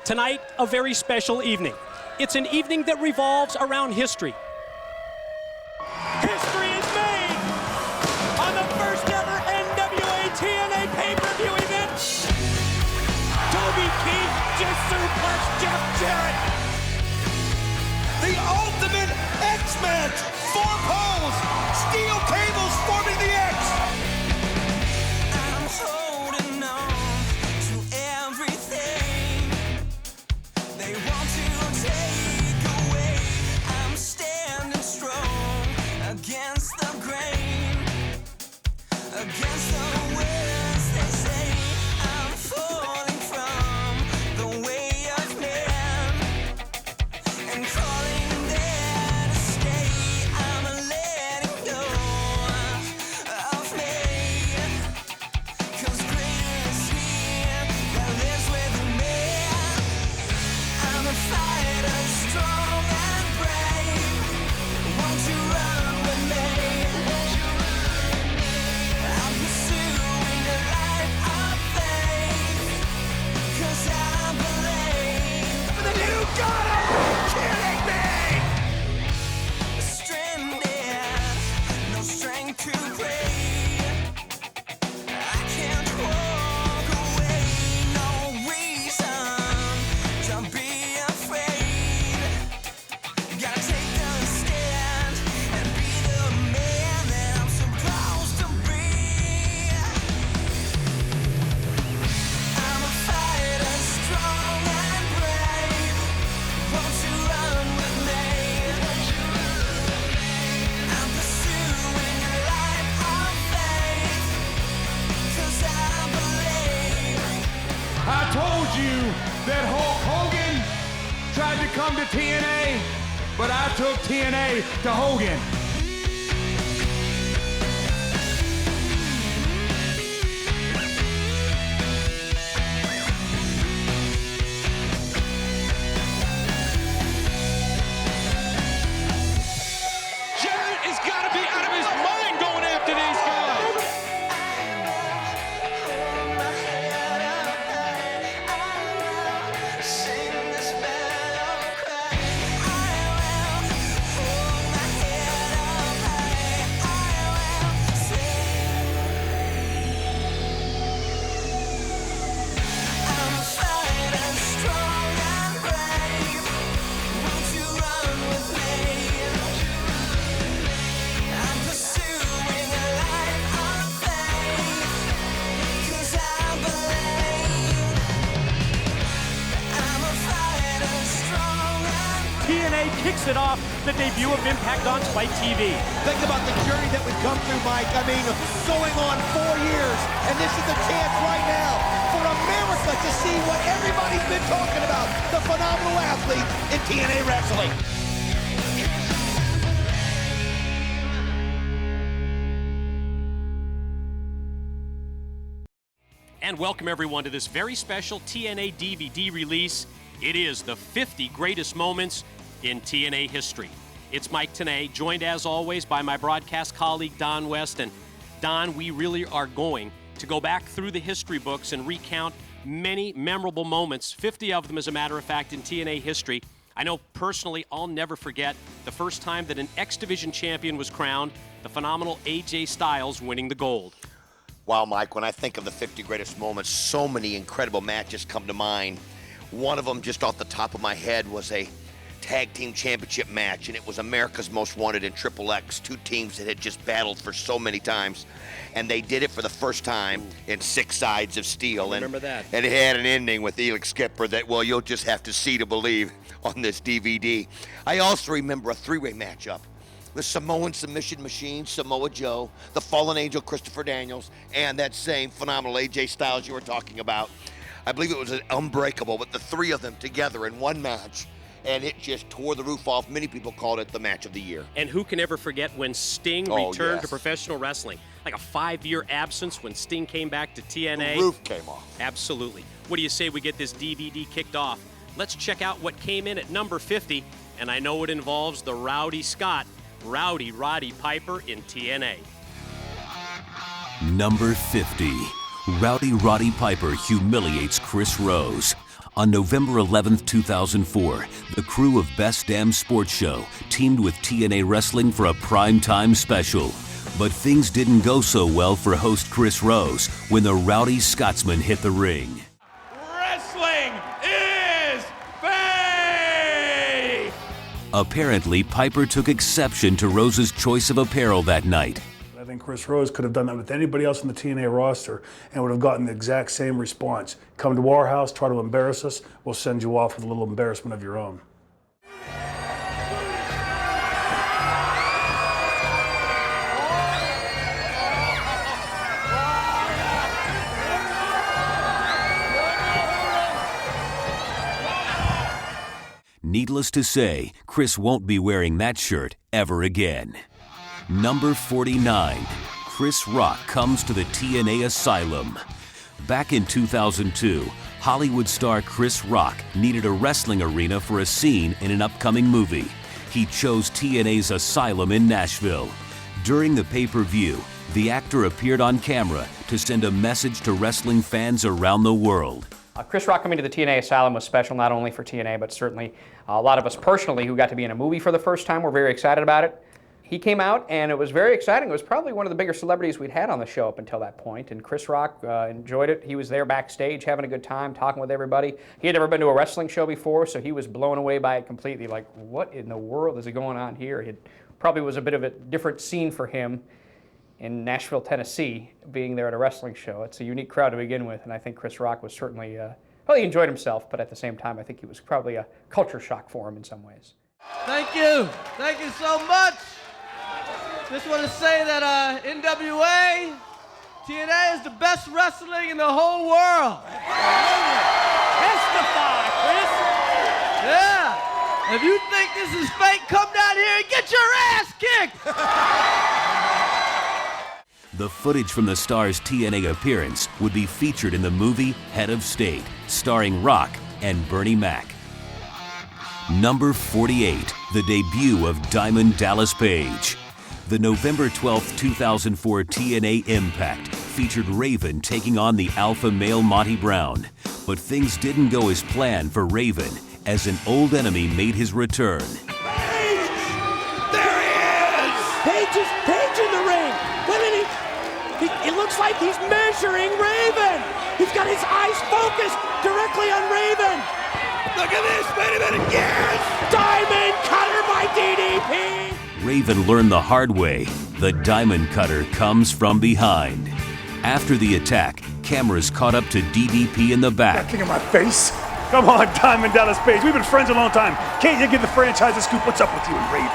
Tonight, a very special evening. It's an evening that revolves around history. History is made on the first ever NWA TNA pay-per-view event. Toby Keith just suplexed Jeff Jarrett. The ultimate X-Match! 4 poles! Steel cables forming the X! I'm holding on to everything they want to take away. I'm standing strong against the grain, against the words they say. I'm falling from the way of man and calling there to stay. I'm letting go of me, 'cause greater is He that lives within me. I'm a fighter, strong and brave. Won't you run with me? I'm pursuing a life of faith, 'cause I believe. And then you gotta be kidding me! Stranded, no strength to pray. I can't walk away, no reason to be afraid. Gotta take a stand and be the man that I'm supposed to be. I'm a fighter, strong and brave. Won't you run with me? I'm pursuing a life of faith, 'cause I believe. I told you that Hulk Hogan tried to come to TNA, but I took TNA to Hogan. Jarrett has got to be out of his mind going after these guys. Hold my head up high. I will sing this battle cry. I will hold my head up high. I will sing. I'm a fighter, strong and brave. Won't you run with me? I'm pursuing a life of faith, 'cause I believe. I'm a fighter, strong and TNA kicks it off the debut of Impact on Spike TV. Think about the journey that we've come through, Mike. I mean, going on 4 years, and this is the chance right now for America to see what everybody's been talking about, the phenomenal athlete in TNA wrestling. And welcome everyone to this very special TNA DVD release. It is the 50 greatest moments in TNA history. It's Mike Tenay, joined as always by my broadcast colleague Don West. And Don, we really are going to go back through the history books and recount many memorable moments, 50 of them as a matter of fact, in TNA history. I know personally I'll never forget the first time that an X Division champion was crowned, the phenomenal AJ Styles winning the gold. Wow, Mike, when I think of the 50 greatest moments, so many incredible matches come to mind. One of them, just off the top of my head, was a tag team championship match, and it was America's Most Wanted and Triple X, two teams that had just battled for so many times, and they did it for the first time in 6 Sides of Steel. Remember that. And it had an ending with Elix Skipper that, well, you'll just have to see to believe on this DVD. I also remember a 3-way matchup. The Samoan Submission Machine, Samoa Joe, the Fallen Angel, Christopher Daniels, and that same phenomenal AJ Styles you were talking about. I believe it was an Unbreakable, but the 3 of them together in one match, and it just tore the roof off. Many people called it the match of the year. And who can ever forget when Sting returned to professional wrestling? Like a 5-year absence when Sting came back to TNA. The roof came off. Absolutely. What do you say we get this DVD kicked off? Let's check out what came in at number 50, and I know it involves the Rowdy Scott, Rowdy Roddy Piper in TNA. Number 50. Rowdy Roddy Piper humiliates Chris Rose. On November 11, 2004, the crew of Best Damn Sports Show teamed with TNA Wrestling for a primetime special. But things didn't go so well for host Chris Rose when the rowdy Scotsman hit the ring. Wrestling is faith! Apparently, Piper took exception to Rose's choice of apparel that night. I think Chris Rose could have done that with anybody else on the TNA roster and would have gotten the exact same response. Come to our house, try to embarrass us, we'll send you off with a little embarrassment of your own. Needless to say, Chris won't be wearing that shirt ever again. Number 49, Chris Rock comes to the TNA Asylum. Back in 2002, Hollywood star Chris Rock needed a wrestling arena for a scene in an upcoming movie. He chose TNA's Asylum in Nashville. During the pay-per-view, the actor appeared on camera to send a message to wrestling fans around the world. Chris Rock coming to the TNA Asylum was special not only for TNA, but certainly a lot of us personally who got to be in a movie for the first time were very excited about it. He came out and it was very exciting. It was probably one of the bigger celebrities we'd had on the show up until that point, and Chris Rock enjoyed it. He was there backstage having a good time, talking with everybody. He had never been to a wrestling show before, so he was blown away by it completely, like, what in the world is going on here? It probably was a bit of a different scene for him in Nashville, Tennessee, being there at a wrestling show. It's a unique crowd to begin with, and I think Chris Rock was certainly, he enjoyed himself, but at the same time, I think he was probably a culture shock for him in some ways. Thank you. Thank you so much. Just want to say that NWA, TNA is the best wrestling in the whole world. Testify, Chris! Yeah. If you think this is fake, come down here and get your ass kicked. The footage from the star's TNA appearance would be featured in the movie Head of State, starring Rock and Bernie Mac. Number 48, the debut of Diamond Dallas Page. The November 12, 2004 TNA Impact featured Raven taking on the alpha male Monty Brown. But things didn't go as planned for Raven as an old enemy made his return. Page! There he is! Page in the ring! Wait a minute! It looks like he's measuring Raven! He's got his eyes focused directly on Raven! Look at this! Wait a minute! Yes! Diamond Cutter by DDP! Raven learned the hard way. The Diamond Cutter comes from behind. After the attack, cameras caught up to DDP in the back. That thing in my face? Come on, Diamond Dallas Page. We've been friends a long time. Can't you give the franchise a scoop? What's up with you and Raven?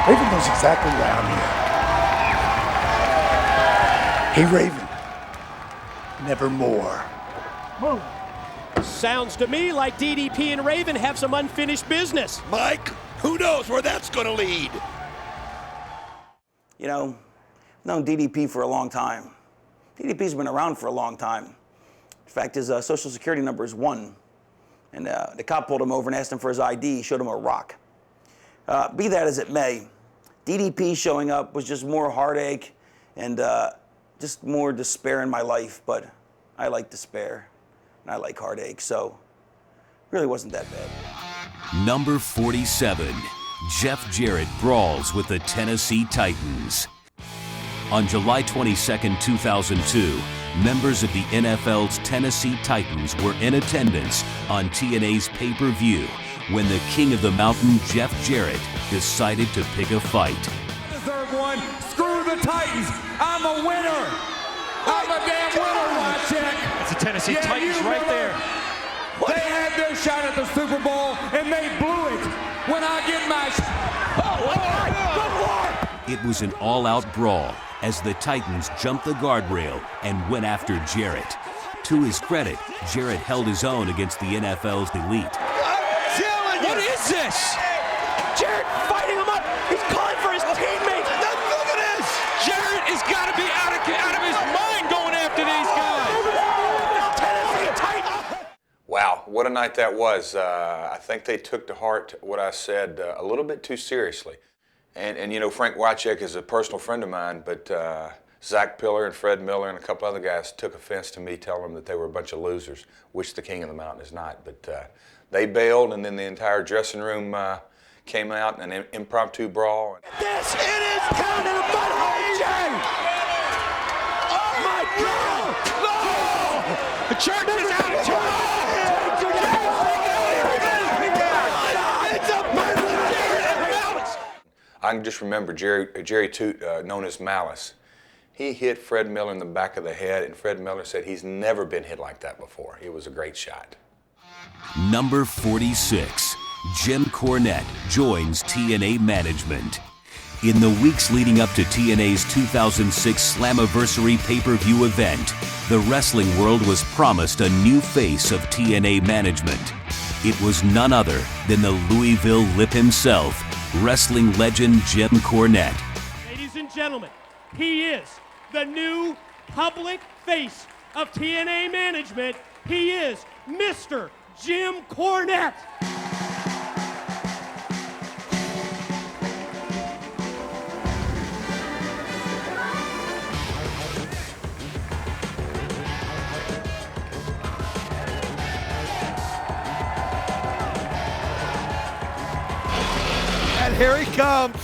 Raven knows exactly why I'm here. Hey, Raven. Nevermore. Move. Sounds to me like DDP and Raven have some unfinished business. Mike, who knows where that's going to lead? You know, I've known DDP for a long time. DDP's been around for a long time. In fact, his social security number is 1. And the cop pulled him over and asked him for his ID, showed him a rock. Be that as it may, DDP showing up was just more heartache and just more despair in my life, but I like despair and I like heartache, so it really wasn't that bad. Number 47, Jeff Jarrett brawls with the Tennessee Titans. On July 22, 2002, members of the NFL's Tennessee Titans were in attendance on TNA's pay-per-view when the King of the Mountain, Jeff Jarrett, decided to pick a fight. Third one, screw the Titans. I'm a winner. I'm a damn winner, Wycheck. That's the Tennessee Titans right there. They had their shot at the Super Bowl, and they blew it. When I get my It was an all-out brawl as the Titans jumped the guardrail and went after Jarrett. To his credit, Jarrett held his own against the NFL's elite. What is this? Jarrett fighting him up! He's calling for his teammates! Look at this! Jarrett has got to be out of his mind going after these guys. Tennessee Titans! Wow, what a night that was. I think they took to heart what I said a little bit too seriously. And you know, Frank Wycheck is a personal friend of mine, but Zach Pillar and Fred Miller and a couple other guys took offense to me telling them that they were a bunch of losers, which the King of the Mountain is not. But they bailed, and then the entire dressing room came out in an impromptu brawl. This, it is down to the butthole, Jay! Oh my God! No! The church is out of turn! I can just remember Jerry Toot, known as Malice. He hit Fred Miller in the back of the head, and Fred Miller said he's never been hit like that before. It was a great shot. Number 46, Jim Cornette joins TNA management. In the weeks leading up to TNA's 2006 Slammiversary pay-per-view event, the wrestling world was promised a new face of TNA management. It was none other than the Louisville Lip himself, wrestling legend Jim Cornette. Ladies and gentlemen, he is the new public face of TNA management. He is Mr. Jim Cornette. And here he comes.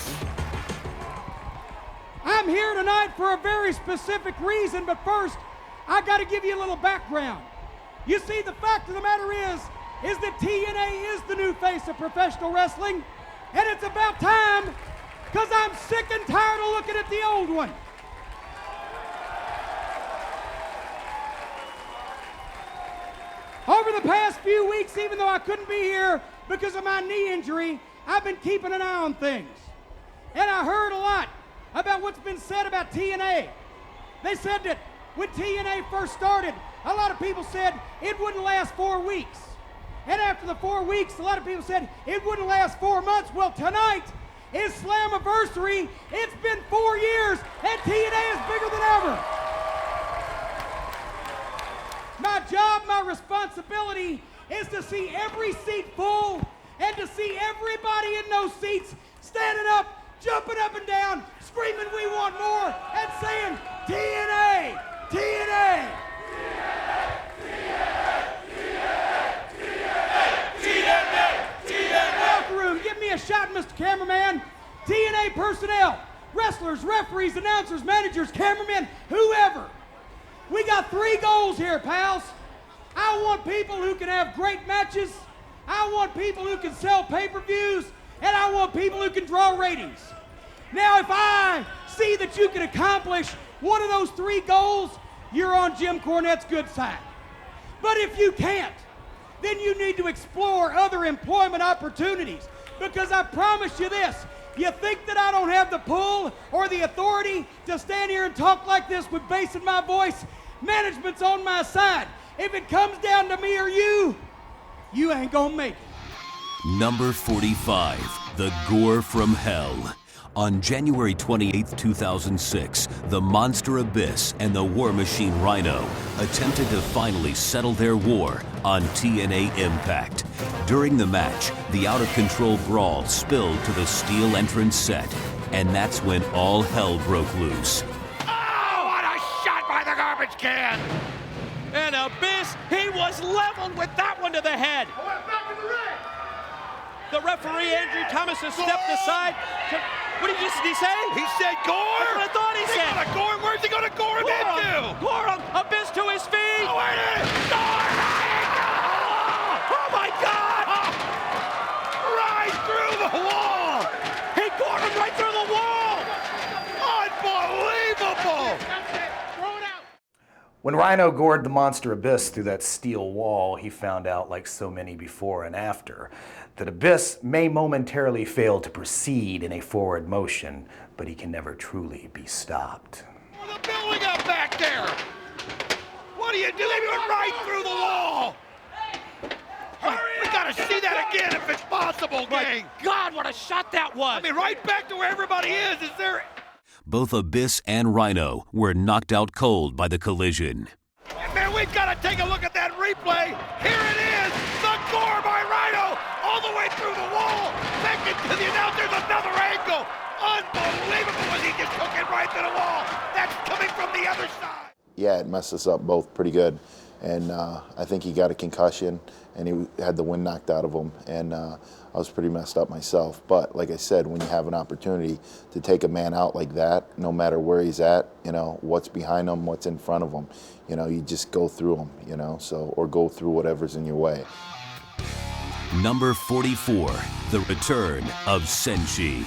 I'm here tonight for a very specific reason, but first, I got to give you a little background. You see, the fact of the matter is that TNA is the new face of professional wrestling, and it's about time, because I'm sick and tired of looking at the old one. Over the past few weeks, even though I couldn't be here because of my knee injury, I've been keeping an eye on things. And I heard a lot about what's been said about TNA. They said that when TNA first started, a lot of people said it wouldn't last 4 weeks. And after the 4 weeks, a lot of people said it wouldn't last 4 months. Well, tonight is Slammiversary. It's been 4 years, and TNA is bigger than ever. My job, my responsibility is to see every seat full and to see everybody in those seats standing up, jumping up and down, screaming, "We want more," and saying, "TNA, TNA." Locker room, give me a shot, Mr. Cameraman. TNA personnel, wrestlers, referees, announcers, managers, cameramen, whoever. We got 3 goals here, pals. I want people who can have great matches. I want people who can sell pay-per-views, and I want people who can draw ratings. Now, if I see that you can accomplish one of those 3 goals, you're on Jim Cornette's good side. But if you can't, then you need to explore other employment opportunities, because I promise you this, you think that I don't have the pull or the authority to stand here and talk like this with bass in my voice? Management's on my side. If it comes down to me or you ain't gonna make it. Number 45, The Gore from Hell. On January 28, 2006, the Monster Abyss and the War Machine Rhino attempted to finally settle their war on TNA Impact. During the match, the out-of-control brawl spilled to the steel entrance set, and that's when all hell broke loose. Oh, what a shot by the garbage can! And Abyss, he was leveled with that one to the head. The referee, Andrew Thomas, has stepped aside. What did he say? He said gore? That's what I thought he said. Gonna gore? Where's he gonna gore him into? Gore him. Abyss to his feet. Oh, wait a minute. Gore! Oh, my God! Right through the wall. He gored him right through the wall. Unbelievable. When Rhino gored the Monster Abyss through that steel wall, he found out, like so many before and after, that Abyss may momentarily fail to proceed in a forward motion, but he can never truly be stopped. The building up back there. What are you doing? They went right through the wall. Hurry! We gotta see that again if it's possible, gang. My God, what a shot that was. I mean, right back to where everybody is. Is there... Both Abyss and Rhino were knocked out cold by the collision. Man, we've got to take a look at that replay. Here it is, the gore by Rhino, all the way through the wall. Back into the announcer's another angle. Unbelievable as he just took it right to the wall. That's coming from the other side. Yeah, it messed us up both pretty good. And I think he got a concussion, and he had the wind knocked out of him. And I was pretty messed up myself. But like I said, when you have an opportunity to take a man out like that, no matter where he's at, you know, what's behind him, what's in front of him, you know, you just go through him, you know, so, or go through whatever's in your way. Number 44, the return of Senshi.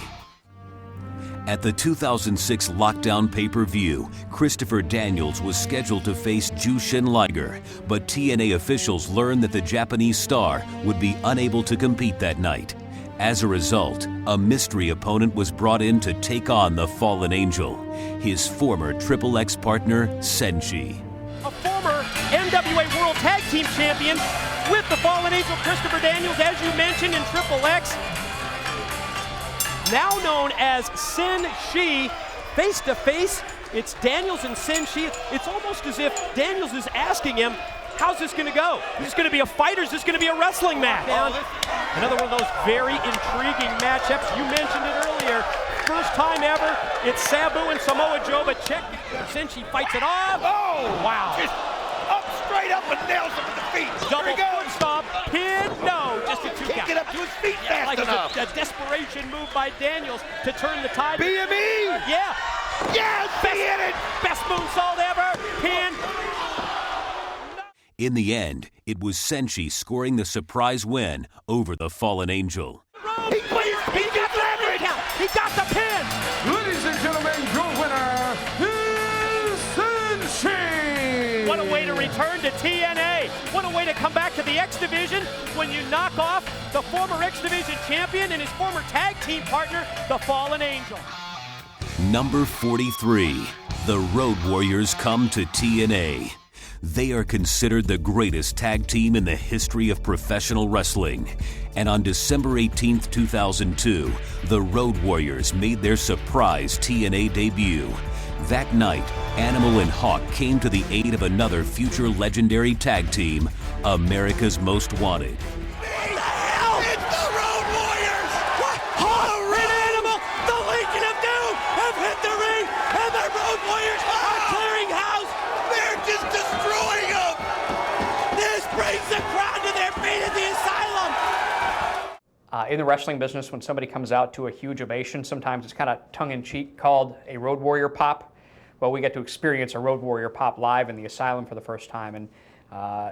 At the 2006 Lockdown pay-per-view, Christopher Daniels was scheduled to face Jushin Liger, but TNA officials learned that the Japanese star would be unable to compete that night. As a result, a mystery opponent was brought in to take on the Fallen Angel, his former Triple X partner, Senshi. A former NWA World Tag Team Champion with the Fallen Angel, Christopher Daniels, as you mentioned, in Triple X. Now known as Senshi, face to face, it's Daniels and Senshi. It's almost as if Daniels is asking him, how's this gonna go? Is this gonna be a fight or is this gonna be a wrestling match? Another one of those very intriguing matchups. You mentioned it earlier. First time ever, it's Sabu and Samoa Joe, but check, Senshi fights it off. Oh, wow. Just up, straight up, and nails him with the feet. Double foot stomp, pin, no, just a 2 Can't count. get up to his feet fast Like enough. a desperation move by Daniels to turn the tide. BME! Yeah. Yes, he hit it! Best moonsault ever, pin. In the end, it was Senshi scoring the surprise win over the Fallen Angel. He got leverage! He got the pin! Ladies and gentlemen, your winner is Senshi! What a way to return to TNA. What a way to come back to the X Division when you knock off the former X Division champion and his former tag team partner, the Fallen Angel. Number 43, the Road Warriors come to TNA. They are considered the greatest tag team in the history of professional wrestling. And on December 18th, 2002, the Road Warriors made their surprise TNA debut. That night, Animal and Hawk came to the aid of another future legendary tag team, America's Most Wanted. What the hell? It's the Road Warriors! What? Hawk and Animal, the Legion of Doom, have hit the ring, and the Road Warriors are clearing house. They're just destroying them! This brings the crowd to their feet at the Asylum. In the wrestling business, when somebody comes out to a huge ovation, sometimes it's kind of tongue-in-cheek called a Road Warrior pop. Well, we get to experience a Road Warrior pop live in the Asylum for the first time, and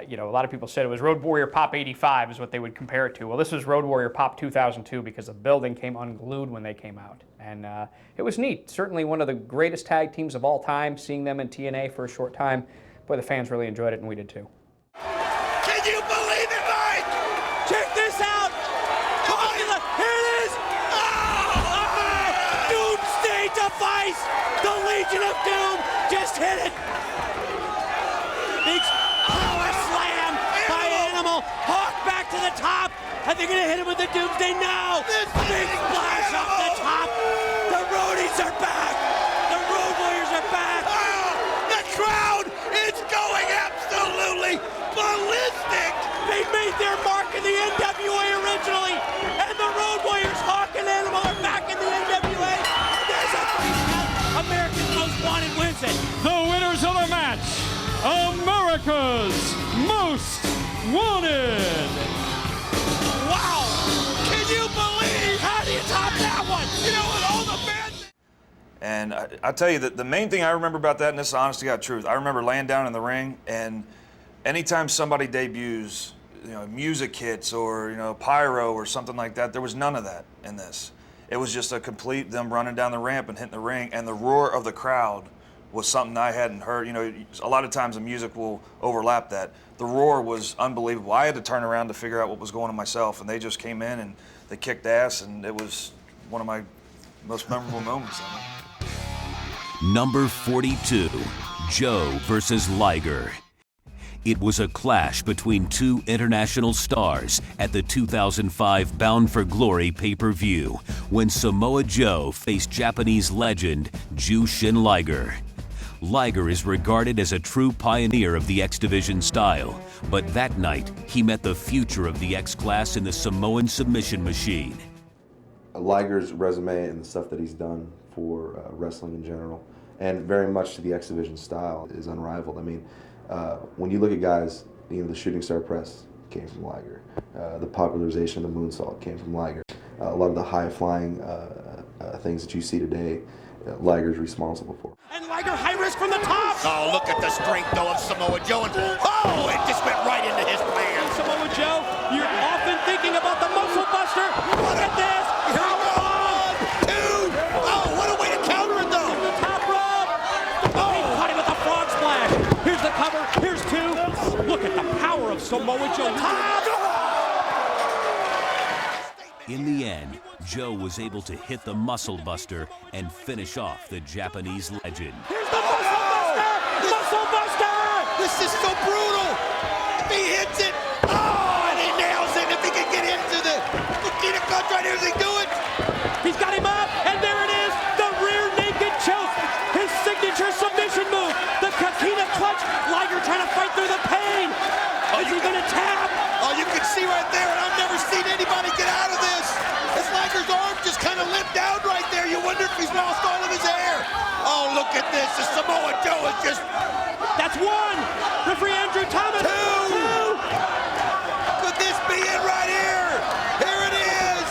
you know, a lot of people said it was Road Warrior Pop 85 is what they would compare it to. Well, this is Road Warrior Pop 2002 because the building came unglued when they came out, and it was neat. Certainly one of the greatest tag teams of all time. Seeing them in TNA for a short time, boy, the fans really enjoyed it, and we did too. Can you believe it, Mike? Check this out. Here it is. Doomsday device. The Legion of Doom just hit it. Big power slam by Animal. Hawk back to the top. Are they going to hit him with the Doomsday? No. Big splash off the top. The Roadies are back. The Road Warriors are back. The crowd is going absolutely ballistic. They made their mark in the NWA originally, and the Road Warriors, Hawk and Animal, are back in the NWA. There's a America's Most Wanted wins it. The winners of the match, America's Most Wanted. Wow! Can you believe? How do you top that one? You know what? All the fans. And I tell you that the main thing I remember about that, and this is honest to God truth, I remember laying down in the ring, and anytime somebody debuts, you know, music hits or, you know, pyro or something like that, there was none of that in this. It was just a complete them running down the ramp and hitting the ring, and the roar of the crowd was something I hadn't heard. You know, a lot of times the music will overlap that. The roar was unbelievable. I had to turn around to figure out what was going on myself, and they just came in and they kicked ass, and it was one of my most memorable moments. Number 42, Joe versus Liger. It was a clash between two international stars at the 2005 Bound for Glory pay-per-view when Samoa Joe faced Japanese legend Jushin Liger. Liger is regarded as a true pioneer of the X Division style, but that night he met the future of the X class in the Samoan submission machine. Liger's resume and the stuff that he's done for wrestling in general and very much to the X Division style is unrivaled. I mean, when you look at guys, you know, the shooting star press came from Liger. The popularization of the moonsault came from Liger. A lot of the high-flying things that you see today, Liger's responsible for. And Liger high risk from the top. Oh, look at the strength though of Samoa Joe. And oh, it just went right into his plan. Samoa Joe, you're often thinking about the muscle buster. Look at this. Here we go. 1, 2. Oh, what a way to counter it though. The top rope. Oh, he caught him with a frog splash. Here's the cover. Here's 2. Look at the power of Samoa Joe. In the end, Joe was able to hit the muscle buster and finish off the Japanese legend. Here's the muscle buster. Muscle buster. This is so brutal. If he hits it, oh, and he nails it. If he can get into the Nikita Clutch right here, does he do it? He's got him up, and there it is, the rear naked choke. His signature submission move, the Kakita Clutch. Liger trying to fight through the pain. Is he gonna tap? Oh, you can see right there, and I've never seen anybody get out of this. As Liger's arm just kind of limped out right there. You wonder if he's lost all of his hair. Oh, look at this. The Samoa Joe is just... That's 1. Referee Andrew Thomas. 2. Could this be it right here? Here it is.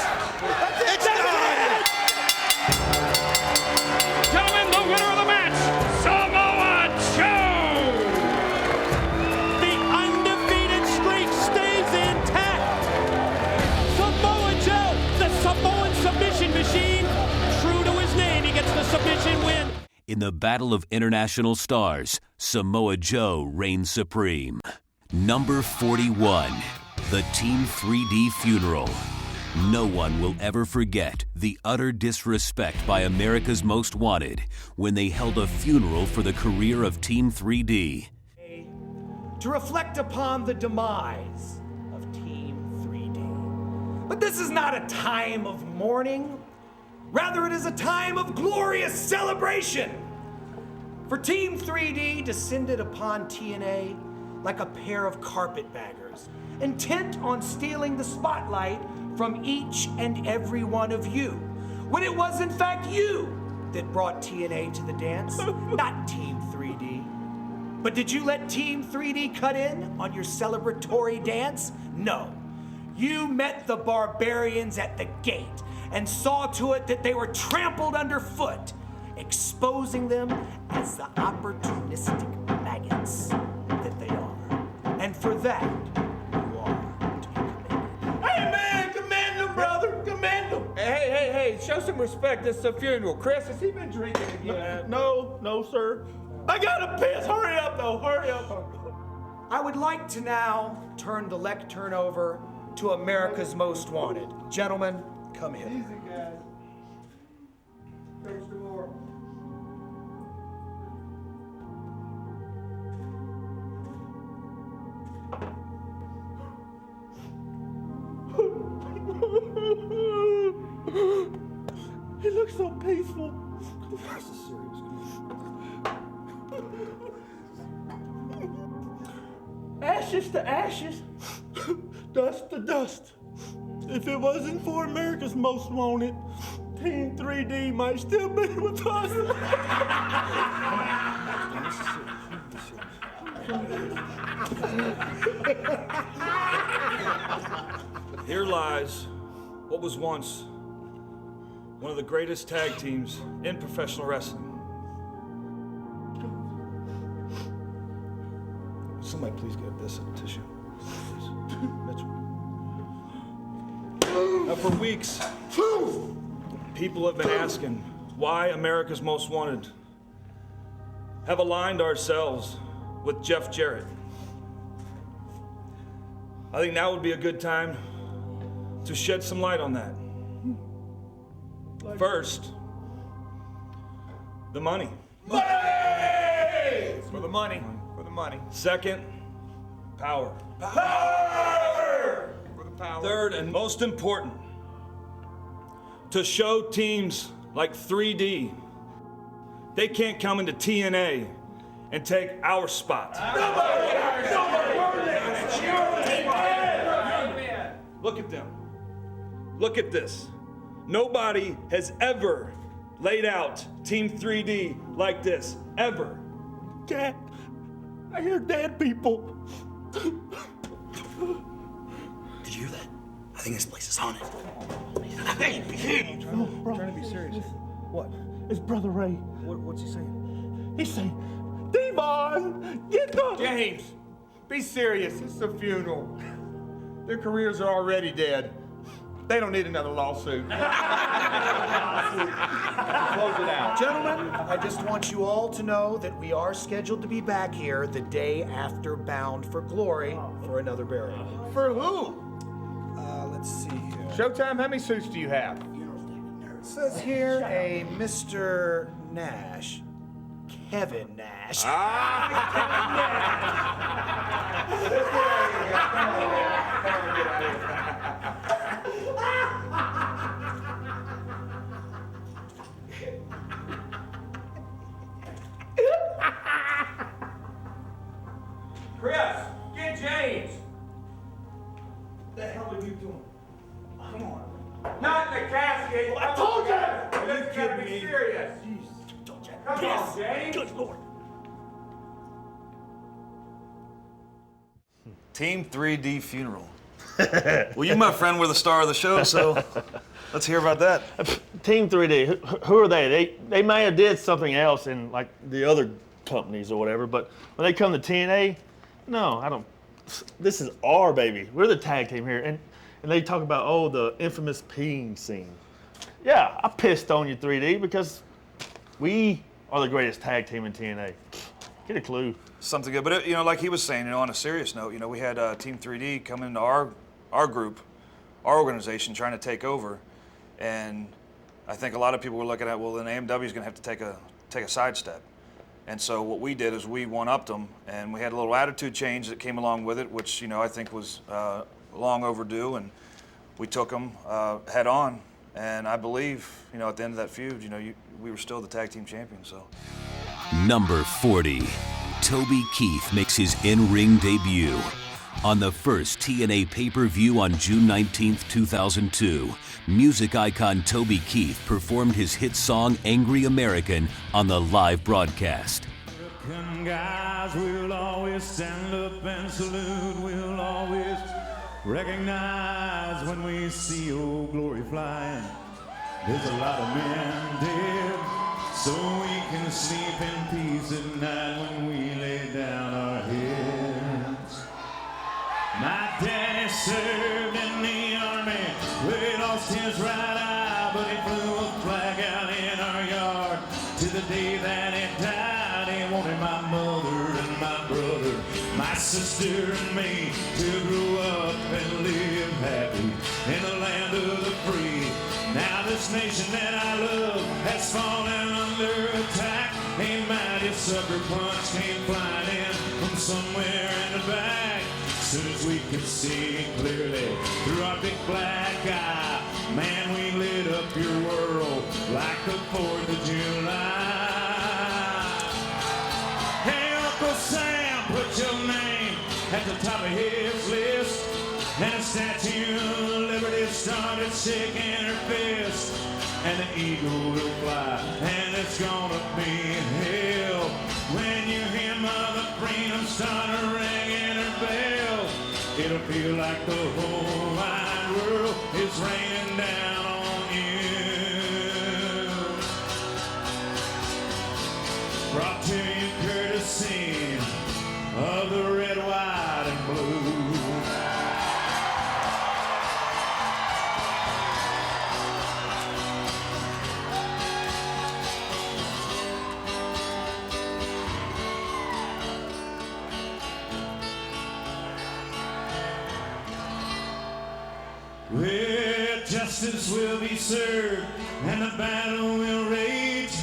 It's done. Gentlemen, the winner of the match, Samoa Joe. The undefeated streak stays intact. Samoa Joe, the Samoan submission machine. True to his name, he gets the submission win. In the Battle of International Stars, Samoa Joe reigns supreme. Number 41, the Team 3D funeral. No one will ever forget the utter disrespect by America's Most Wanted when they held a funeral for the career of Team 3D. To reflect upon the demise of Team 3D. But this is not a time of mourning. Rather, it is a time of glorious celebration. For Team 3D descended upon TNA like a pair of carpetbaggers, intent on stealing the spotlight from each and every one of you, when it was in fact you that brought TNA to the dance, not Team 3D. But did you let Team 3D cut in on your celebratory dance? No. You met the barbarians at the gate and saw to it that they were trampled underfoot, exposing them as the opportunistic maggots that they are. And for that, you are to be commended. Hey, man, commend him, brother. Commend him. Hey, show some respect. This is a funeral. Chris, has he been drinking again? No, sir. I gotta piss. Hurry up, though. Hurry up. I would like to now turn the lectern over to America's Most Wanted. Gentlemen, come here. Easy, guys. Coach DeMore. He looks so peaceful. Ashes to ashes, dust to dust. If it wasn't for America's Most Wanted, Team 3D might still be with us. Here lies what was once one of the greatest tag teams in professional wrestling. Somebody please get this in a tissue. Please. Mitchell. Now for weeks, people have been asking why America's Most Wanted have aligned ourselves with Jeff Jarrett. I think now would be a good time to shed some light on that. First, the money. Money! For the money. For the money. Second, power. Power! For the power. Third, and most important, to show teams like 3D they can't come into TNA and take our spot. Look at them. Look at this. Nobody has ever laid out Team 3D like this, ever. Dad, I hear dead people. Did you hear that? I think this place is haunted. Hey, No, bro. Trying to be serious. What? It's Brother Ray. What's he saying? He's saying, Devon, get the... James, be serious. It's a funeral. Their careers are already dead. They don't need another lawsuit. Close it out. Gentlemen, I just want you all to know that we are scheduled to be back here the day after Bound for Glory for another burial. For who? Let's see here. Showtime, how many suits do you have? It says here a Mr. Nash. Kevin Nash. Chris, get James. What the hell are you doing? Come on. Not in the casket. I told you. This gotta be serious. Come on, James. Good Lord. Team 3D funeral. Well, you, my friend, were the star of the show, so let's hear about that. Team 3D, who are they? They may have did something else in like the other companies or whatever, but when they come to TNA, no, I don't. This is our baby. We're the tag team here, and they talk about, oh, the infamous peeing scene. Yeah, I pissed on you, 3D, because we are the greatest tag team in TNA. Get a clue. Something good, but like he was saying, on a serious note, we had Team 3D come into our group, our organization, trying to take over, and I think a lot of people were looking at, well, then AMW is going to have to take a sidestep, and so what we did is we one-upped them, and we had a little attitude change that came along with it, which I think was long overdue, and we took them head on, and I believe at the end of that feud, we were still the tag team champions. So. Number 40. Toby Keith makes his in-ring debut. On the first TNA pay-per-view on June 19th, 2002, music icon Toby Keith performed his hit song Angry American on the live broadcast. American guys will always stand up and salute. We'll always recognize when we see old glory flying. There's a lot of men dead, so we can sleep in peace at night when we lay down our heads. My daddy served in the army, where he lost his right eye, but he flew a flag out in our yard. To the day that he died, he wanted my mother and my brother, my sister and me to grow up and live happy in the land of the free. Now this nation that I love has fallen under attack. A mighty sucker punch came flying in from somewhere in the back. Soon as we could see clearly through our big black eye, man, we lit up your world like the 4th of July. Hey, Uncle Sam, put your name at the top of his list, and the Statue of Liberty started shaking her fist, and the eagle will fly, and it's gonna be hell when you hear Mother Freedom start ringing her bell. It'll feel like the whole wide world is raining down on you. Brought to you courtesy of the red, white, and blue. Where justice will be served and the battle will rage,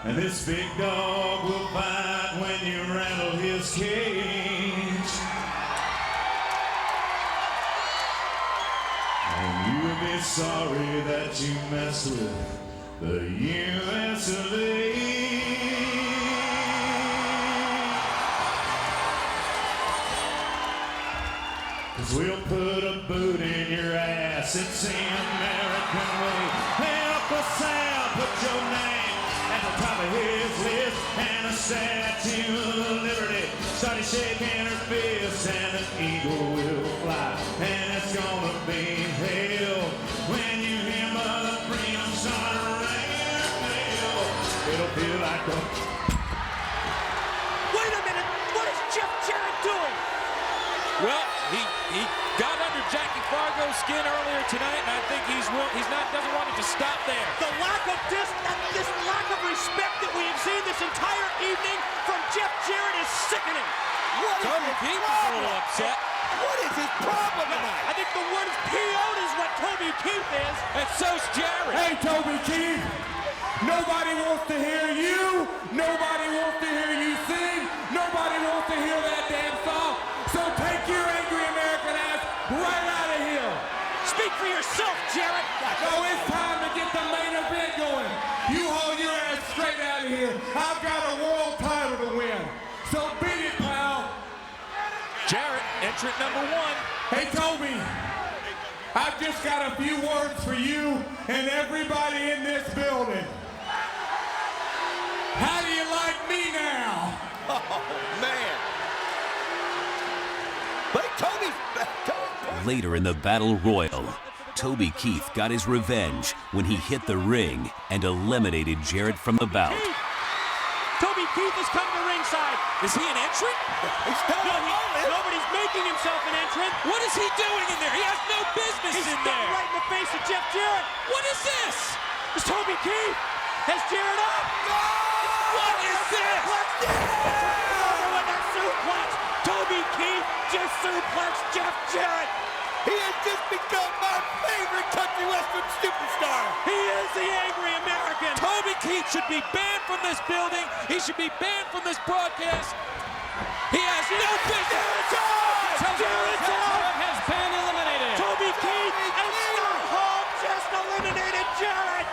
and this big dog will bite when you rattle his cage. And you'll be sorry that you messed with the US of A. 'Cause we'll put a boot in your ass, it's the American way. Hey, Uncle Sam, put your name at the top of his list. And a Statue of Liberty started shaking her fist, and an eagle will fly, and it's gonna be hell when you hear Mother Freedom start ringing her bell. It'll feel like a... Wait a minute, what is Jeff Jarrett doing? Well, he got under Jackie Fargo's skin earlier tonight, and I think doesn't want it to stop there. The lack of this lack of respect that we have seen this entire evening from Jeff Jarrett is sickening. Toby Keith is a little upset. What is his problem tonight? I think the word is PO'd is what Toby Keith is. And so's Jarrett. Hey, Toby Keith, nobody wants to hear you. Nobody wants to hear you sing. Nobody wants to hear that damn song. So take your angry American ass right out of here. Speak for yourself, Jarrett. No, it's time to get the main event going. You haul your ass straight out of here. I've got a world title to win. So beat it, pal. Jarrett, entrant number 1. Hey, Toby, I've just got a few words for you and everybody in this building. How do you like me now? Oh, man. But Toby's back. Later in the Battle Royal, Toby Keith got his revenge when he hit the ring and eliminated Jarrett from the bout. Toby Keith has come to ringside. Is he an entrant? Nobody's making himself an entrant. What is he doing in there? He has no business He's in there. right in the face of Jeff Jarrett. What is this? It's Toby Keith. Has Jarrett up? What is this? With a suplex. Toby Keith just suplexed Jeff Jarrett. He has just become my favorite country western superstar. He is the angry American. Toby Keith should be banned from this building. He should be banned from this broadcast. He has no business. Jarrett's out. Has been eliminated. Toby Keith and Scott Hall just eliminated Jarrett.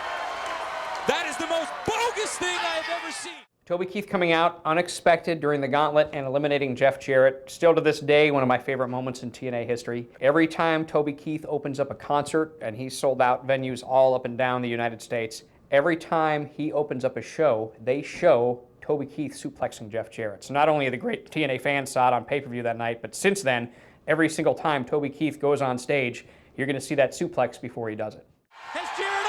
That is the most bogus thing I have ever seen. Toby Keith coming out unexpected during the gauntlet and eliminating Jeff Jarrett. Still to this day, one of my favorite moments in TNA history. Every time Toby Keith opens up a concert, and he's sold out venues all up and down the United States, every time he opens up a show, they show Toby Keith suplexing Jeff Jarrett. So not only the great TNA fans saw it on pay-per-view that night, but since then, every single time Toby Keith goes on stage, you're going to see that suplex before he does it. Has Jarrett up?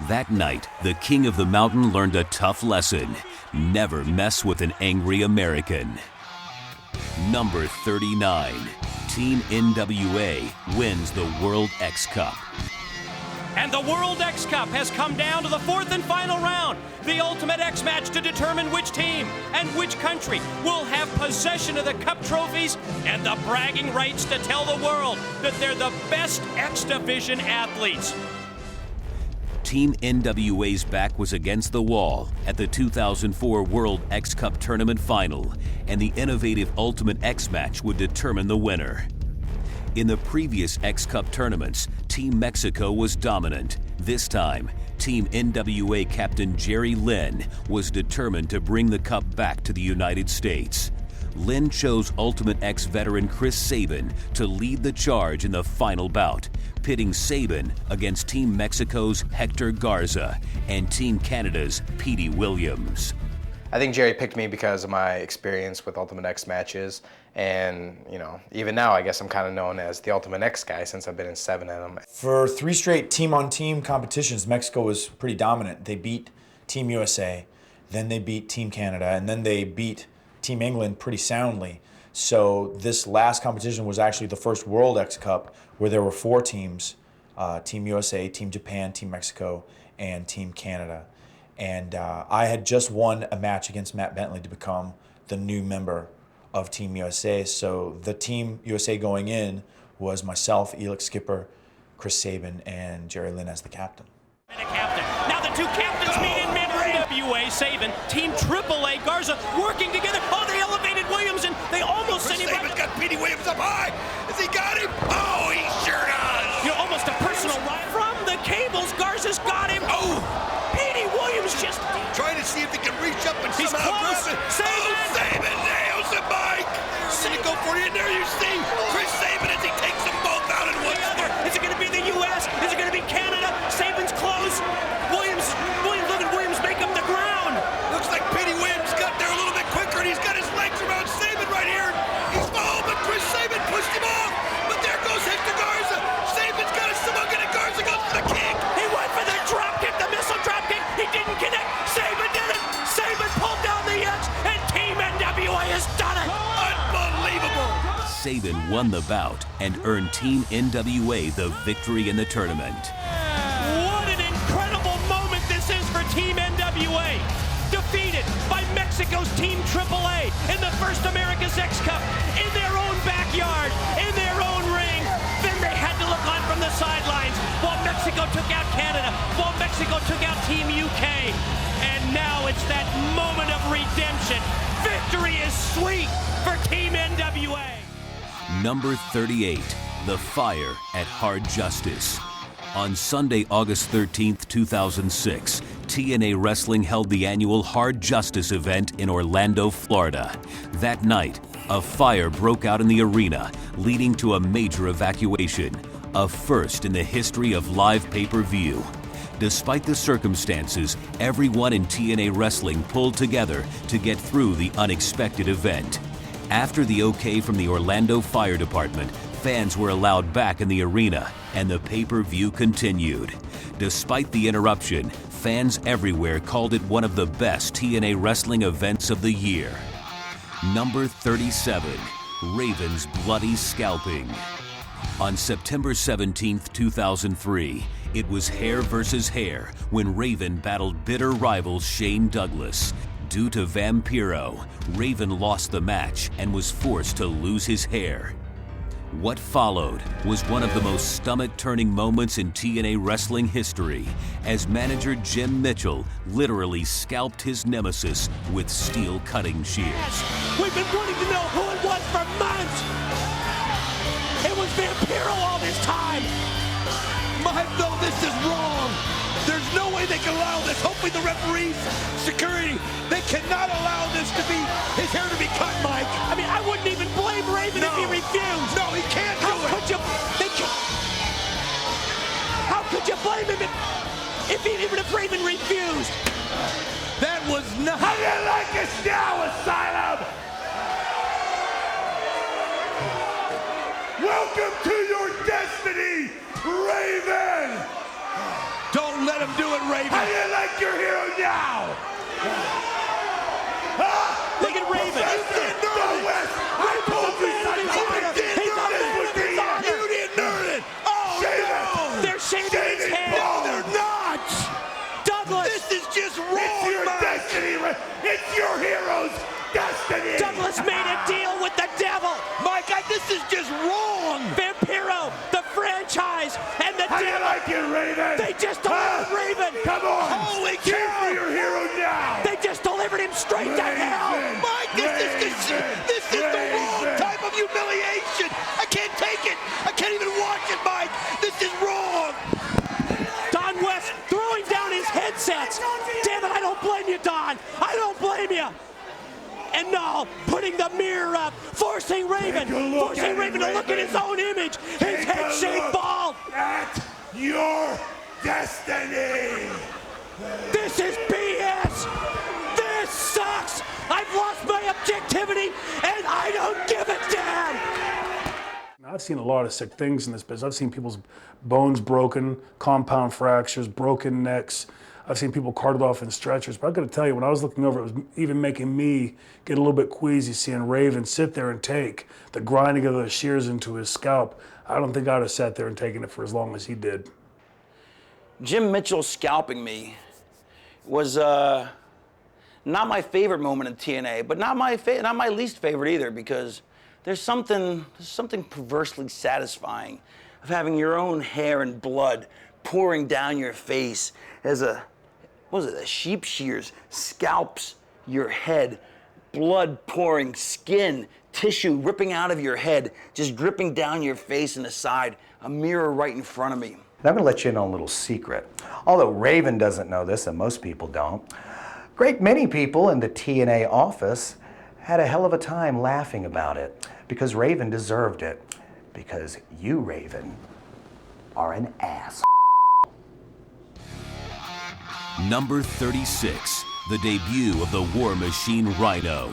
That night, the King of the Mountain learned a tough lesson. Never mess with an angry American. Number 39, Team NWA wins the World X Cup. And the World X Cup has come down to the 4th and final round. The Ultimate X match to determine which team and which country will have possession of the cup trophies and the bragging rights to tell the world that they're the best X Division athletes. Team NWA's back was against the wall at the 2004 World X Cup Tournament Final, and the innovative Ultimate X match would determine the winner. In the previous X Cup tournaments, Team Mexico was dominant. This time, Team NWA captain Jerry Lynn was determined to bring the cup back to the United States. Lynn chose Ultimate X veteran Chris Sabin to lead the charge in the final bout, pitting Sabin against Team Mexico's Hector Garza and Team Canada's Petey Williams. I think Jerry picked me because of my experience with Ultimate X matches, and even now I guess I'm kind of known as the Ultimate X guy since I've been in 7 of them. For 3 straight team-on-team competitions, Mexico was pretty dominant. They beat Team USA, then they beat Team Canada, and then they beat Team England pretty soundly. So this last competition was actually the first World X Cup where there were 4 teams, Team USA, Team Japan, Team Mexico, and Team Canada. And I had just won a match against Matt Bentley to become the new member of Team USA. So the Team USA going in was myself, Elix Skipper, Chris Sabin, and Jerry Lynn as the captain. Now the two captains meet in mid-ring. NWA, Sabin, Team AAA, Garza working together. Oh, they elevated Williams, and they almost sent him. Sabin's got Petey Williams up high. Has he got him? Oh, he sure does. Almost a personal ride from the cables. Garza's got him. Oh, Petey Williams just trying to see if he can reach up and he's somehow close. grab it. Sabin. Oh, Sabin nails it, Mike. Going to go for it in there. You see Chris Sabin as he takes them both out in one. Is it going to be the U.S.? Is it going to be Canada? Sabin's close. Sabin won the bout and earned Team NWA the victory in the tournament. What an incredible moment this is for Team NWA. Defeated by Mexico's Team AAA in the first America's X Cup in their own backyard, in their own ring. Then they had to look on from the sidelines while Mexico took out Canada, while Mexico took out Team UK. And now it's that moment of redemption. Victory is sweet for Team NWA. Number 38, The Fire at Hard Justice. On Sunday, August 13th, 2006, TNA Wrestling held the annual Hard Justice event in Orlando, Florida. That night, a fire broke out in the arena, leading to a major evacuation, a first in the history of live pay-per-view. Despite the circumstances, everyone in TNA Wrestling pulled together to get through the unexpected event. After the okay from the Orlando Fire Department, fans were allowed back in the arena, and the pay-per-view continued. Despite the interruption, fans everywhere called it one of the best TNA wrestling events of the year. Number 37, Raven's Bloody Scalping. On September 17, 2003, it was hair versus hair when Raven battled bitter rival Shane Douglas. Due to Vampiro, Raven lost the match and was forced to lose his hair. What followed was one of the most stomach-turning moments in TNA wrestling history, as manager Jim Mitchell literally scalped his nemesis with steel cutting shears. We've been wanting to know who it was for months. It was Vampiro all this time. Mike, no, this is wrong. There's no way they can allow this. Hopefully the referees, security, they cannot allow this to be, his hair to be cut, Mike. I mean, I wouldn't even blame Raven if he refused. No, he can't do it. How could you blame him even if Raven refused? That was not. How do you like us now, Asylum? Welcome to your destiny, Raven! Don't let him do it, Raven. How do you like your hero now? Look at Raven. Go West! I told you You didn't earn it. Oh, no. They're shaving his head. No, they're not. Douglas. This is just wrong, It's your Mike. destiny, it's your hero's destiny! Douglas made a deal with the devil. Mike, this is just wrong. Vampiro, the franchise, and the How do you devil. like it, Raven? They just delivered Raven. Come on! Holy Cheer cow. for your hero now! They just delivered him straight to hell. Mike, this is the wrong type of humiliation. I can't take it. I can't even watch it, Mike. This is wrong. Don West throwing down his headsets. Damn it, I don't blame you, Don. I don't blame you. And now, putting the mirror up, forcing Raven to look at his own image, his head shaved bald. At your destiny! This is BS. This sucks. I've lost my objectivity, and I don't give a damn. I've seen a lot of sick things in this business. I've seen people's bones broken, compound fractures, broken necks. I've seen people carted off in stretchers. But I've got to tell you, when I was looking over, it was even making me get a little bit queasy seeing Raven sit there and take the grinding of the shears into his scalp. I don't think I'd have sat there and taken it for as long as he did. Jim Mitchell scalping me was not my favorite moment in TNA, but not my least favorite either, because there's something perversely satisfying of having your own hair and blood pouring down your face as a sheep shears scalps your head, blood pouring, skin, tissue ripping out of your head, just dripping down your face and the side, a mirror right in front of me. And I'm gonna let you in on a little secret. Although Raven doesn't know this, and most people don't, great many people in the TNA office had a hell of a time laughing about it, because Raven deserved it. Because you, Raven, are an ass. Number 36, the debut of the War Machine Rhino.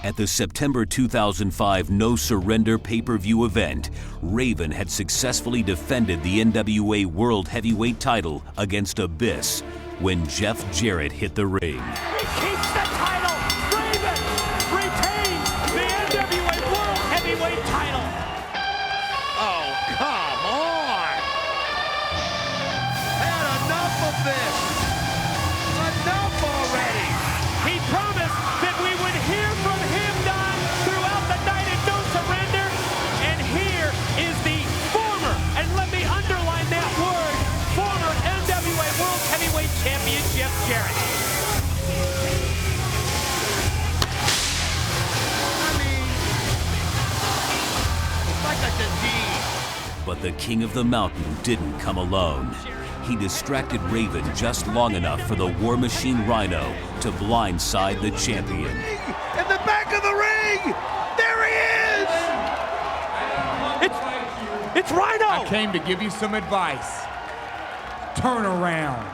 At the September 2005 No Surrender pay-per-view event, Raven had successfully defended the NWA World Heavyweight title against Abyss when Jeff Jarrett hit the ring. He keeps the title. Raven retains the NWA World Heavyweight title. like a disease. But the King of the Mountain didn't come alone. He distracted Raven just long enough for the War Machine Rhino to blindside the champion. In the back of the ring! There he is! It's Rhino! I came to give you some advice. Turn around.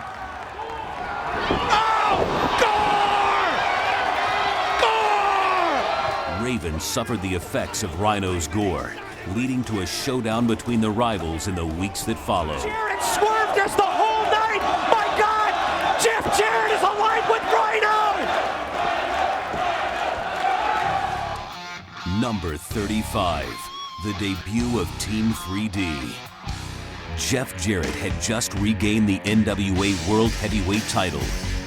Raven suffered the effects of Rhino's gore, leading to a showdown between the rivals in the weeks that followed. Jarrett swerved us the whole night! My God! Jeff Jarrett is aligned with Rhino! Number 35, the debut of Team 3D. Jeff Jarrett had just regained the NWA World Heavyweight title,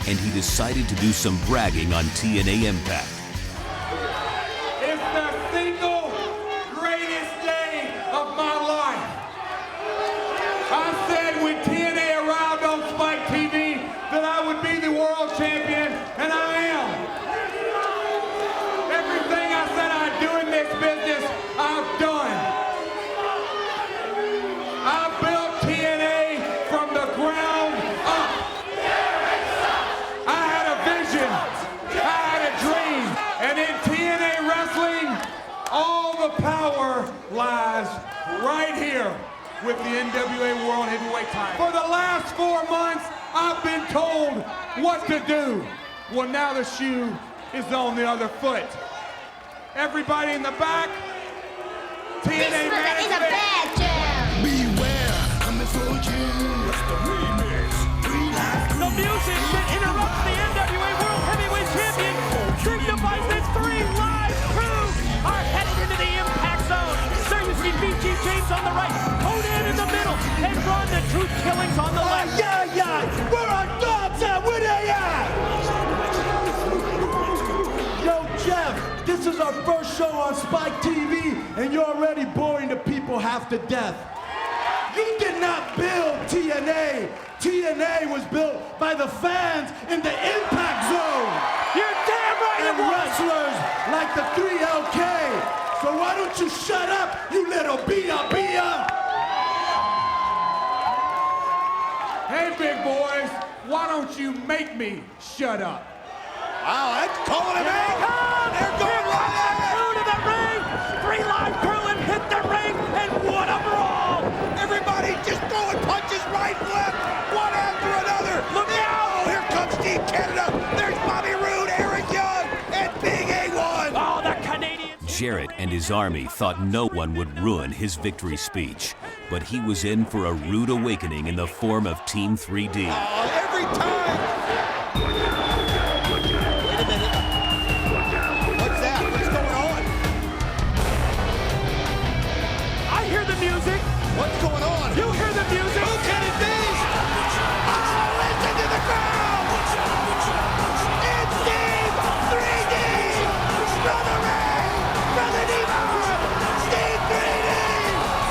and he decided to do some bragging on TNA Impact. It's the single greatest day of my life. I said when TNA arrived on Spike TV that I would be the world champion, and I am. Everything I said I'd do in this business, I've done. I built TNA from the ground up. I had a vision. I had a dream. And in TNA wrestling, all the power lies right here with the NWA World Heavyweight title. For the last 4 months, I've been told what to do. Well, now the shoe is on the other foot. Everybody in the back, TNA management. Is a bad jam. Beware, coming for you. The remix. The music that interrupts the NWA World Heavyweight Champion signifies that 3 live crews are headed into the Impact Zone. There you see BG James on the right, Conan in the middle, and Ron the Truth Killings on the left. Where are dogs at? Where they at? Yo, Jeff, this is our first show on Spike TV, and you're already boring the people half to death. You did not build TNA. TNA was built by the fans in the Impact Zone. You're damn right and it was. wrestlers like the 3LK. So why don't you shut up, you little bia. Hey, big boys, why don't you make me shut up? Wow, that's calling him out. They're going right at it. Through to the ring. 3 live crew and hit the ring, and what a brawl. Everybody just throwing punches right and left, one after another. Look out! Oh, here comes Team Canada. There's Bobby Roode, Eric Young, and Big A1. Oh, the Canadians. Jarrett and his army thought no one would ruin his victory speech, but he was in for a rude awakening in the form of Team 3D. Every time. Wait a minute. What's that? What's going on? I hear the music. What's going on? You hear the music. Who can it be? Oh, listen to the crowd. It's Team 3D. Brother Ray, Brother Devon, Team 3D,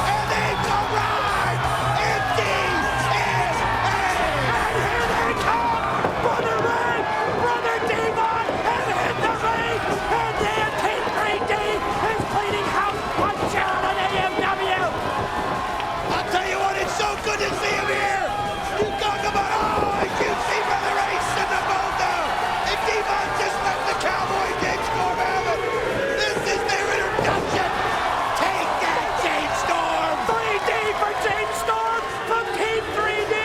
and they come right. It's TNA. And here they come. Brother Ray, Brother Devon have hit the ring, and then Team 3D is cleaning house on Jarrett and AMW. I'll tell you what, it's so good to see him here. You talk about, you see Brother Ace in the Bozo. And Devon just left the Cowboy James Storm have it. This is their introduction. Take that, James Storm. 3D for James Storm from Team 3D.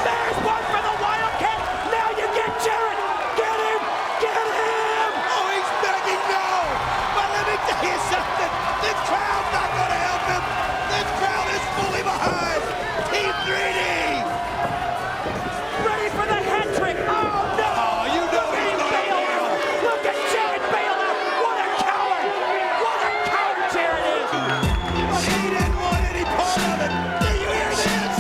There's one for the Wildcat. Now you get Jarrett. Get him. Get him. Oh, he's begging no. But let me tell you something. This crowd's not going to help him. This crowd is fully behind Team 3D. Ready for the hat trick. Oh, no. Oh, you know he's going to bail. Look at Jarrett bail out. What a coward. What a coward Jarrett is. But he didn't want any part of it. Do you hear this?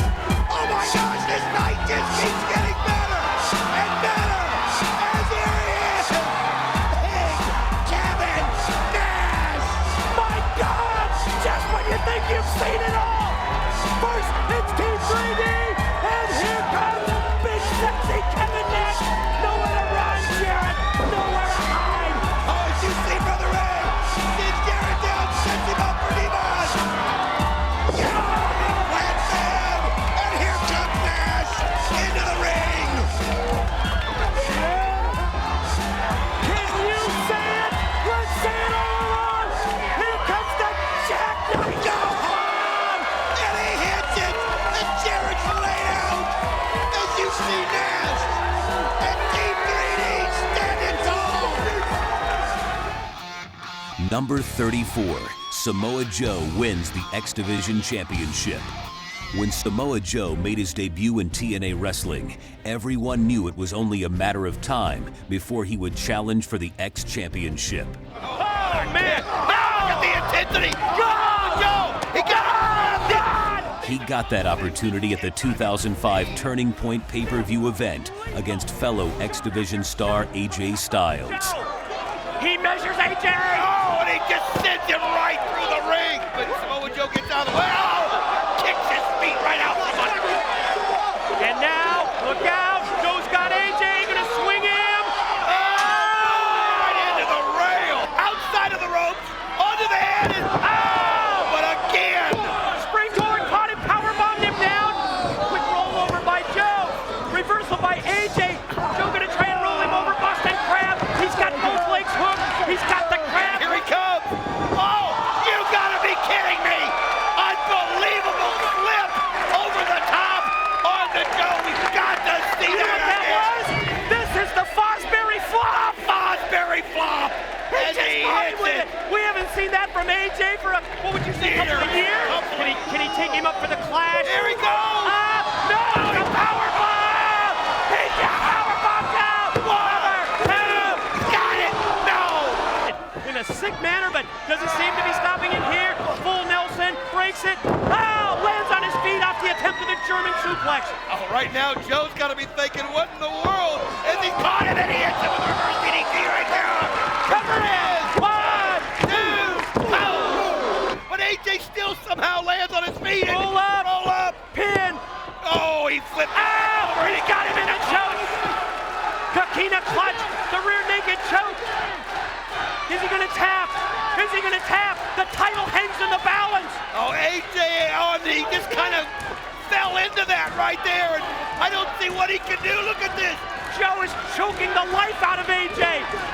Oh my gosh, this night just keeps getting better and better. As here he is, Big Kevin Nash. My God. Just when you think you've seen it all. First, it's Team 3D. And here comes Big Sexy Kevin Nash. Nowhere to run, Jarrett. Nowhere to hide. Oh, as you see, Brother Ray, sends Jarrett down, sets him up for Devon. Number 34, Samoa Joe wins the X Division Championship. When Samoa Joe made his debut in TNA Wrestling, everyone knew it was only a matter of time before he would challenge for the X Championship. Oh, man! Look at the intensity! Joe! He got it! He got that opportunity at the 2005 Turning Point pay-per-view event against fellow X Division star AJ Styles. He measures AJ! Oh, and he just sends him right through the ring! But Samoa Joe gets out of the way. Oh! Kicks his feet right out from under him. And now, look out! Joe's got AJ, gonna swing him! Oh! Right into the rail! Outside of the ropes, onto the head, and oh! But again! Springboard caught him, powerbombed him down. Quick rollover by Joe. Reversal by AJ. Joe gonna try and roll him over. Boston Crab. He's got both legs hooked. He's got the crab. Here he comes! Oh! You gotta be kidding me! Unbelievable flip over the top on the Joe. We've got to see You know what that was? This is the Fosbury flop. Fosbury flop! And he hits With it! it. We haven't seen that from AJ for a, what would you say, couple of years? Can he take him up for the Clash? Here he goes! No! The powerbomb! He just powerbombed out! 1, 2, got it! No! In a sick manner, but doesn't seem to be stopping him here. Full Nelson, breaks it. Oh, lands on his feet off the attempt of the German suplex. Oh, right now, Joe's got to be thinking, what in the world? As he caught him, and he hits him with a reverse DDT right there. Cover is 1, 2, oh! But AJ still somehow lands on his feet. And Roll up. Roll up. Pin. Oh, he flipped Oh, over. he got him in a choke. Kakina clutch, the rear naked choke. Is he going to tap? Is he going to tap? The title hangs in the balance. Oh, AJ, he just kind of fell into that right there, and I don't see what he can do. Look at this. Joe is choking the life out of AJ,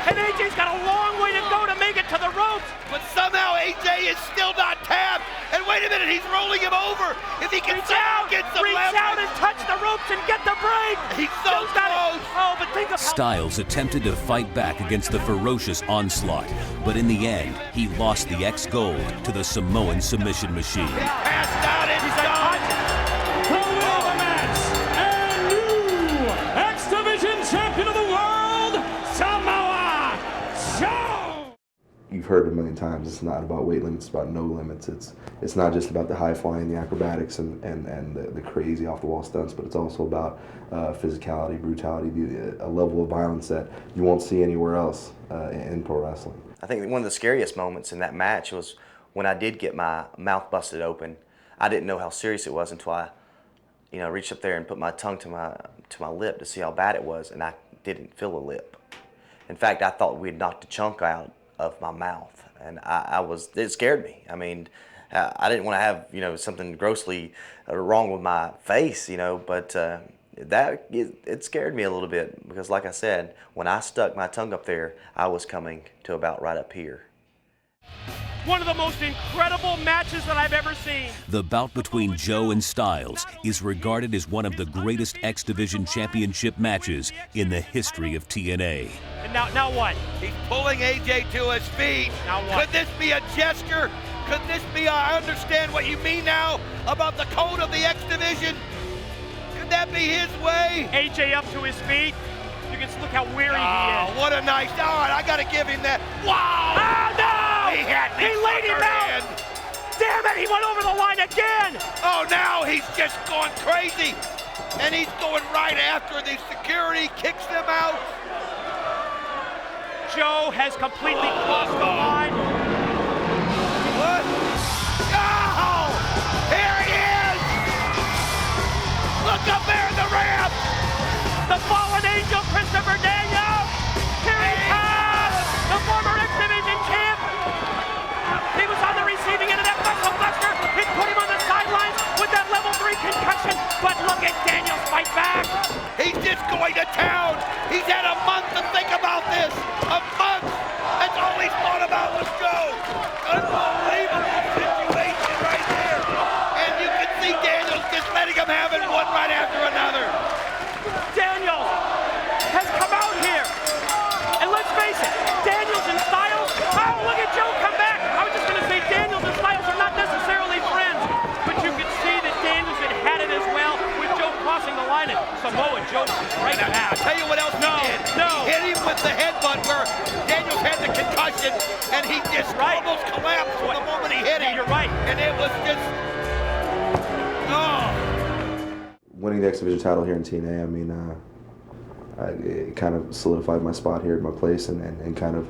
and AJ's got a long way to go to make it to the ropes. But somehow AJ is still not tapped. And wait a minute, he's rolling him over. If he can get some reach leverage. out and touch the ropes and get the break. He's so close. Oh, but think of Styles attempted to fight back against the ferocious onslaught, but in the end, he lost the X Gold to the Samoan submission machine. Passed out and done. The winner of the match and new X Division champion of the world, Samoa Joe! You've heard it a million times, it's not about weight limits, it's about no limits. It's not just about the high flying, the acrobatics, and the crazy off the wall stunts, but it's also about physicality, brutality, a level of violence that you won't see anywhere else in pro wrestling. I think one of the scariest moments in that match was when I did get my mouth busted open. I didn't know how serious it was until I, reached up there and put my tongue to my lip to see how bad it was, and I didn't feel a lip. In fact, I thought we'd knocked a chunk out of my mouth, and it scared me. I mean, I didn't want to have something grossly wrong with my face, but it scared me a little bit because, like I said, when I stuck my tongue up there, I was coming to about right up here. one of the most incredible matches that I've ever seen. The bout between Joe and Styles is regarded as one of the greatest X Division Championship matches in the history of TNA. And now what? He's pulling AJ to his feet. Now what? Could this be a gesture? Could this be I understand what you mean now about the code of the X Division? Could that be his way? AJ up to his feet. You can look how weary he Oh, is. what a nice, all right, I got to give him that. Wow! Oh, no! He had me He laid him suckered out! in. Damn it, he went over the line again! Oh, now he's just going crazy. And he's going right after the security, kicks them out. Joe has completely crossed the line. What? Oh! Here he is! Look up there in the ramp! The fallen angel, Christopher Daniels! Here he comes! The former X Division champ! He was on the receiving end of that muscle buster. It put him on the sidelines with that level 3 concussion. But look at Daniels fight back! He's just going to town. He's had a month to think about this. A month. That's all he's thought about was goes right now. I'll tell you what else he did. He hit him with the headbutt where Daniels had the concussion, and he just almost collapsed from the moment he hit him. You're right. And it was just, Winning the X Division title here in TNA, I mean, it kind of solidified my spot here at my place and kind of,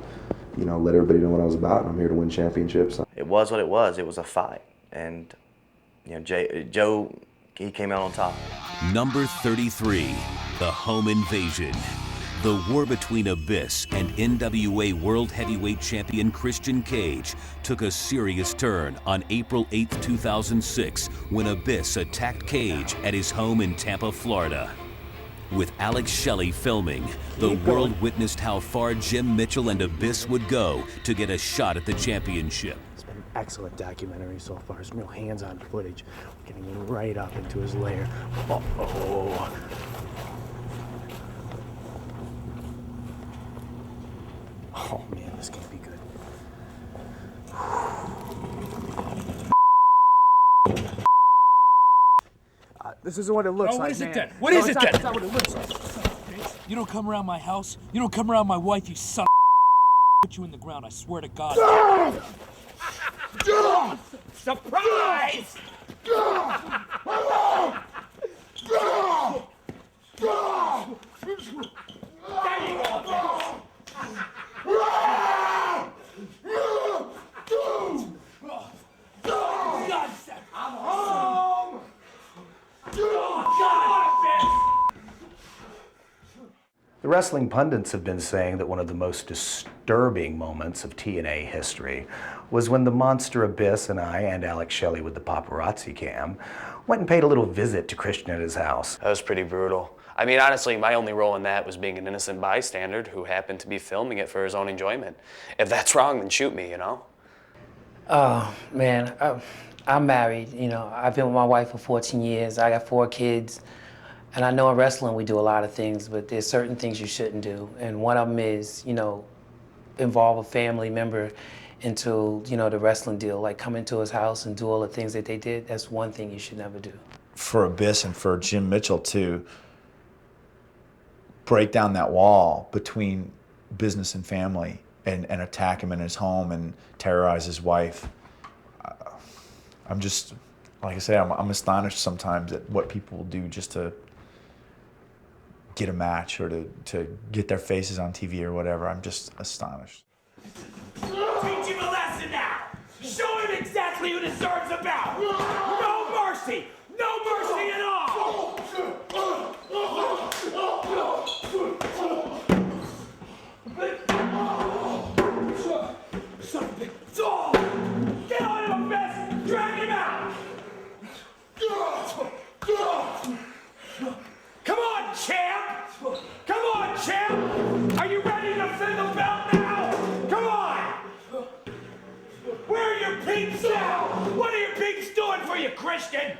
you know, let everybody know what I was about. And I'm here to win championships. It was what it was. It was a fight. And, you know, Joe, he came out on top. Number 33, the home invasion. The war between Abyss and NWA World Heavyweight Champion Christian Cage took a serious turn on April 8, 2006, when Abyss attacked Cage at his home in Tampa, Florida. With Alex Shelley filming, the world witnessed how far Jim Mitchell and Abyss would go to get a shot at the championship. It's been an excellent documentary so far. Some real hands-on footage, getting right up into his lair. Uh-oh. Oh man, this can't be good. This isn't what it looks like, what is man. it then? What is it then? That's not what it looks like. You don't come around my house. You don't come around my wife, you son of put you in the ground, I swear to God. surprise! I'm home! The wrestling pundits have been saying that one of the most disturbing moments of TNA history was when the monster Abyss and I, and Alex Shelley with the paparazzi cam, went and paid a little visit to Christian at his house. That was pretty brutal. I mean, honestly, my only role in that was being an innocent bystander who happened to be filming it for his own enjoyment. If that's wrong, then shoot me, you know? Oh, man, I'm married, you know. I've been with my wife for 14 years. I got 4 kids. And I know in wrestling we do a lot of things, but there's certain things you shouldn't do. And one of them is, you know, involve a family member into, you know, the wrestling deal, like come into his house and do all the things that they did. That's one thing you should never do. For Abyss and for Jim Mitchell to break down that wall between business and family and attack him in his home and terrorize his wife, I'm just, like I say, I'm astonished sometimes at what people will do just to get a match or to get their faces on TV or whatever. I'm just astonished. Teach him a lesson now! Show him exactly who deserves a bout! No mercy! No mercy at all! Get on him, Abyss! Drag him out! Come on, champ! Come on, champ! Are you ready to defend the belt now? Come on! Where are your peeps now? What are your peeps doing for you, Christian?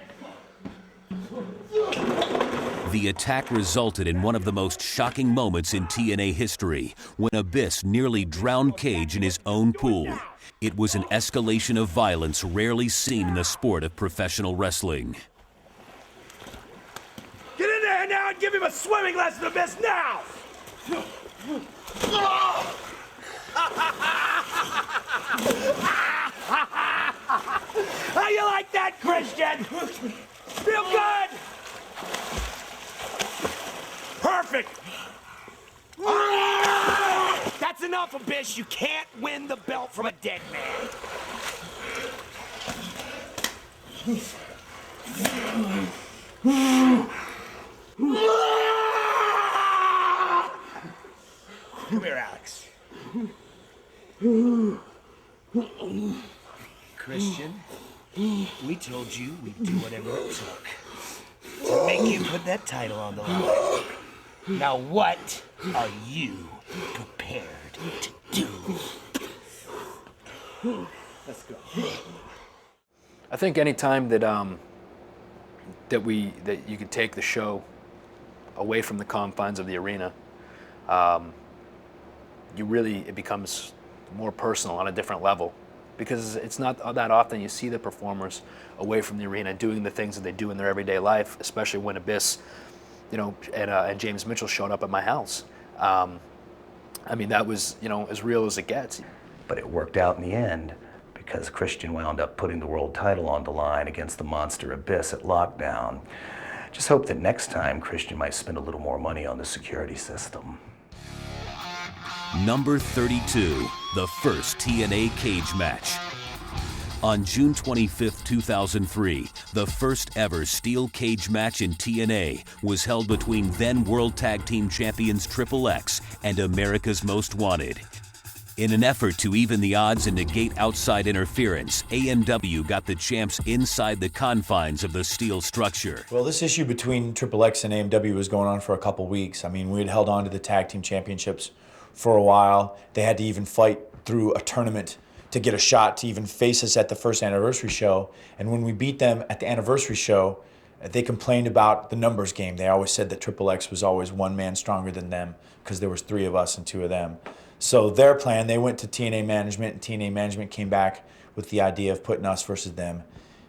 The attack resulted in one of the most shocking moments in TNA history, when Abyss nearly drowned Cage in his own pool. It was an escalation of violence rarely seen in the sport of professional wrestling. Get in there now and give him a swimming lesson, Abyss, now! How you like that, Christian? Feel good? Perfect. That's enough, Abyss. You can't win the belt from a dead man. Come here, Alex. Christian, we told you we'd do whatever it took to make you put that title on the line. Now what are you prepared to do? Let's go. I think any time that that you could take the show away from the confines of the arena, it becomes more personal on a different level, because it's not that often you see the performers away from the arena doing the things that they do in their everyday life, especially when Abyss and James Mitchell showed up at my house. I mean, that was, as real as it gets. But it worked out in the end because Christian wound up putting the world title on the line against the monster Abyss at Lockdown. Just hope that next time Christian might spend a little more money on the security system. Number 32, the first TNA cage match. On June 25, 2003, the first ever steel cage match in TNA was held between then World Tag Team Champions Triple X and America's Most Wanted. In an effort to even the odds and negate outside interference, AMW got the champs inside the confines of the steel structure. Well, this issue between Triple X and AMW was going on for a couple weeks. I mean, we had held on to the tag team championships for a while. They had to even fight through a tournament to get a shot to even face us at the first anniversary show. And when we beat them at the anniversary show, they complained about the numbers game. They always said that Triple X was always one man stronger than them because there was 3 of us and 2 of them. So their plan, they went to TNA management, and TNA management came back with the idea of putting us versus them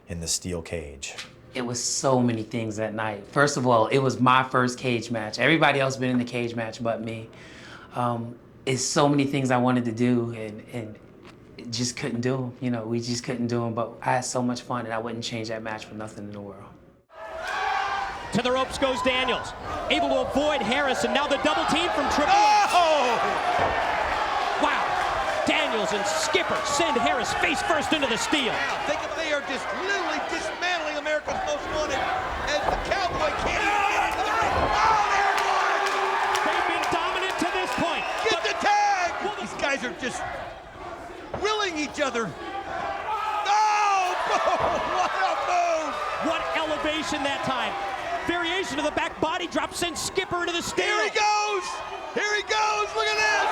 in the steel cage. It was so many things that night. First of all, it was my first cage match. Everybody else been in the cage match but me. It's so many things I wanted to do and just couldn't do them. We just couldn't do them, but I had so much fun and I wouldn't change that match for nothing in the world. To the ropes goes Daniels, able to avoid Harris, and now the double team from Triple X. Wow, Daniels and Skipper send Harris face first into the steel. Now, think if they are just literally dismantling America's Most Wanted as the Cowboy can't even get into the ring. Oh, there it was! They've been dominant to this point. Get the tag! These guys are just willing each other. Oh, what a move! What elevation that time. Variation of the back body drop sends Skipper into the steel. Here he goes! Here he goes! Look at this!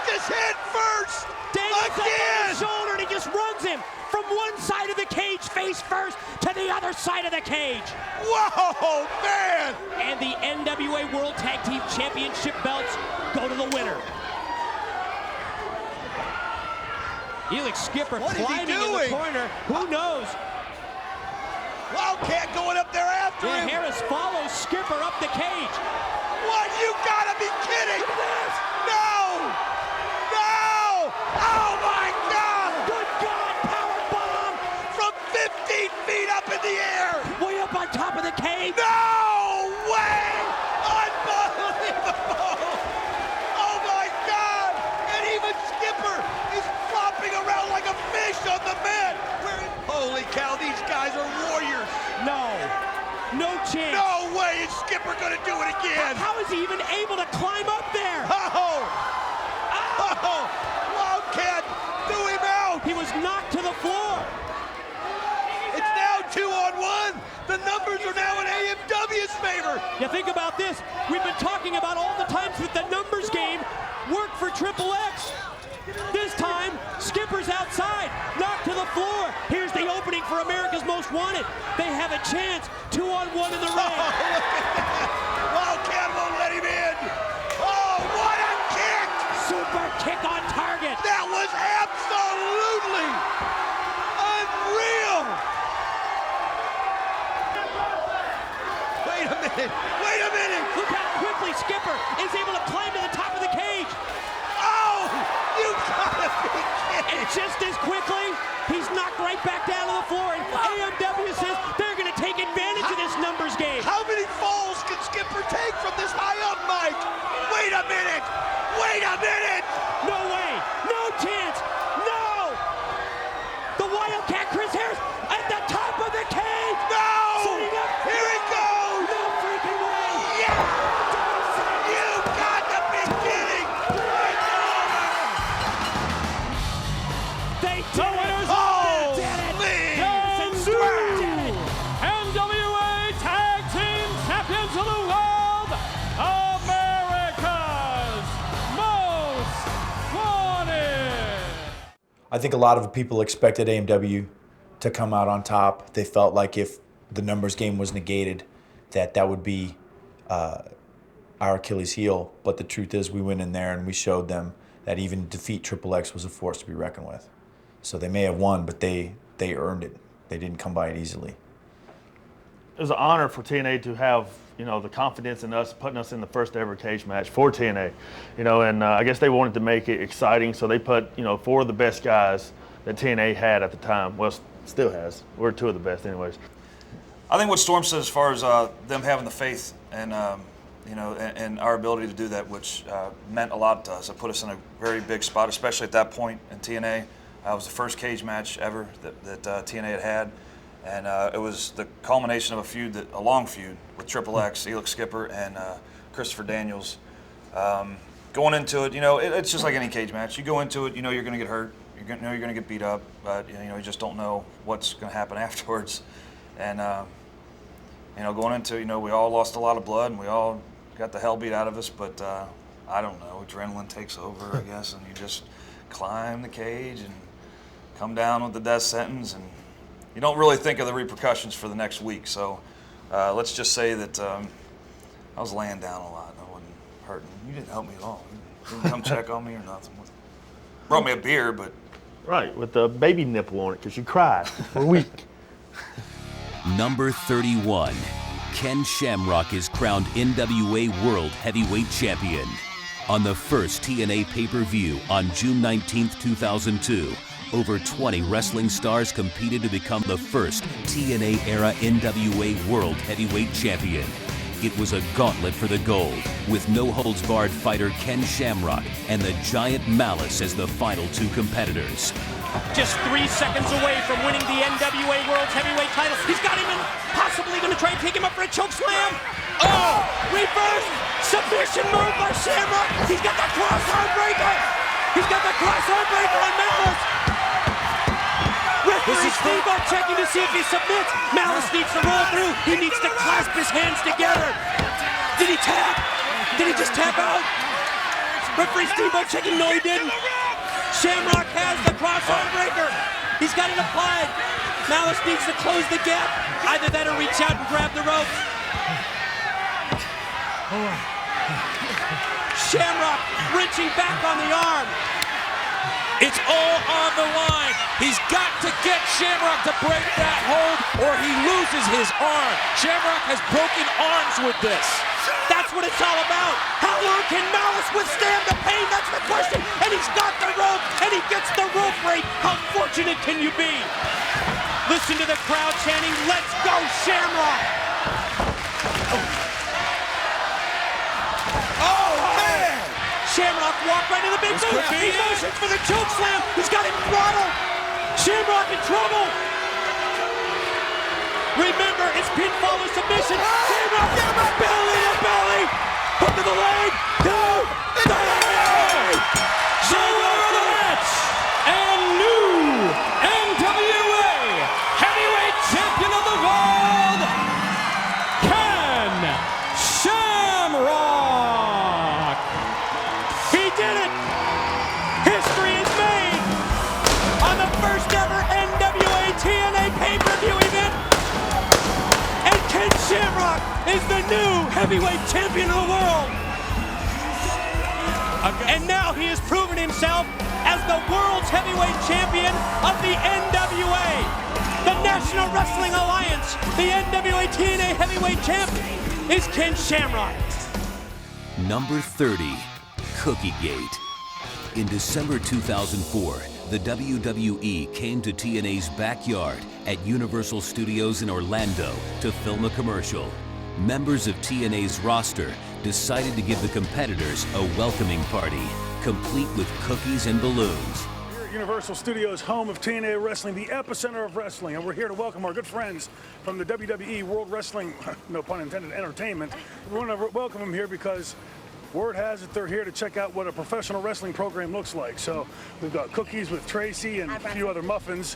Just hit first! Daniels again! up on his shoulder and he just runs him from one side of the cage face first to the other side of the cage. Whoa, man! And the NWA World Tag Team Championship belts go to the winner. Elix Skipper climbing in the corner. Who knows? Wildcat going up there after him. Harris follows Skipper up the cage. What? You gotta be kidding! No! No! Oh my God! Good God! Power bomb from 15 feet up in the air. Way up on top of the cage. No way! Unbelievable! Oh my God! And even Skipper is flopping around like a fish on the mat. Holy cow! These guys are warriors. No chance. No way is Skipper gonna do it again. How is he even able to climb up there? Oh! Wildcat threw him out. He was knocked to the floor. It's now 2-on-1. The numbers are now in AMW's favor. Yeah, think about this. We've been talking about all the times that the numbers game worked for Triple X. This time, Skipper's outside, knocked to the floor. Here's the opening for America's Most Wanted. They have a chance, 2-on-1 in the ring. Oh, look at that. Wildcat won't let him in. Oh, what a kick! Super kick on target. That was absolutely unreal. Wait a minute. Wait a minute. Look how quickly Skipper is able to climb to the top of the cage. Oh, you gotta be kidding. And just as quickly, he's knocked right back down to the floor. And AMW says they're going to take advantage of this numbers game. How many falls can Skipper take from this high up, Mike? Wait a minute. Wait a minute. No way. No chance. No. The Wildcat Chris Harris at the top of the cage. No. Setting up. Here he goes. No freaking way. Yeah. You got to be kidding. They did it. Oh, did it. NWA Tag Team Champions of the World, America's Most Wanted. I think a lot of people expected AMW to come out on top. They felt like if the numbers game was negated, that would be our Achilles heel. But the truth is we went in there and we showed them that even defeat Triple X was a force to be reckoned with. So they may have won, but they earned it. They didn't come by it easily. it was an honor for TNA to have, you know, the confidence in us, putting us in the first ever cage match for TNA, you know, and I guess they wanted to make it exciting, so they put, you know, 4 of the best guys that TNA had at the time. Well, still has. We're 2 of the best anyways. I think what Storm said as far as them having the faith and, you know, and our ability to do that, which meant a lot to us. It put us in a very big spot, especially at that point in TNA. It was the first cage match ever that TNA had. And it was the culmination of a long feud with Triple X, Elix Skipper, and Christopher Daniels. Going into it, you know, it's just like any cage match. You go into it, you know you're going to get hurt. You know you're going to get beat up, but you know you just don't know what's going to happen afterwards. And you know, going into, you know, we all lost a lot of blood and we all got the hell beat out of us. But I don't know, adrenaline takes over, I guess, and you just climb the cage and come down with the death sentence, and you don't really think of the repercussions for the next week. So let's just say that I was laying down a lot. I wasn't hurting. You didn't help me at all. You didn't come check on me or nothing. Brought me a beer, but... Right, with the baby nipple on it, because you cried for a week. Number 31, Ken Shamrock is crowned NWA World Heavyweight Champion. On the first TNA pay-per-view on June 19, 2002, over 20 wrestling stars competed to become the first TNA-era NWA World Heavyweight Champion. It was a gauntlet for the gold, with no-holds-barred fighter Ken Shamrock and the Giant Malice as the final 2 competitors. Just 3 seconds away from winning the NWA World Heavyweight title. He's got him in, possibly going to try and take him up for a choke slam. Oh, reverse submission move by Shamrock. He's got the cross-arm breaker. He's got the cross-arm breaker on Malice. Referee Steamboat checking to see if he submits. Malice needs to roll through. He needs to clasp his hands together. Did he tap? Did he just tap out? Referee Steamboat checking. No, he didn't. Shamrock has the cross-arm breaker. He's got it applied. Malice needs to close the gap. Either that or reach out and grab the ropes. Shamrock wrenching back on the arm. It's all on the line. He's got to get Shamrock to break that hold or he loses his arm. Shamrock has broken arms with this. That's what it's all about. How long can Malice withstand the pain? That's the question. And he's got the rope, and he gets the rope break. How fortunate can you be? Listen to the crowd chanting, "Let's go, Shamrock!" Oh, man! Shamrock walked right to the big boot. He motions for the choke slam. He's got him throttled. Shamrock in trouble. Remember, it's pinfall or submission. Shamrock, belly to belly. Hook to the leg. 2, 3. Shamrock the match. And new NWA Heavyweight Champion of the World, Ken Shamrock. He did it. History is made on the first ever NWA TNA pay-per-view event. Ken Shamrock is the new heavyweight champion of the world. And now he has proven himself as the world's heavyweight champion of the NWA. The National Wrestling Alliance, the NWA TNA heavyweight champ is Ken Shamrock. Number 30, Cookiegate. In December 2004, the WWE came to TNA's backyard at Universal Studios in Orlando to film a commercial. Members of TNA's roster decided to give the competitors a welcoming party, complete with cookies and balloons. Here at Universal Studios, home of TNA Wrestling, the epicenter of wrestling, and we're here to welcome our good friends from the WWE World Wrestling, no pun intended, entertainment. We want to welcome them here because word has it they're here to check out what a professional wrestling program looks like. So we've got cookies with Tracy and a few other muffins.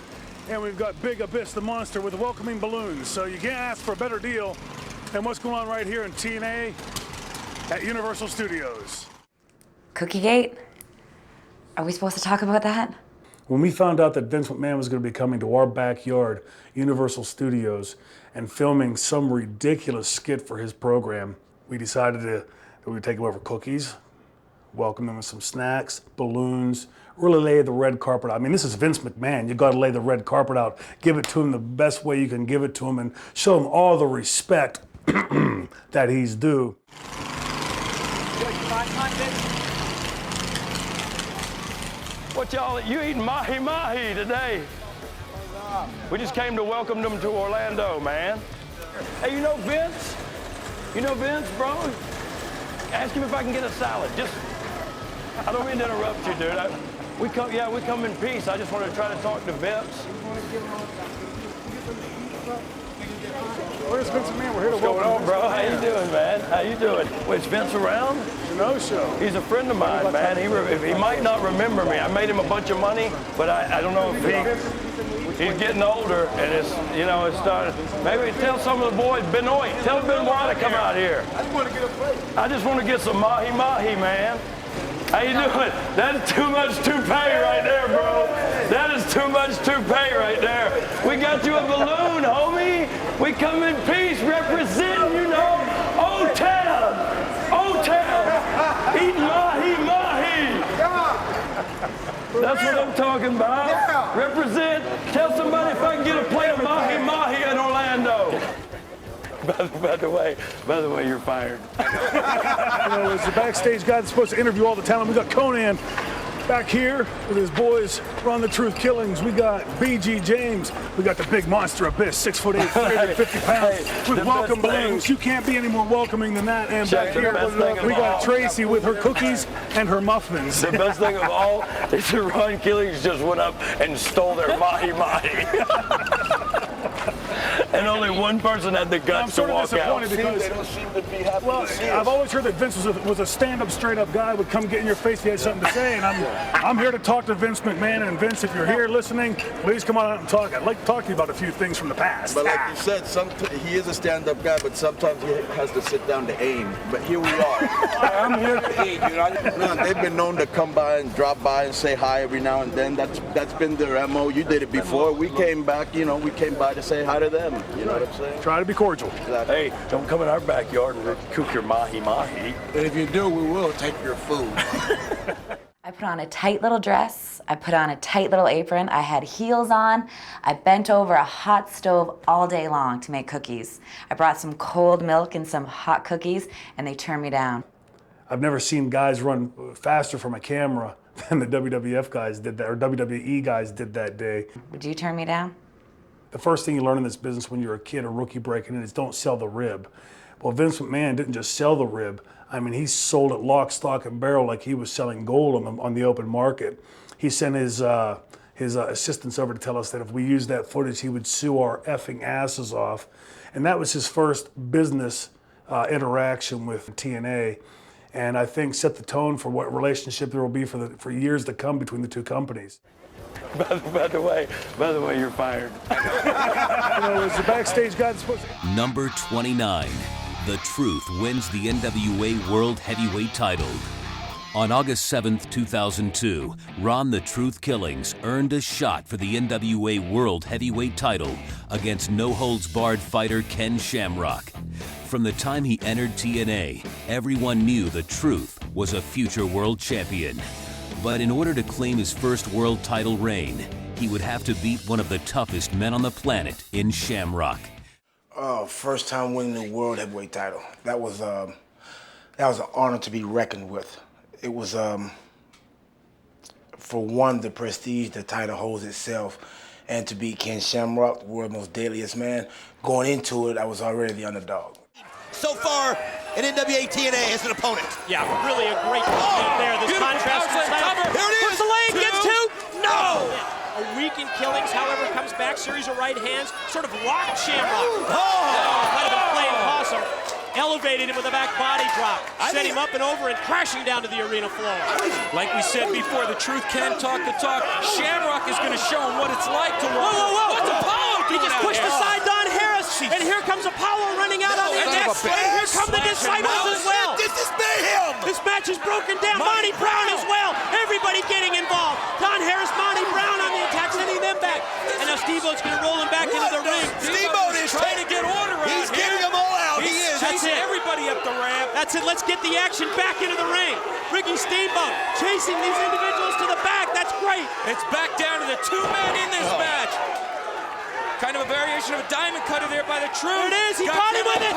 And we've got Big Abyss the Monster with welcoming balloons. So you can't ask for a better deal than what's going on right here in TNA at Universal Studios. Cookiegate? Are we supposed to talk about that? When we found out that Vince McMahon was going to be coming to our backyard, Universal Studios, and filming some ridiculous skit for his program, we decided that we would take him over cookies, welcome them with some snacks, balloons, really lay the red carpet out. I mean, this is Vince McMahon. You got to lay the red carpet out, give it to him the best way you can give it to him, and show him all the respect that he's due. What y'all, you eating mahi-mahi today? We just came to welcome them to Orlando, man. Hey, you know Vince? You know Vince, bro? Ask him if I can get a salad. I don't mean to interrupt you, dude. We come in peace. I just want to try to talk to Vince. Where's Vince McMahon? We're here to What's going on, bro? How you doing, man? How you doing? Wait, is Vince around? No-show. He's a friend of mine, man. He might not remember me. I made him a bunch of money, but I don't know if he's getting older, and it's starting. Maybe tell some of the boys, Benoit, tell Benoit to come out here. I just want to get some mahi-mahi, man. How you doing? That is too much toupee right there, bro. That is too much toupee right there. We got you a balloon, homie. We come in peace, representing, O-Town. O-Town. Eating mahi-mahi. That's what I'm talking about. Represent. Tell somebody if I can get a plate of mahi-mahi in Orlando. By the way, you're fired. As the backstage guy that's supposed to interview all the talent, we got Conan back here with his boys Run the Truth Killings. We got BG James. We got the big monster Abyss, 6'8", 350 pounds, with welcome balloons. You can't be any more welcoming than that. And back here, we got Tracy with her cookies and her muffins. The best thing of all is that Ron Killings just went up and stole their mahi-mahi. And only one person had the guts to walk out. Because they don't seem to be happy. Well, I've always heard that Vince was a stand-up, straight-up guy, would come get in your face if he had something to say, and I'm here to talk to Vince McMahon. And Vince, if you're here listening, please come on out and talk. I'd like to talk to you about a few things from the past. But like you said, he is a stand-up guy, but sometimes he has to sit down to aim. But here we are. I'm here to eat. They've been known to come by and drop by and say hi every now and then. That's been their MO. You did it before. We came back. We came by to say hi to them. You know what I'm saying? Try to be cordial. Hey, don't come in our backyard and cook your mahi-mahi. And if you do, we will take your food. I put on a tight little dress. I put on a tight little apron. I had heels on. I bent over a hot stove all day long to make cookies. I brought some cold milk and some hot cookies, and they turned me down. I've never seen guys run faster from a camera than the WWF guys did that, or WWE guys did that day. Would you turn me down? The first thing you learn in this business when you're a kid, a rookie breaking in, is don't sell the rib. Well, Vince McMahon didn't just sell the rib. I mean, he sold it lock, stock, and barrel like he was selling gold on the open market. He sent his assistants over to tell us that if we used that footage, he would sue our effing asses off. And that was his first business interaction with TNA. And I think set the tone for what relationship there will be for years to come between the two companies. By the way, you're fired. As the backstage guy that's supposed to... Number 29, The Truth wins the NWA World Heavyweight title. On August 7th, 2002, Ron the Truth Killings earned a shot for the NWA World Heavyweight title against no-holds-barred fighter Ken Shamrock. From the time he entered TNA, everyone knew The Truth was a future world champion. But in order to claim his first world title reign, he would have to beat one of the toughest men on the planet in Shamrock. First time winning the world heavyweight title. That was an honor to be reckoned with. It was, for one, the prestige the title holds itself, and to beat Ken Shamrock, the world's most deadliest man. Going into it, I was already the underdog. So far in NWA TNA as an opponent. Yeah, really a great opponent there. This contrast to the title. Here it is. Puts the leg, gets two. No! A week in Killings, however, comes back, series of right hands, sort of locked Shamrock. Might have been playing possum. Elevated him with a back body drop. Set him up and over and crashing down to the arena floor. Like we said before, The Truth can talk the talk. Shamrock is going to show him what it's like to walk. Whoa. What's Apollo doing? He just pushed aside Don Harris. And here comes Apollo running out on the next. And here come the Disciples as well. This is mayhem. This match is broken down. Monty Brown as well. Everybody getting involved. Don Harris, Monty Brown on the attack, sending them back. And now Steamboat's going to roll him back into the ring. Steamboat is trying to get order out. He's getting them all out. He is. That's it. Everybody up the ramp. That's it. Let's get the action back into the ring. Ricky Steamboat chasing these individuals to the back. That's right. It's back down to the two men in this match. Kind of a variation of a diamond cutter there by the Truth. There it is. He caught him with it.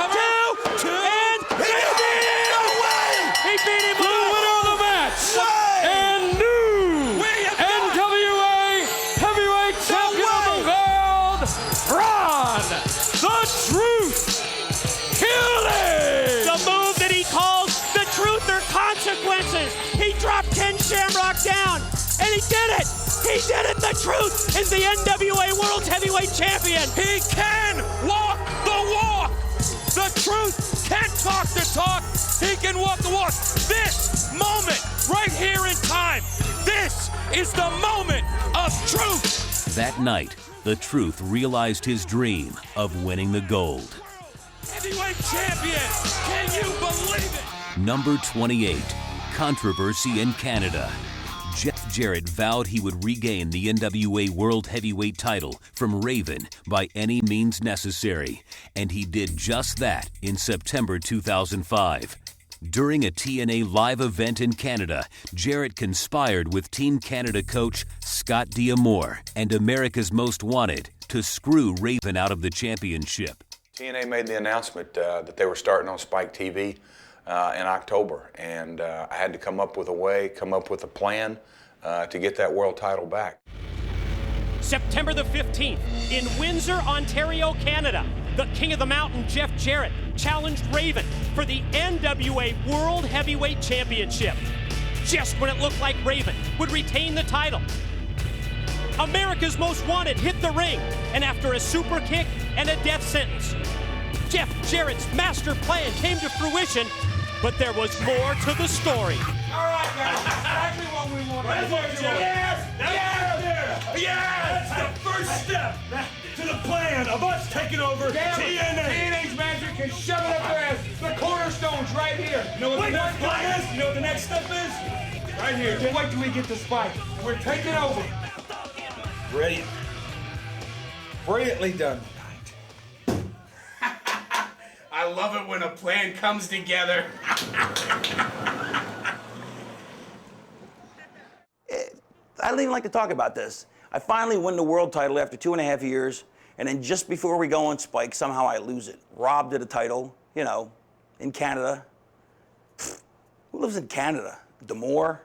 Two. And he beat him. No way. He beat him. The winner of the match. And new NWA Heavyweight Champion of the world, Ron the Truth Killing. The move that he calls the Truth or Consequences. He dropped Ken Shamrock down, and he did it. He did it. The Truth is the NWA World Heavyweight Champion. He can walk the walk. The Truth can talk the talk. He can walk the walk. This moment right here in time, this is the moment of truth. That night, the Truth realized his dream of winning the gold. Heavyweight champion, can you believe it? Number 28, controversy in Canada. Jeff Jarrett vowed he would regain the NWA World Heavyweight title from Raven by any means necessary, and he did just that in September 2005. During a TNA live event in Canada, Jarrett conspired with Team Canada coach Scott D'Amore and America's Most Wanted to screw Raven out of the championship. TNA made the announcement that they were starting on Spike TV in October, and I had to come up with a plan to get that world title back. September the 15th, in Windsor, Ontario, Canada, the King of the Mountain, Jeff Jarrett, challenged Raven for the NWA World Heavyweight Championship. Just when it looked like Raven would retain the title, America's Most Wanted hit the ring, and after a super kick and a death sentence, Jeff Jarrett's master plan came to fruition, but there was more to the story. All right, guys, exactly what we wanted. Yes! That's the first step to the plan of us taking over TNA. TNA's magic can shove it up their ass. The cornerstone's right here. You know what the next step is? You know what the next step is? Right here. Just wait till we get to Spike. We're taking over. Brilliant. Brilliantly done. I love it when a plan comes together. I don't even like to talk about this. I finally win the world title after 2.5 years, and then just before we go on Spike, somehow I lose it. Robbed of the title, you know, in Canada. Pfft, who lives in Canada? D'Amore?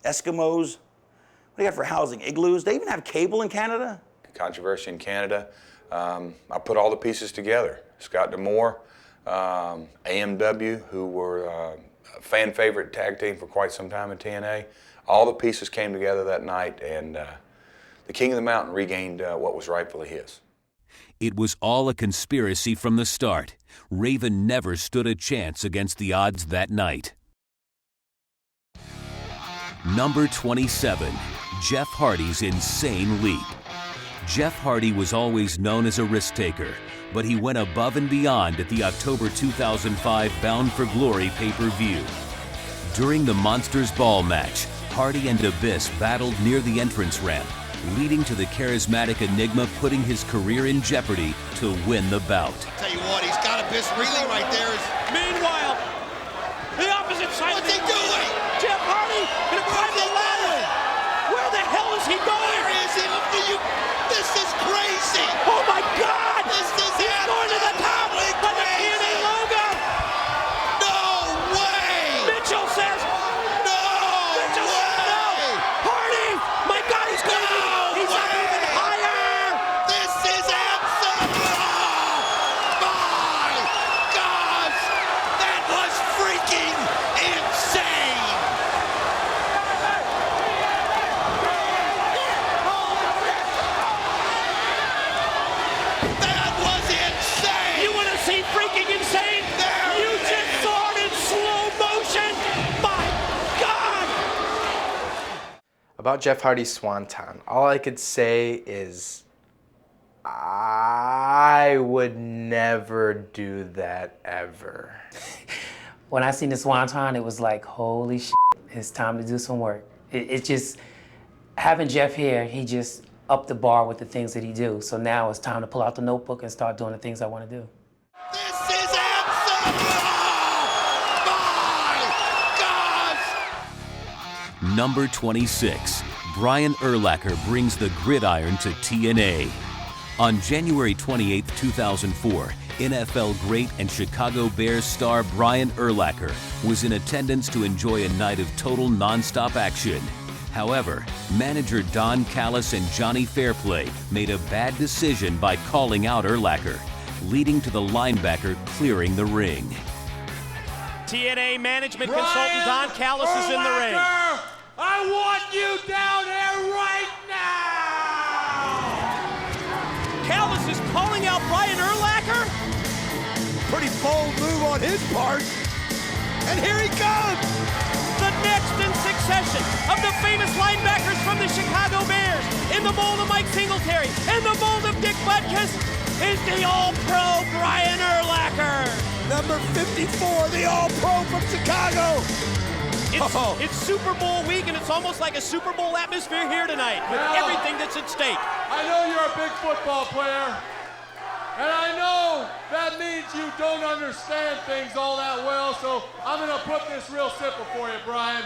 Eskimos? What do you got for housing? Igloos? They even have cable in Canada? Controversy in Canada. I put all the pieces together. Scott D'Amore, AMW, who were a fan favorite tag team for quite some time in TNA. All the pieces came together that night, and the King of the Mountain regained what was rightfully his. It was all a conspiracy from the start. Raven never stood a chance against the odds that night. Number 27, Jeff Hardy's insane leap. Jeff Hardy was always known as a risk taker, but he went above and beyond at the October 2005 Bound for Glory pay-per-view. During the Monsters Ball match, Hardy and Abyss battled near the entrance ramp, leading to the charismatic Enigma putting his career in jeopardy to win the bout. Tell you what, he's got Abyss reeling right there. Meanwhile, the opposite side What's he doing? Jeff Hardy gonna climb the ladder. Where the hell is he going? Where is he? This is crazy. Oh my God! This is He's going to the top by the TNA logo. No way! Mitchell says no. Mitchell says no. Hardy, my God, he's going to be. He's up even higher. This is absolute. Oh my gosh! That was freaking insane. That was insane. You want to see freaking insane? You just saw it in slow motion. My God! About Jeff Hardy's Swanton, all I could say is I would never do that ever. When I seen the Swanton, it was like, holy shit, it's time to do some work. It's just, having Jeff here, he just upped the bar with the things that he do. So now it's time to pull out the notebook and start doing the things I want to do. This is absolute. Oh my gosh! Number 26, Brian Urlacher brings the gridiron to TNA. On January 28, 2004, NFL great and Chicago Bears star Brian Urlacher was in attendance to enjoy a night of total nonstop action. However, manager Don Callis and Johnny Fairplay made a bad decision by calling out Urlacher, leading to the linebacker clearing the ring. TNA management consultant Don Callis is in the ring. I want you down there right now! Callis is calling out Brian Urlacher. Pretty bold move on his part. And here he comes! The next in succession of the famous linebackers from the Chicago Bears, in the mold of Mike Singletary, in the mold of Dick Butkus, is the All-Pro Brian Urlacher. Number 54, the All-Pro from Chicago. It's Super Bowl week, and it's almost like a Super Bowl atmosphere here tonight with everything that's at stake. I know you're a big football player, and I know that means you don't understand things all that well, so I'm going to put this real simple for you, Brian.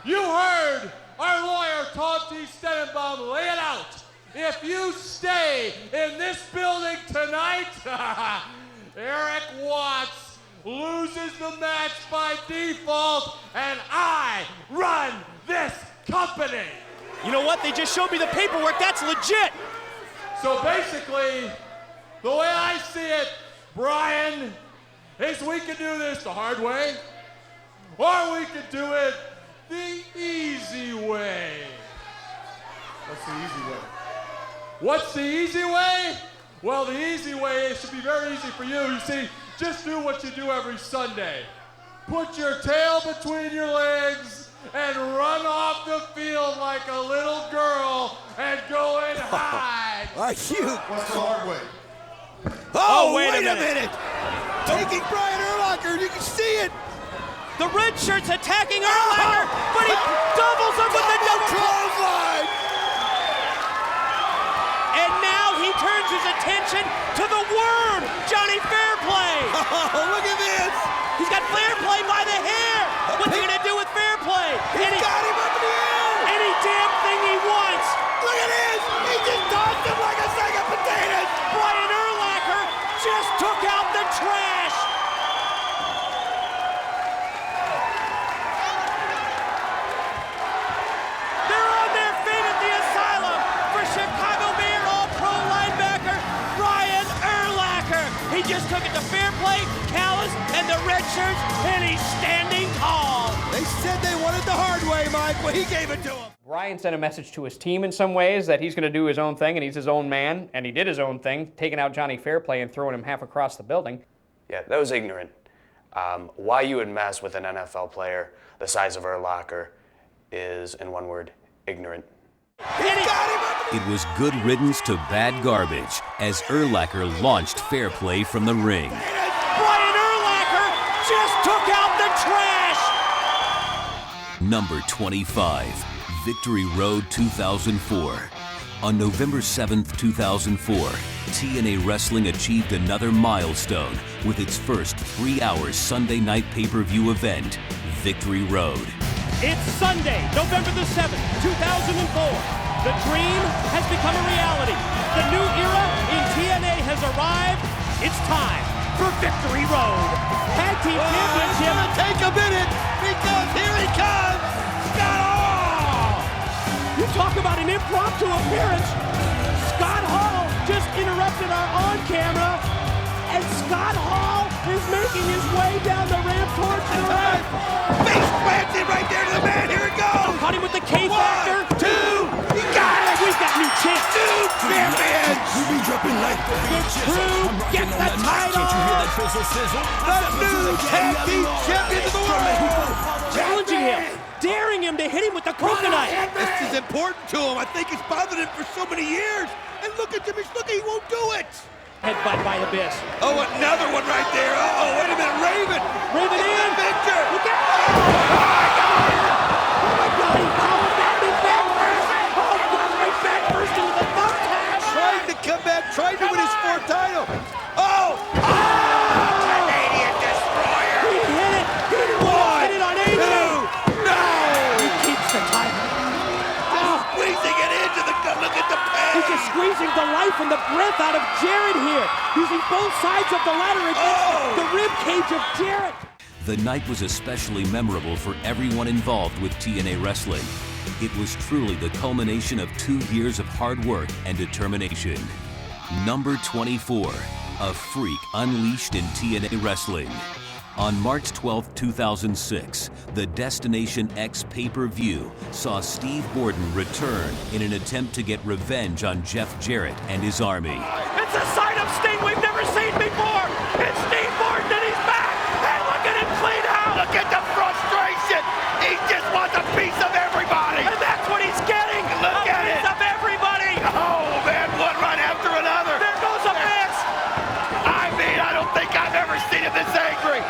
You heard our lawyer, Tom T. Stenenbaum, lay it out. If you stay in this building tonight, Eric Watts loses the match by default, and I run this company. You know what? They just showed me the paperwork. That's legit. So basically, the way I see it, Brian, is we can do this the hard way, or we could do it the easy way. What's the easy way? What's the easy way? Well, the easy way, it should be very easy for you. You see, just do what you do every Sunday. Put your tail between your legs and run off the field like a little girl and go and hide. What's the hard way? Oh, wait a minute. Taking Brian Urlacher, you can see it. The red shirt's attacking Urlacher, but he doubles him with the double clothesline. And now he turns his attention to the worm, Johnny Fairplay. Oh, look at this. He's got Fairplay by the hair. What's he gonna do with Fairplay? He's got him up in the air. Any damn thing he wants. Look at this. He just tossed him like a sack of potatoes. Brian Urlacher just took out the trash. They're on their feet at the asylum for Chicago Bear All-Pro linebacker Brian Urlacher. He just took it to Fairplay, Callis, and the red shirts, and he's standing tall. They said they wanted the hard way, Mike, but he gave it to him. Brian sent a message to his team in some ways that he's going to do his own thing and he's his own man, and he did his own thing, taking out Johnny Fairplay and throwing him half across the building. Yeah, that was ignorant. Why you would mess with an NFL player the size of Urlacher is, in one word, ignorant. It was good riddance to bad garbage as Urlacher launched Fairplay from the ring. Brian Urlacher just took out the trash. Number 25, Victory Road 2004. On November 7th, 2004, TNA Wrestling achieved another milestone with its first 3-hour Sunday night pay-per-view event, Victory Road. It's Sunday, November the 7th, 2004. The dream has become a reality. The new era in TNA has arrived. It's time for Victory Road. Tag Team Championship. It's gonna take a minute because here he comes. Scott Hall. You talk about an impromptu appearance. Scott Hall just interrupted our on-camera, and Scott Hall is making his way down the ramp towards the ring. Face plants it right there to the man. Here it goes. Caught him with the K-Factor. 1, 2. He got it. We've got new champs. New champions. The crew gets the title. The new tag team champions of the world. Challenging him, daring him to hit him with the coconut. This is important to him. I think it's bothered him for so many years. And look at him. He's looking. He won't do it. Headbutt by Abyss. Oh, another one right there. Oh, wait a minute. Raven. Raven in. Victor. Look out. Oh, my God. He powered back in back first. Oh, God, right back first into the thumbtack. Trying to come back. Trying to win his 4th title. Oh. Canadian Destroyer. He hit it. He didn't want to hit it on Avery. No. He keeps from the breath out of Jarrett here, using both sides of the ladder against the rib cage of Jarrett. The night was especially memorable for everyone involved with TNA Wrestling. It was truly the culmination of 2 years of hard work and determination. Number 24, a freak unleashed in TNA Wrestling. On March 12, 2006, the Destination X pay-per-view saw Steve Borden return in an attempt to get revenge on Jeff Jarrett and his army. It's a sight of Sting we've never seen before. It's Steve Borden and he's back. And look at him clean out. Look at the frustration. He just wants a piece of everybody. And that's what he's getting. Look a at piece it. of everybody. Oh, man, one right after another. There goes a miss. I mean, I don't think I've ever seen him this angry.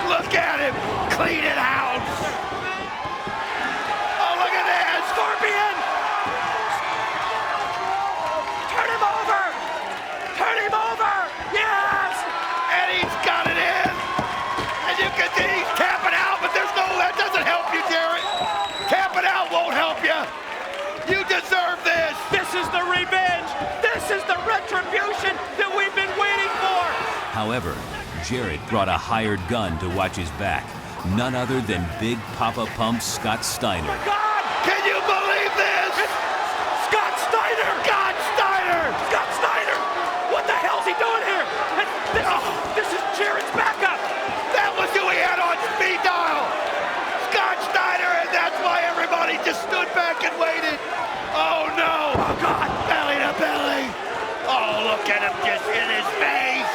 Look at him. Clean it out. Oh, look at that. Scorpion. Turn him over. Turn him over. Yes. And he's got it in. And you can see he's tapping out, but there's no, that doesn't help you, Jarrett. Tapping out won't help you. You deserve this. This is the revenge. This is the retribution that we've been waiting for. However, Jarrett brought a hired gun to watch his back. None other than Big Papa Pump Scott Steiner. God, can you believe this? Scott Steiner. Scott Steiner. Scott Steiner. What the hell's he doing here? This is Jarrett's backup. That was who he had on speed dial. Scott Steiner, and that's why everybody just stood back and waited. Oh, no. Oh, God. Belly to belly. Oh, look at him just in his face.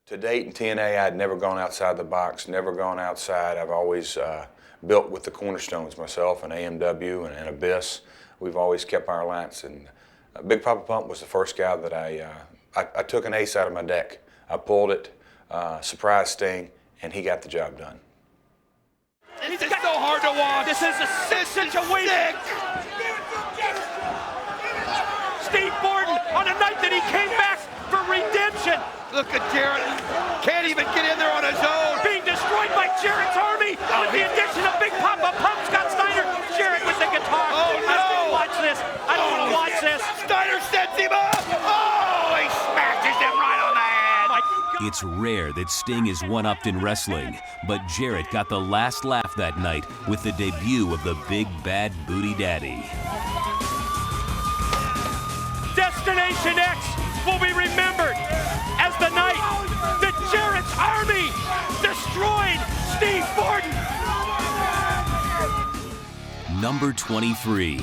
To date in TNA, I'd never gone outside the box, never gone outside. I've always built with the cornerstones myself, and AMW and Abyss. We've always kept our alliance, and Big Papa Pump was the first guy that I took an ace out of my deck. I pulled it, surprised Sting, and he got the job done. This is so hard to watch. This is a sick situation. Steve Borden on a night that he came back for redemption. Look at Jarrett. Can't even get in there on his own. Being destroyed by Jarrett's army with the addition of Big Papa Pump Scott Steiner. Jarrett with the guitar. Oh, no. I don't want to watch this. I don't want to watch this. Steiner sets him up. Oh, he smashes him right on the head. It's rare that Sting is one-upped in wrestling, but Jarrett got the last laugh that night with the debut of the Big Bad Booty Daddy. Destination X will be remembered as the night that Jarrett's army destroyed Steve Borden. Number 23,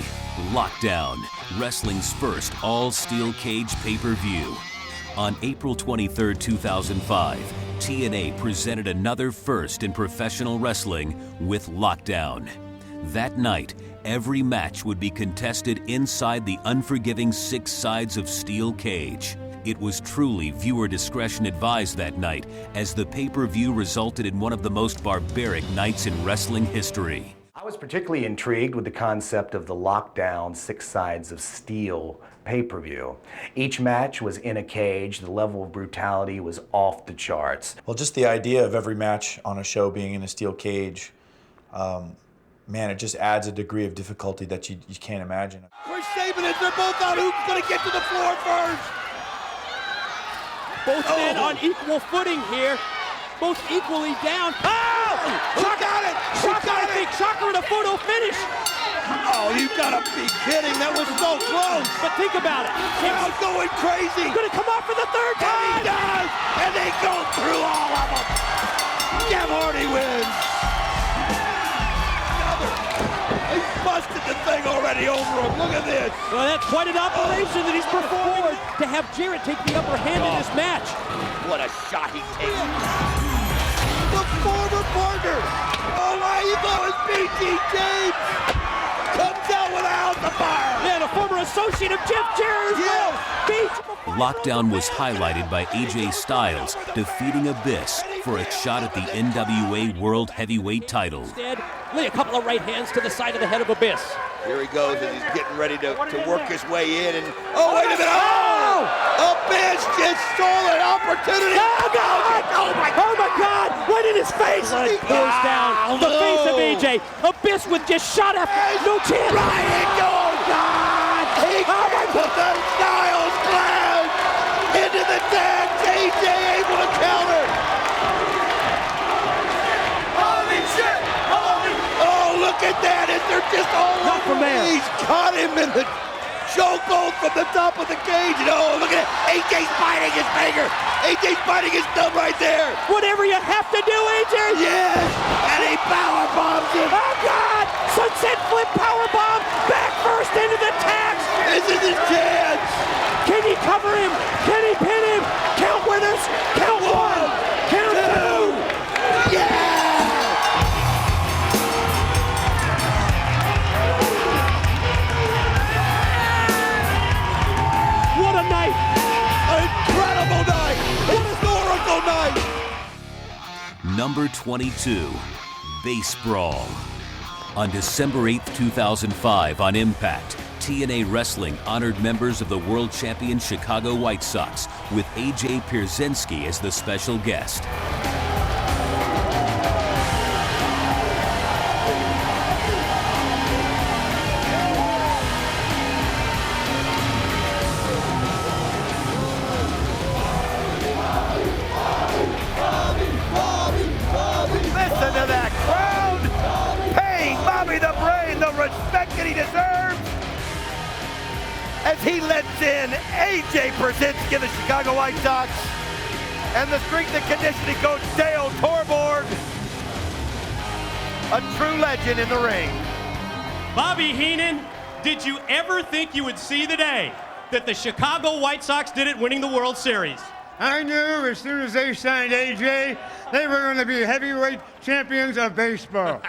Lockdown, wrestling's first all-steel cage pay-per-view. On April 23, 2005, TNA presented another first in professional wrestling with Lockdown. That night, every match would be contested inside the unforgiving 6 sides of steel cage. It was truly viewer discretion advised that night, as the pay-per-view resulted in one of the most barbaric nights in wrestling history. I was particularly intrigued with the concept of the Lockdown 6 sides of steel pay-per-view. Each match was in a cage. The level of brutality was off the charts. Well, just the idea of every match on a show being in a steel cage, man, it just adds a degree of difficulty that you can't imagine. Chris Sabin is, they're both out. Who's going to get to the floor first? Both men on equal footing here. Both equally down. Oh! Who got it? Shocker, I think. Shocker with a photo finish. Oh, you gotta be kidding. That was so close. But think about it. Crowd going crazy. Gonna come off for the third time. And he does. And they go through all of them. Jeff Hardy wins. He's busted the thing already over him. Look at this. Well, that's quite an operation that he's performed to have Jarrett take the upper hand in this match. What a shot he takes. The former partner. Oh, my, he thought it was BT James. Comes out with a house of fire. Yeah, the former associate of Jeff Jarrett. Yes. Lockdown was highlighted by AJ Styles defeating Abyss for a shot at the NWA World Heavyweight title. Instead, lay a couple of right hands to the side of the head of Abyss. Here he goes, and he's getting ready to work his way in. And oh, wait a minute! Oh! Abyss just stole an opportunity. Oh, God! Oh my God! Right in his face! Blood pours down the face of AJ. Abyss with just shot after no chance. Right, oh God! He put the Styles class. the tag. AJ able to counter. Holy shit! Oh, look at that. They're just all over him. He's caught him in the chokehold from the top of the cage. And oh, look at it. AJ's biting his finger. AJ's biting his thumb right there. Whatever you have to do, AJ. Yes. And he power bombs him. Oh, God. Sunset flip power bomb. Back first into the tags. This is his chance. Can he cover him? Can he pin him? Count with us. Count one. Count two. Yeah. What a night. Incredible night. What a historical night. Number 22, Base Brawl. On December 8th, 2005 on Impact, TNA Wrestling honored members of the world champion Chicago White Sox with AJ Pierzynski as the special guest. Listen to that crowd. Paying Bobby the Brain the respect that he deserves as he lets in AJ Pierzynski of the Chicago White Sox and the strength and conditioning coach Dale Torborg, a true legend in the ring. Bobby Heenan, did you ever think you would see the day that the Chicago White Sox did it winning the World Series? I knew as soon as they signed AJ, they were going to be heavyweight champions of baseball.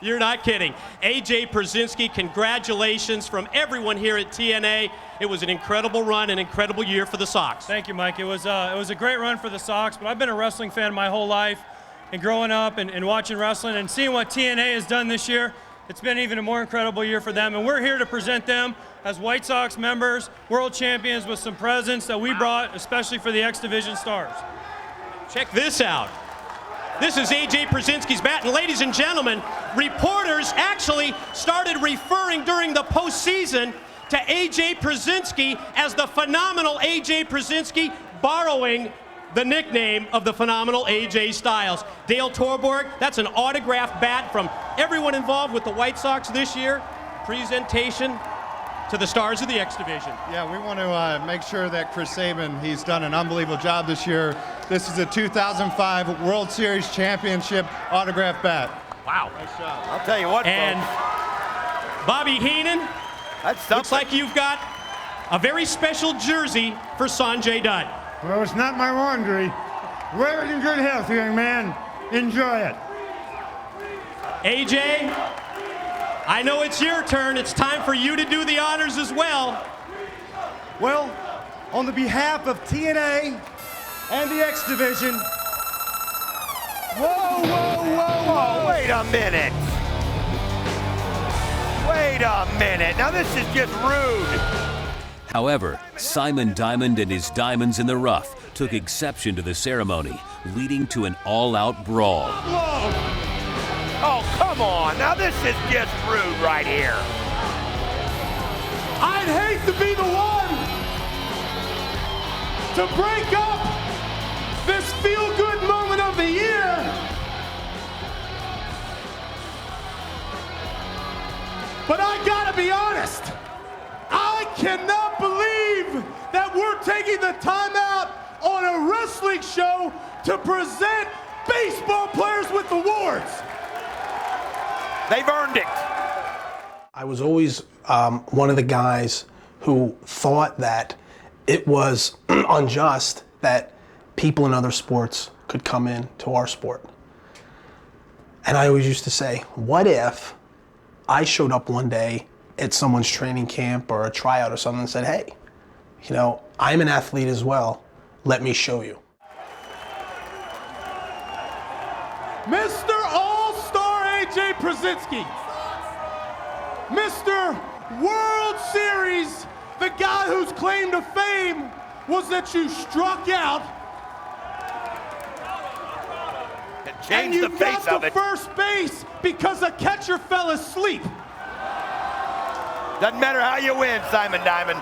You're not kidding. AJ Pierzynski, congratulations from everyone here at TNA. It was an incredible run, an incredible year for the Sox. Thank you, Mike. It was a great run for the Sox, but I've been a wrestling fan my whole life, and growing up and watching wrestling and seeing what TNA has done this year, it's been even a more incredible year for them, and we're here to present them as White Sox members, world champions, with some presents that we brought, especially for the X Division stars. Check this out. This is AJ Pierzynski's bat, and ladies and gentlemen, reporters actually started referring during the postseason to AJ Pierzynski as the phenomenal AJ Pierzynski, borrowing the nickname of the phenomenal AJ Styles. Dale Torborg, that's an autographed bat from everyone involved with the White Sox this year. Presentation to the stars of the X Division. Yeah, we want to make sure that Chris Sabin, he's done an unbelievable job this year. This is a 2005 World Series Championship autographed bat. Wow. Nice job. I'll tell you what, and folks. Bobby Heenan, looks like you've got a very special jersey for Sanjay Dutt. Well, it's not my laundry. Wear it in good health, young man. Enjoy it. AJ, I know it's your turn. It's time for you to do the honors as well. Well, on the behalf of TNA and the X Division. Whoa, wait a minute. Wait a minute. Now this is just rude. However, Simon Diamond and his Diamonds in the Rough took exception to the ceremony, leading to an all-out brawl. Oh, come on. Now this is just rude right here. I'd hate to be the one to break up this feel-good moment of the year. But I gotta be honest. I cannot believe that we're taking the time out on a wrestling show to present baseball players with awards. They've earned it. I was always one of the guys who thought that it was unjust that people in other sports could come in to our sport. And I always used to say, what if I showed up one day at someone's training camp or a tryout or something and said, hey, you know, I'm an athlete as well. Let me show you. Mr. All-Star AJ Pierzynski. Mr. World Series, the guy whose claim to fame was that you struck out and you got to first base because a catcher fell asleep. Doesn't matter how you win, Simon Diamond.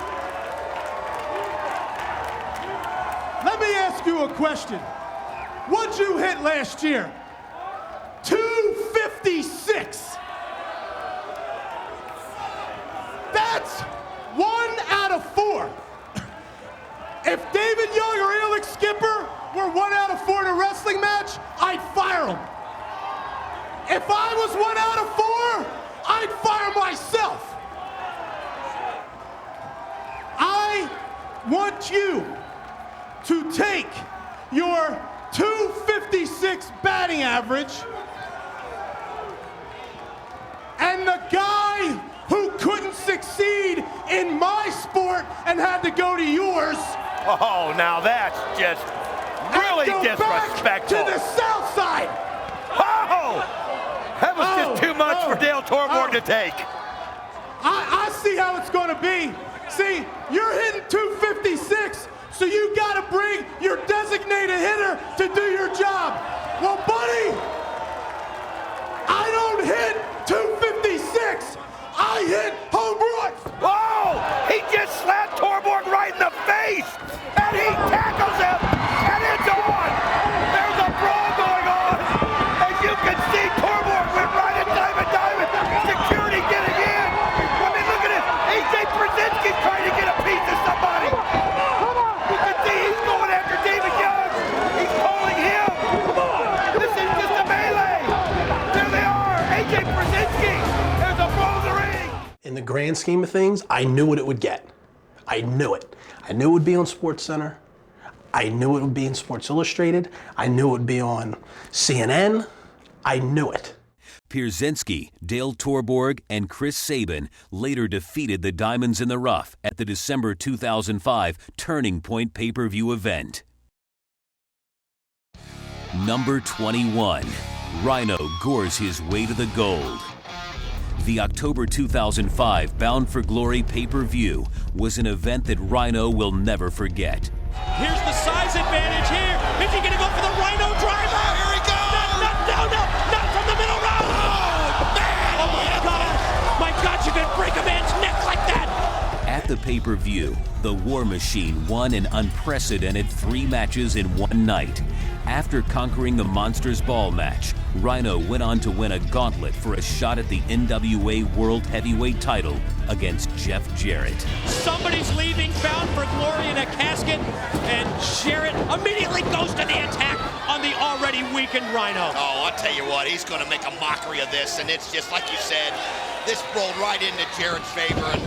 ask you a question. What'd you hit last year? 256. That's 1 out of 4. If David Young or Alex Skipper were 1 out of 4 in a wrestling match, I'd fire them. If I was 1 out of 4, I'd fire myself. I want you to take your 256 batting average and the guy who couldn't succeed in my sport and had to go to yours. Oh, now that's just really disrespectful. Back to the south side. Oh! That was just too much for Dale Torborg to take. I see how it's going to be. See, you're hitting 256, so you got to bring your designated hitter to do your job. Well, buddy, I don't hit 256. I hit home runs. Whoa! He just slapped Torborg right in the face, and he tackles him, and it's on. There's a brawl going on. As you can see, Torborg went right at Diamond. Security getting in. I mean, look at it. A.J. Brzezinski's trying to get a piece of somebody. You can see he's going after David Young. He's calling him. This is just a melee. There they are. A.J. Brzezinski. There's a brawl in the ring. In the grand scheme of things, I knew what it would get. I knew it. I knew it would be on SportsCenter. I knew it would be in Sports Illustrated. I knew it would be on CNN. I knew it. Pierzynski, Dale Torborg, and Chris Sabin later defeated the Diamonds in the Rough at the December 2005 Turning Point pay-per-view event. Number 21. Rhino gores his way to the gold. The October 2005 Bound for Glory pay-per-view was an event that Rhino will never forget. Here's the size advantage here. Is he going to go for the Rhino driver? Here he goes! No, not from the middle row. Oh, man! Oh, my God. My God, you can break a man's neck like that. At the pay-per-view, the War Machine won an unprecedented 3 matches in one night. After conquering the Monsters Ball match, Rhino went on to win a gauntlet for a shot at the NWA World Heavyweight title against Jeff Jarrett. Somebody's leaving Bound for Glory in a casket, and Jarrett immediately goes to the attack on the already weakened Rhino. Oh, I'll tell you what, he's going to make a mockery of this, and it's just like you said, this rolled right into Jarrett's favor, and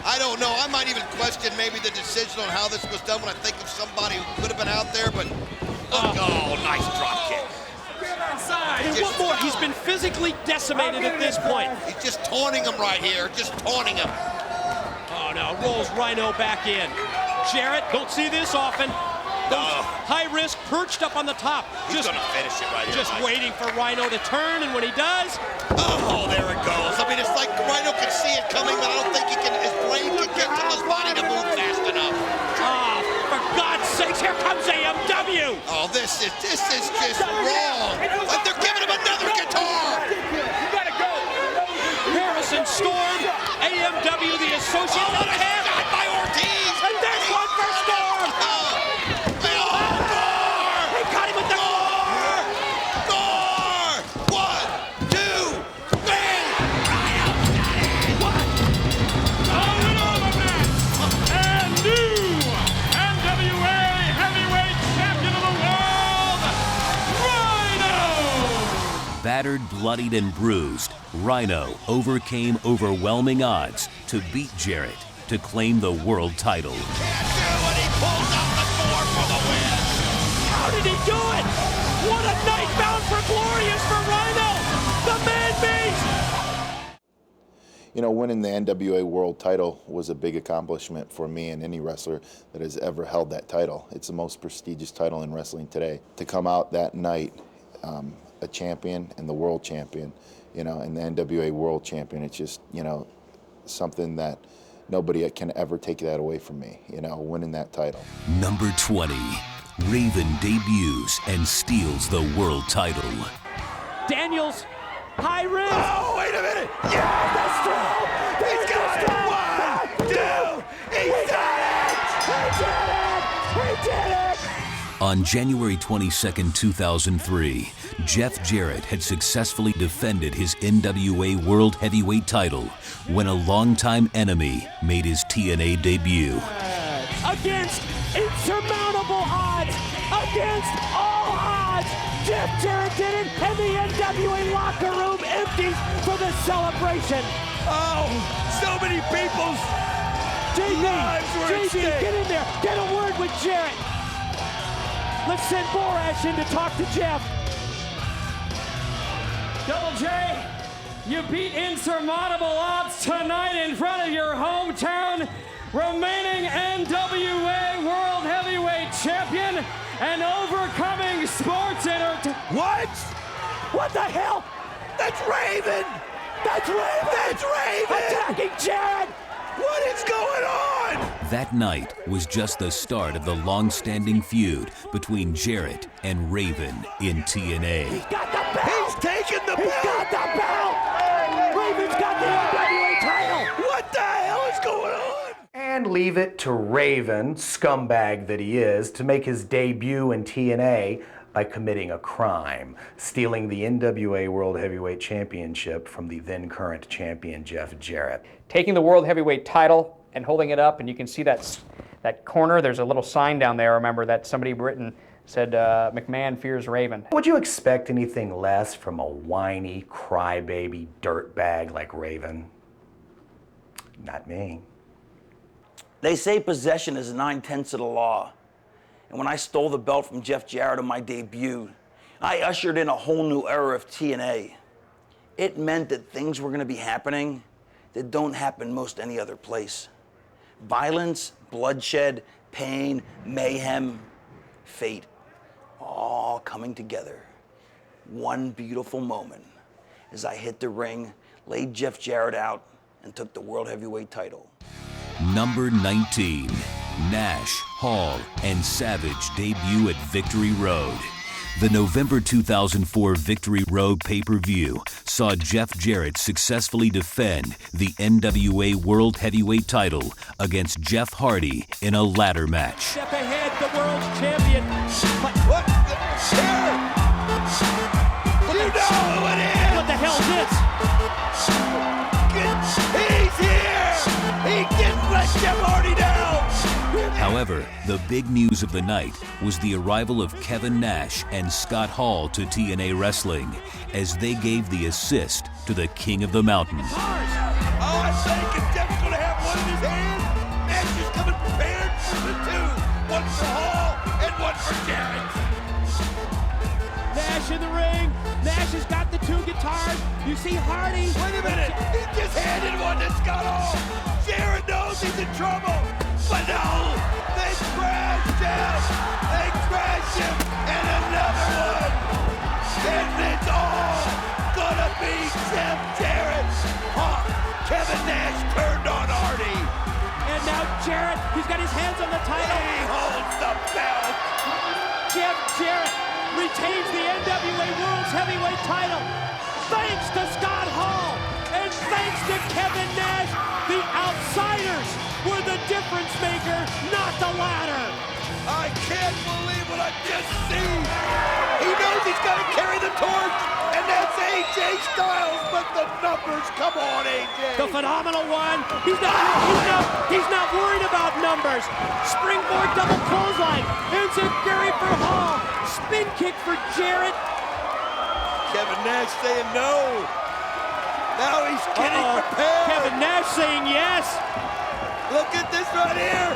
I don't know, I might even question maybe the decision on how this was done when I think of somebody who could have been out there, but oh, nice drop kick. And what more? He's been physically decimated at this point. He's just taunting him right here, just taunting him. Oh, no, rolls Rhino back in. Jarrett, don't see this often. High risk, perched up on the top. He's going to finish it right here. Just waiting for Rhino to turn, and when he does... Oh, there it goes. I mean, it's like Rhino can see it coming, but I don't think his brain can get to his body to move fast enough. Oh, for God's sakes, here comes AMW! Oh, this is just wrong. Like they're giving him another guitar. You gotta go. Harrison Storm, AMW, the associate. Oh, shot by Ortiz. And there's one for Storm. He got him with the Gore. 1, 2, 3. And new NWA Heavyweight Champion of the World, Rhino! Battered, bloodied, and bruised, Rhino overcame overwhelming odds to beat Jarrett to claim the world title. How did he do it? What a night Bound for Glory is for Rhino! The man beast! You know, winning the NWA World title was a big accomplishment for me and any wrestler that has ever held that title. It's the most prestigious title in wrestling today. To come out that night, a champion and the world champion, you know, and the NWA World Champion, it's just, you know, something that nobody can ever take that away from me, you know, winning that title. Number 20. Raven debuts and steals the world title. Daniels, high risk. Oh, wait a minute. Yeah, that's true. He's got it. 1, 2. He's done it. He did it. He did it. On January 22, 2003, Jeff Jarrett had successfully defended his NWA World Heavyweight title when a longtime enemy made his TNA debut. Against insurmountable odds, against all odds, Jeff Jarrett did it, and the NWA locker room empties for the celebration. Oh, so many people's lives were at JB, stake. get in there, get a word with Jarrett. Let's send Borash in to talk to Jeff. Double J, you beat insurmountable odds tonight in front of your hometown remaining NWA World Heavyweight Champion and overcoming sports entertainment. What? What the hell? That's Raven! That's Raven! That's Raven! Attacking Jarrett! What is going on? That night was just the start of the long-standing feud between Jarrett and Raven in TNA. He's got the belt! He's taking the He's belt! got the belt! Raven's got the NWA title! What the hell is going on? And leave it to Raven, scumbag that he is, to make his debut in TNA by committing a crime, stealing the NWA World Heavyweight Championship from the then current champion Jeff Jarrett. Taking the World Heavyweight title and holding it up, and you can see that corner, there's a little sign down there, remember, that somebody written said, McMahon fears Raven. Would you expect anything less from a whiny, crybaby dirtbag like Raven? Not me. They say possession is 9/10 of the law. And when I stole the belt from Jeff Jarrett on my debut, I ushered in a whole new era of TNA. It meant that things were going to be happening that don't happen most any other place. Violence, bloodshed, pain, mayhem, fate, all coming together. One beautiful moment as I hit the ring, laid Jeff Jarrett out, and took the World Heavyweight title. Number 19, Nash, Hall, and Savage debut at Victory Road. The November 2004 Victory Road pay-per-view saw Jeff Jarrett successfully defend the NWA World Heavyweight title against Jeff Hardy in a ladder match. Step ahead, the world's champion. What? Here! You know who it is! What the hell is this? He's here! He didn't let Jeff Hardy down! However, the big news of the night was the arrival of Kevin Nash and Scott Hall to TNA Wrestling as they gave the assist to the King of the Mountain. Oh, I'm thinking Jeff's gonna have one in his hand. Nash is coming prepared for the two. One for Hall and one for Jarrett. Nash in the ring. Nash has got the two guitars. You see Hardy. Wait a minute. He just handed one to Scott Hall. Jarrett knows he's in trouble. But no, they crashed him. They crashed him. And another one. And it's all gonna be Jeff Jarrett. Kevin Nash turned on Hardy. And now Jarrett, he's got his hands on the title. He holds the belt. Jeff Jarrett retains the NWA World's Heavyweight title. Thanks to Scott Hall. And thanks to Kevin Nash, the outsiders were the difference maker, not the ladder. I can't believe what I just seen. He knows he's got to carry the torch, and that's AJ Styles, but the numbers, come on, AJ. The phenomenal one. He's not worried about numbers. Springboard double clothesline. Enziguri for Hall. Spin kick for Jarrett. Kevin Nash saying no. Now he's getting prepared. Kevin Nash saying yes. Look at this right here.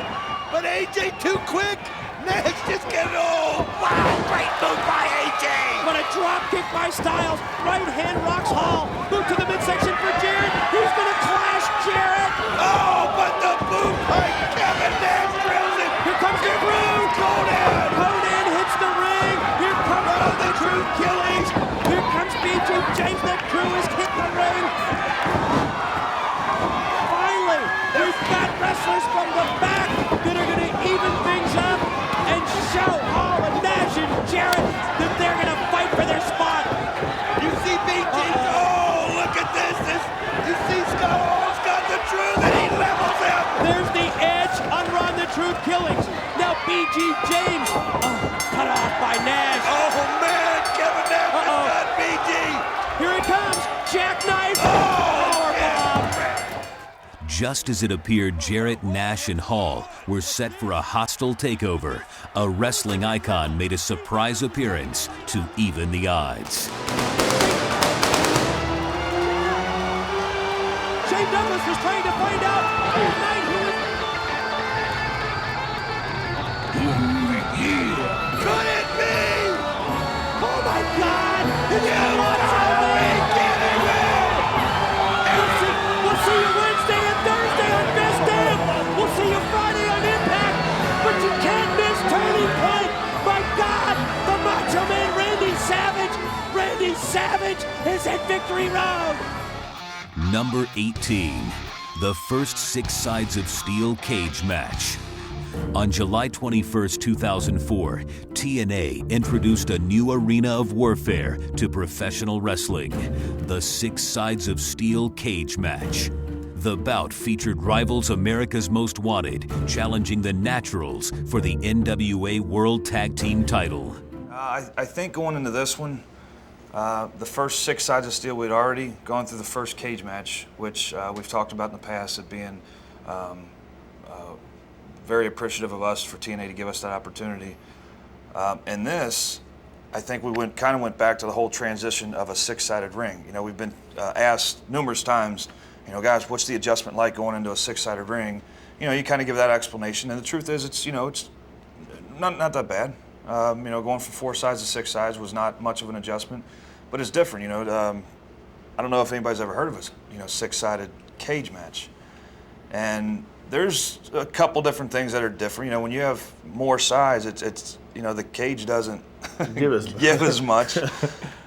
But AJ too quick. Nash just getting old. Wow, great move by AJ. But a drop kick by Styles. Right hand rocks Hall. Move to the midsection for Jarrett. He's going to clash Jarrett. Oh, but the boot by Kevin Nash drills him. Here comes the crew. Conan. Conan hits the ring. Here comes the Truth Killings. Here comes B.J. James. The crew is hit the ring. Finally, we've got wrestlers from the back that are going to even things up and show Hall and Nash and Jarrett that they're going to fight for their spot. You see B.J. Oh, look at this. You see Scott Hall's got the truth and he levels him. There's the edge on Run the Truth Killings. Now B.G. James Just as it appeared Jarrett, Nash, and Hall were set for a hostile takeover, a wrestling icon made a surprise appearance to even the odds. Shane Douglas was trying to find out tonight who was... Could it be? Oh my God! You are kidding me! We'll see you Wednesday and Thursday on Best Damn. We'll see you Friday on Impact. But you can't miss Turning Point. My God, the Macho Man Randy Savage. Randy Savage is at Victory Road. Number 18, the first Six Sides of Steel cage match. On July 21st, 2004, TNA introduced a new arena of warfare to professional wrestling, the Six Sides of Steel cage match. The bout featured rivals America's Most Wanted challenging the Naturals for the NWA World Tag Team title. I think going into this one, the first Six Sides of Steel, we'd already gone through the first cage match, which we've talked about in the past, it being very appreciative of us for TNA to give us that opportunity. And this, I think we went back to the whole transition of a six-sided ring. You know, we've been asked numerous times, you know, guys, what's the adjustment like going into a six-sided ring? You know, you kind of give that explanation, and the truth is, it's not that bad. You know, going from 4 sides to 6 sides was not much of an adjustment, but it's different. You know, I don't know if anybody's ever heard of a six-sided cage match, and there's a couple different things that are different. You know, when you have more sides, it's you know, the cage doesn't give as much.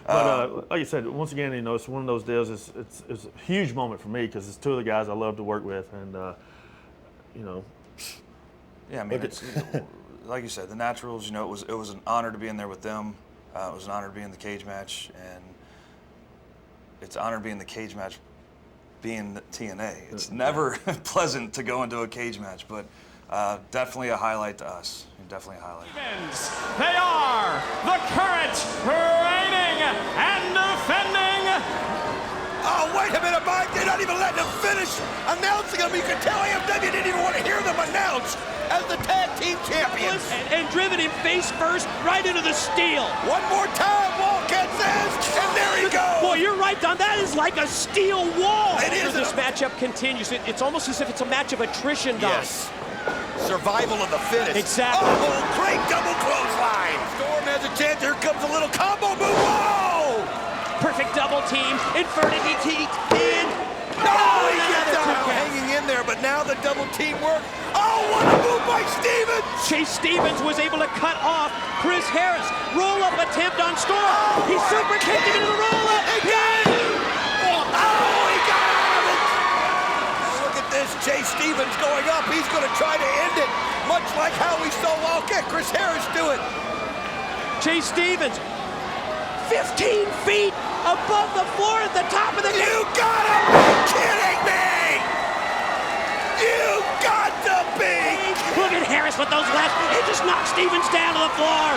But like you said, once again, you know, it's one of those deals. It's a huge moment for me because it's 2 of the guys I love to work with, and you know. Yeah, I mean, it's, like you said, the Naturals. You know, it was an honor to be in there with them. It was an honor to be in the cage match, and it's an honor to be in the cage match being TNA. It's never pleasant to go into a cage match, but definitely a highlight to us. Definitely a highlight. They are the current reigning and defending. Oh, wait a minute, Mike. They're not even letting them finish announcing them. You can tell AMW didn't even want to hear them announced as the tag team champions. And driven him face first right into the steel. One more time, Wildcat says, and there he goes. Boy, you're right, Don. That is like a steel wall. It is. As this matchup continues, it's almost as if it's a match of attrition, Don. Yes. Survival of the fittest. Exactly. Oh, great double clothesline. Storm has a chance. Here comes a little combo move. Whoa! Perfect double team. Inverted DT. And oh, he gets out hanging in there, but now the double team work. Oh, what a move by Stevens! Chase Stevens was able to cut off Chris Harris. Roll-up attempt on Storm. Oh, he super kicked him into the roll-up. Oh, he got it! Look at this, Chase Stevens going up. He's going to try to end it, much like how we saw Wildcat Chris Harris do it. Chase Stevens, 15 feet above the floor at the top of the game. You gotta be kidding me! You got to be! Look at Harris with those left. He just knocked Stevens down to the floor.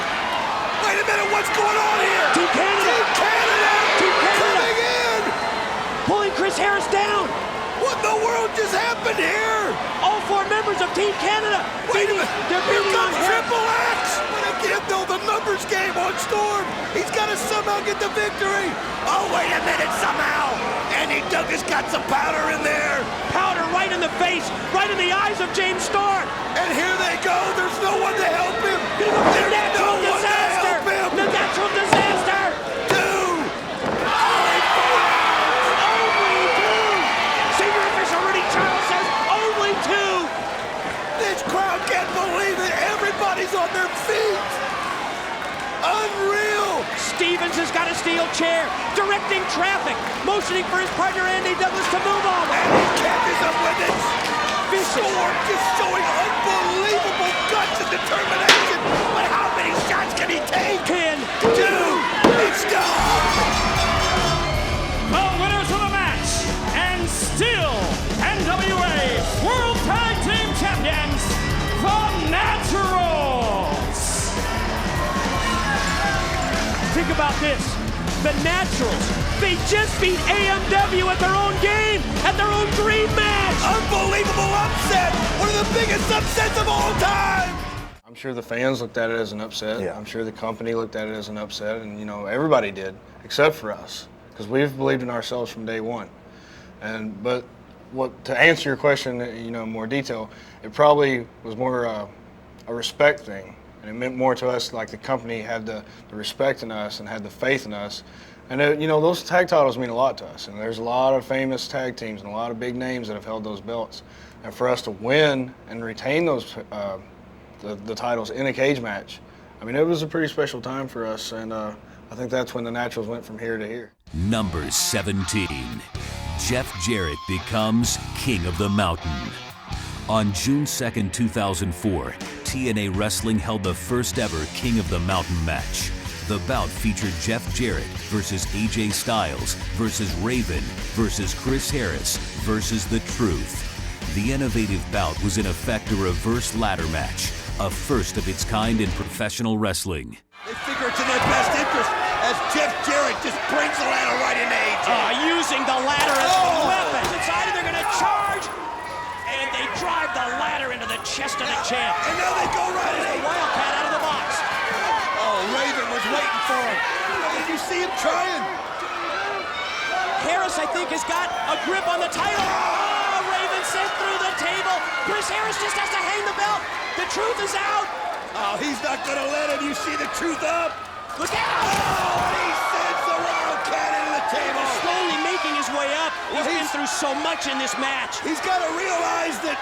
Wait a minute, what's going on here? Team Canada! Team Canada! Team Canada! Coming in! Pulling Chris Harris down. What in the world just happened here? All 4 members of Team Canada. Wait a minute. They're Here beating on comes Harris. Triple X! But again, though, the numbers game on Storm. He's got to somehow get the victory. Oh, wait a minute, somehow. Andy Douglas got some powder in there. Powder right in the face, right in the eyes of James Storm. And here they go. There's no one to help him. The natural disaster. The natural disaster. 2. Only 2. Senior official Rudy Charles says only 2. This crowd can't believe it. Everybody's on their feet. Unreal. Stevens has got a steel chair, directing traffic, motioning for his partner Andy Douglas to move on. And he catches up with it. Storm just showing unbelievable guts and determination. But how many shots can he take? 10, 2, it's done. The winners of the match, and still NWA World Tag Team Champions, the Naturals. Think about this. The Naturals They just beat AMW at their own game, at their own dream match. Unbelievable upset! One of the biggest upsets of all time! I'm sure the fans looked at it as an upset. Yeah. I'm sure the company looked at it as an upset, and you know, everybody did, except for us, because we've believed in ourselves from day one. But to answer your question, you know, in more detail, it probably was more a respect thing, and it meant more to us. Like the company had the respect in us and had the faith in us. And you know, those tag titles mean a lot to us, and there's a lot of famous tag teams and a lot of big names that have held those belts. And for us to win and retain those the titles in a cage match, I mean, it was a pretty special time for us, and I think that's when the Naturals went from here to here. Number 17, Jeff Jarrett becomes King of the Mountain. On June 2nd, 2004, TNA Wrestling held the first ever King of the Mountain match. The bout featured Jeff Jarrett versus AJ Styles versus Raven versus Chris Harris versus The Truth. The innovative bout was in effect a reverse ladder match, a first of its kind in professional wrestling. They figure it's in their best interest as Jeff Jarrett just brings the ladder right into AJ. Using the ladder as a weapon. Decided they're going to charge, and they drive the ladder into the chest of the champ. And now they go right at AJ. Wildcat out of the box. Oh, Raven was waiting for him. Did you see him trying? Harris, I think, has got a grip on the title. Oh, Raven sent through the table. Chris Harris just has to hang the belt. The Truth is out. Oh, he's not going to let him. You see The Truth up. Look out! Oh, and he sends the Wildcat into the table. He's slowly making his way up. He's been through so much in this match. He's got to realize that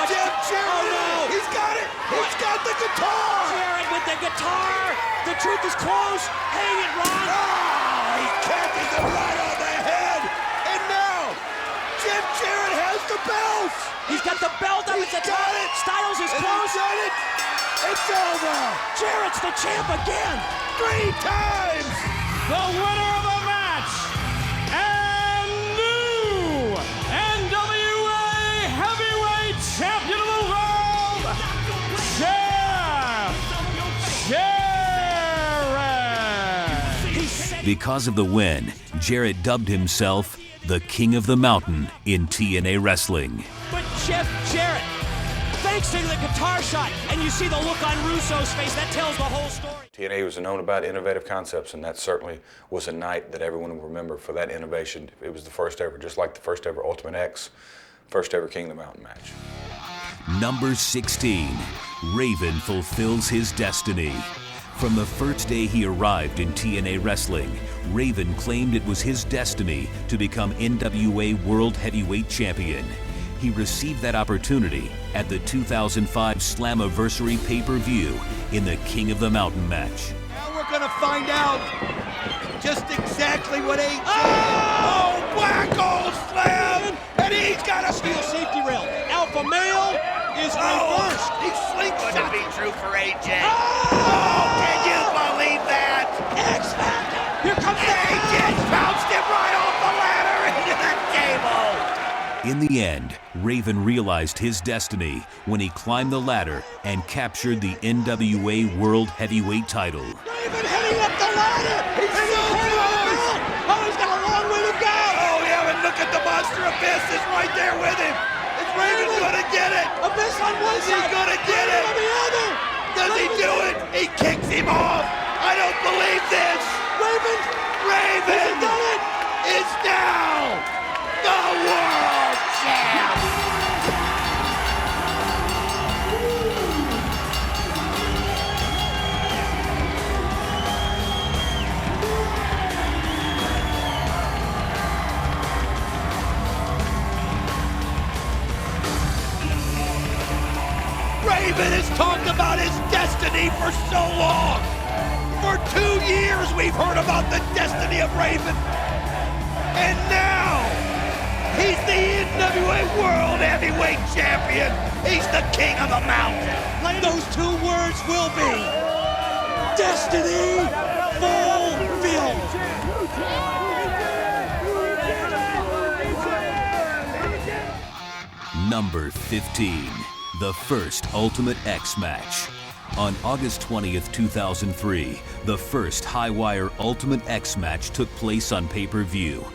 Jeff Jarrett, no. He's got it. He's got the guitar. Jarrett with the guitar. The Truth is close. Hang it, Ron. Oh, he catches him right on the head. And now, Jeff Jarrett has the belt. He's got the belt up at the top. Styles is close. He's done it. It's over. Jarrett's the champ again. 3 times. The winner of the match and new NWA Heavyweight Champion of the World, Jeff Jarrett. Because of the win, Jarrett dubbed himself the King of the Mountain in TNA Wrestling. But Jeff Jarrett, thanks to the guitar shot, and you see the look on Russo's face, that tells the whole story. TNA was known about innovative concepts, and that certainly was a night that everyone will remember for that innovation. It was the first ever, just like the first ever Ultimate X, first ever King of the Mountain match. Number 16, Raven fulfills his destiny. From the first day he arrived in TNA Wrestling, Raven claimed it was his destiny to become NWA World Heavyweight Champion. He received that opportunity at the 2005 Slammiversary pay-per-view in the King of the Mountain match. Now we're going to find out just exactly what AJ Oh, black hole slam! And he's got a steel safety rail. Alpha male is reversed. He slingshots. Could be true for AJ. Oh, can you believe that? X Factor. Here comes AJ bounced him right off the ladder into the table. In the end, Raven realized his destiny when he climbed the ladder and captured the NWA World Heavyweight title. Raven heading up the ladder! He's so close! Oh, he's got a long way to go! Oh, yeah, and look at the Monster Abyss is right there with him! Is Raven gonna get it? Abyss on one side! Is he gonna get it? On the other! Does he do it? He kicks him off! I don't believe this! Raven! Raven! Has he done it? Is now the world champ! Raven has talked about his destiny for so long. For 2 years we've heard about the destiny of Raven. And now, he's the NWA World Heavyweight Champion. He's the King of the Mountain. Those 2 words will be destiny fulfilled. Number 15, the first Ultimate X match. On August 20th, 2003, the first Highwire Ultimate X match took place on pay-per-view.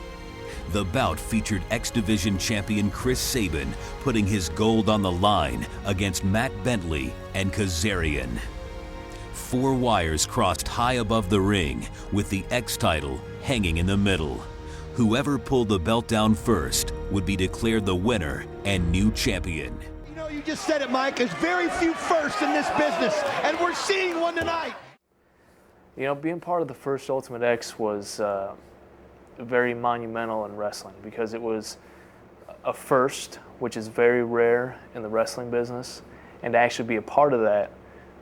The bout featured X Division champion Chris Sabin putting his gold on the line against Matt Bentley and Kazarian. 4 wires crossed high above the ring with the X title hanging in the middle. Whoever pulled the belt down first would be declared the winner and new champion. You know, you just said it, Mike. There's very few firsts in this business, and we're seeing one tonight. You know, being part of the first Ultimate X was very monumental in wrestling because it was a first, which is very rare in the wrestling business, and to actually be a part of that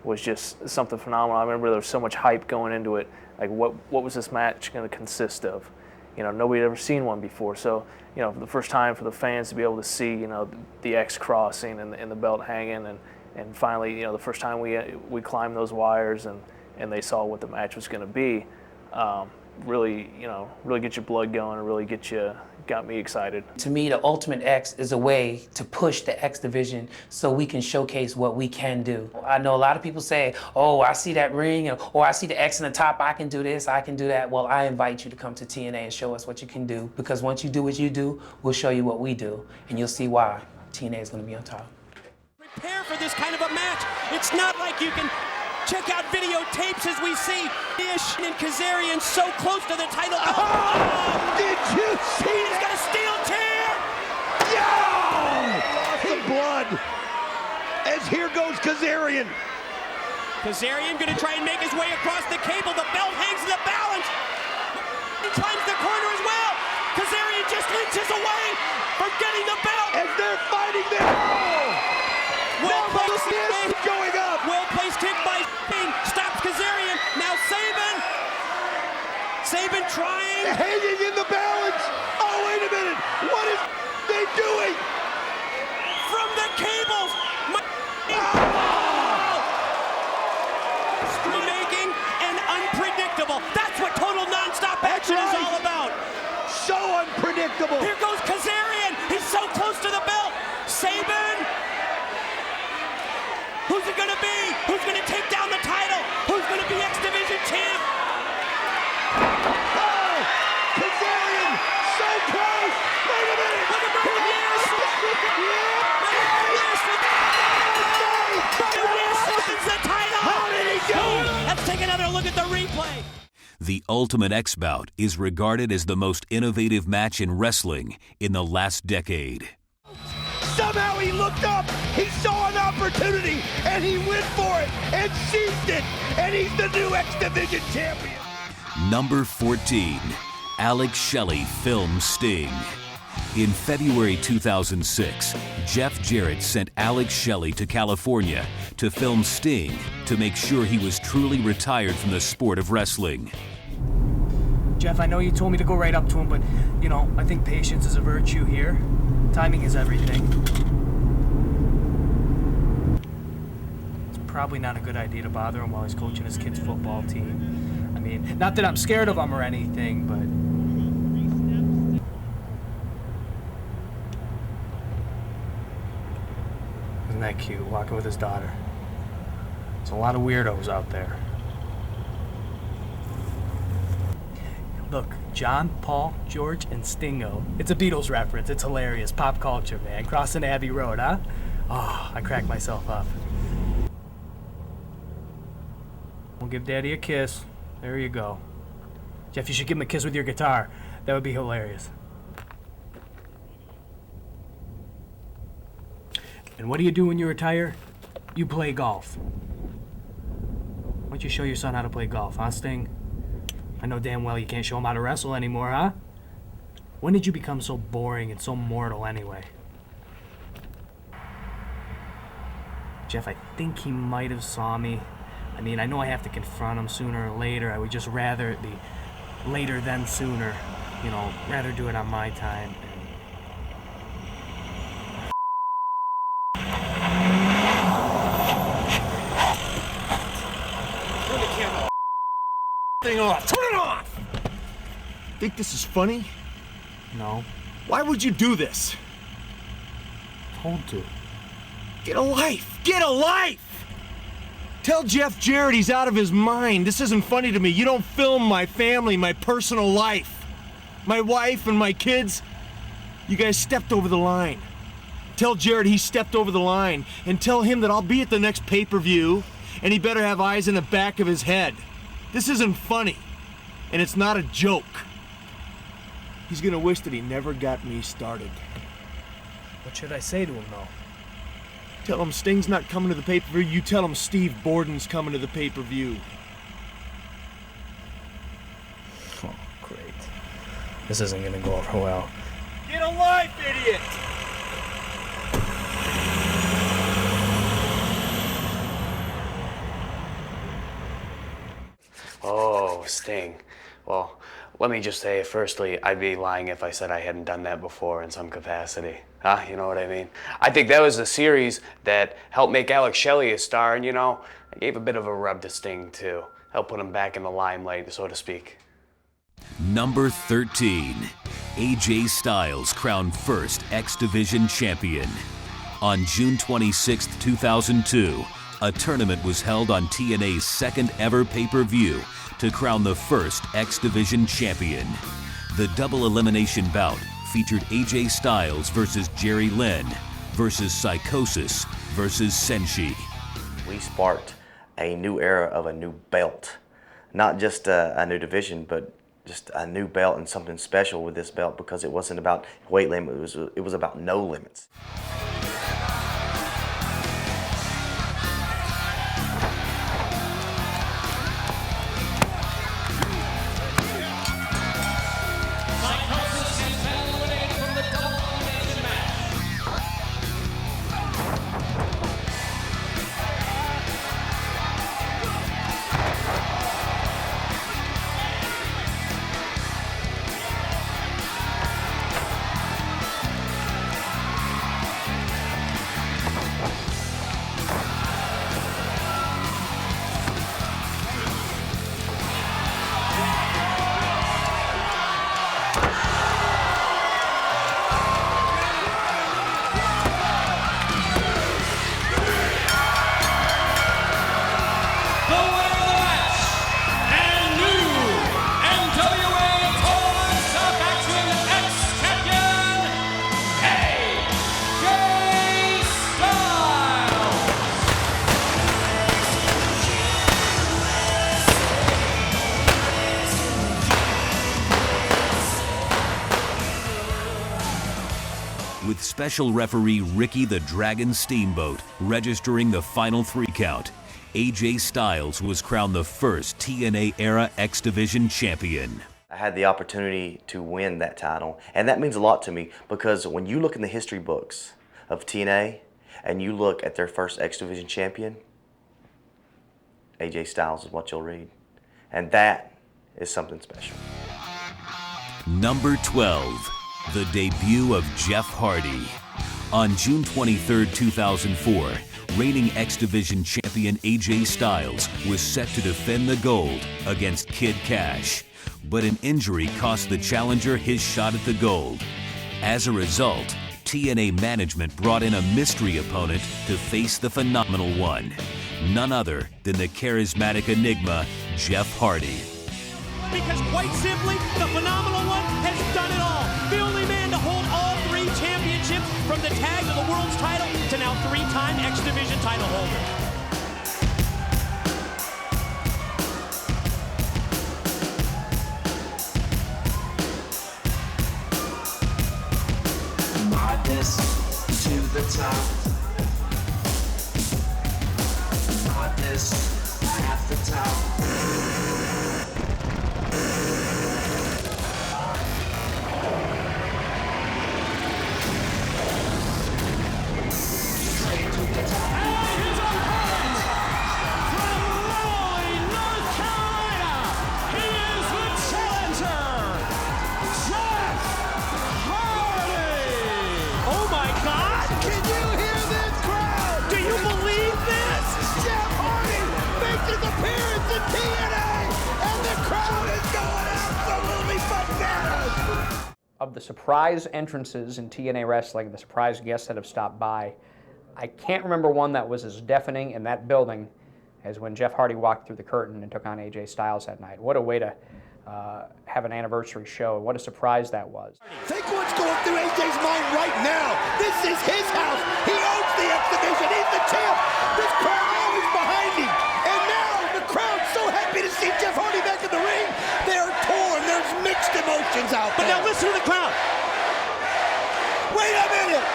was just something phenomenal. I remember there was so much hype going into it. Like, what was this match going to consist of? You know, nobody had ever seen one before. So, you know, for the first time for the fans to be able to see, you know, the X crossing and the belt hanging, and finally, you know, the first time we climbed those wires and they saw what the match was going to be, really, you know, really get your blood going and really got me excited. To me, the Ultimate X is a way to push the X Division so we can showcase what we can do. I know a lot of people say, oh, I see that ring, or I see the X in the top, I can do this, I can do that. Well, I invite you to come to TNA and show us what you can do, because once you do what you do, we'll show you what we do, and you'll see why TNA is going to be on top. Prepare for this kind of a match. It's not like you can check out videotapes as we see Ish and Kazarian so close to the title. Oh, did you see He's got a steel chair! Yeah! Lots of blood. As here goes Kazarian. Kazarian gonna try and make his way across the cable. The belt hangs in the balance. He climbs the corner as well. Kazarian just inches away from getting the belt. As they're fighting there. Oh! Well-placed kick going up. Well-placed kick by Sabin. Stops Kazarian. Now Sabin. Sabin trying. Hanging in the balance. Oh, wait a minute. What is they doing? From the cables. Making and unpredictable. That's what total non-stop action is all about. So unpredictable. Here goes Kazarian. He's so close to the belt. Sabin. Who's it gonna be? Who's gonna take down the title? Who's gonna be X Division champ? Oh! Kazarian! So close! Wait a minute! Look at Brian Myers! Wins the title! How did he do it? Let's take another look at the replay. The Ultimate X bout is regarded as the most innovative match in wrestling in the last decade. Somehow he looked up, he saw an opportunity, and he went for it, and seized it, and he's the new X Division champion. Number 14, Alex Shelley films Sting. In February 2006, Jeff Jarrett sent Alex Shelley to California to film Sting to make sure he was truly retired from the sport of wrestling. Jeff, I know you told me to go right up to him, but, you know, I think patience is a virtue here. Timing is everything. It's probably not a good idea to bother him while he's coaching his kid's football team. I mean, not that I'm scared of him or anything, but... Isn't that cute, walking with his daughter? There's a lot of weirdos out there. Look, John, Paul, George, and Stingo. It's a Beatles reference. It's hilarious. Pop culture, man. Crossing Abbey Road, huh? Oh, I cracked myself up. We'll give Daddy a kiss. There you go. Jeff, you should give him a kiss with your guitar. That would be hilarious. And what do you do when you retire? You play golf. Why don't you show your son how to play golf, huh, Sting? I know damn well you can't show him how to wrestle anymore, huh? When did you become so boring and so mortal anyway? Jeff, I think he might have saw me. I mean, I know I have to confront him sooner or later. I would just rather it be later than sooner. You know, rather do it on my time. Turn the camera thing off. Turn it off! Think this is funny? No. Why would you do this? Told to. Get a life! Get a life! Tell Jeff Jarrett he's out of his mind. This isn't funny to me. You don't film my family, my personal life. My wife and my kids. You guys stepped over the line. Tell Jarrett he stepped over the line, and tell him that I'll be at the next pay-per-view, and he better have eyes in the back of his head. This isn't funny, and it's not a joke. He's gonna wish that he never got me started. What should I say to him, though? Tell him Sting's not coming to the pay-per-view. You tell him Steve Borden's coming to the pay-per-view. Oh, great. This isn't gonna go over well. Get a life, idiot! Oh, Sting. Well, let me just say, firstly, I'd be lying if I said I hadn't done that before in some capacity. Huh? You know what I mean? I think that was the series that helped make Alex Shelley a star, and, you know, I gave a bit of a rub to Sting, too. Helped put him back in the limelight, so to speak. Number 13, AJ Styles crowned first X Division champion. On June 26, 2002, a tournament was held on TNA's second ever pay-per-view to crown the first X Division champion. The double elimination bout featured AJ Styles versus Jerry Lynn versus Psychosis versus Senshi. We sparked a new era of a new belt. Not just a new division, but just a new belt and something special with this belt, because it wasn't about weight limit, it was about no limits. With special referee Ricky the Dragon Steamboat registering the final 3 count, AJ Styles was crowned the first TNA-era X Division champion. I had the opportunity to win that title, and that means a lot to me, because when you look in the history books of TNA and you look at their first X Division champion, AJ Styles is what you'll read. And that is something special. Number 12, the debut of Jeff Hardy. On June 23, 2004, reigning X Division champion AJ Styles was set to defend the gold against Kid Cash, but an injury cost the challenger his shot at the gold. As a result, TNA management brought in a mystery opponent to face the Phenomenal One, none other than the charismatic enigma, Jeff Hardy. Because quite simply, the Phenomenal One has done it all. The only man to hold all 3 championships, from the tag to the world's title to now 3-time X Division title holder. Madness to the top. Madness at the top. Of the surprise entrances in TNA Wrestling, the surprise guests that have stopped by, I can't remember one that was as deafening in that building as when Jeff Hardy walked through the curtain and took on AJ Styles that night. What a way to have an anniversary show. What a surprise that was. Think what's going through AJ's mind right now. This is his house. He owns the X Division. He's the champ. This crowd always behind him. And now the crowd's so happy to see Jeff Hardy back in the ring. They're torn. There's mixed emotions out there. But now listen to the crowd. Wait a minute.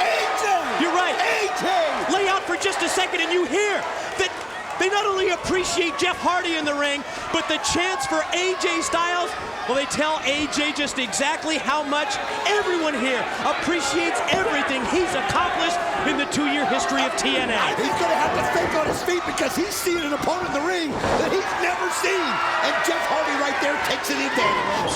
AJ. You're right. AJ. Lay out for just a second and you hear that they not only appreciate Jeff Hardy in the ring, but the chants for AJ Styles, well, they tell AJ just exactly how much everyone here appreciates everything he's accomplished in the 2-year history of TNA. He's going to have to think on his feet because he's seen an opponent in the ring that he's never seen. And Jeff Hardy right there takes an advantage.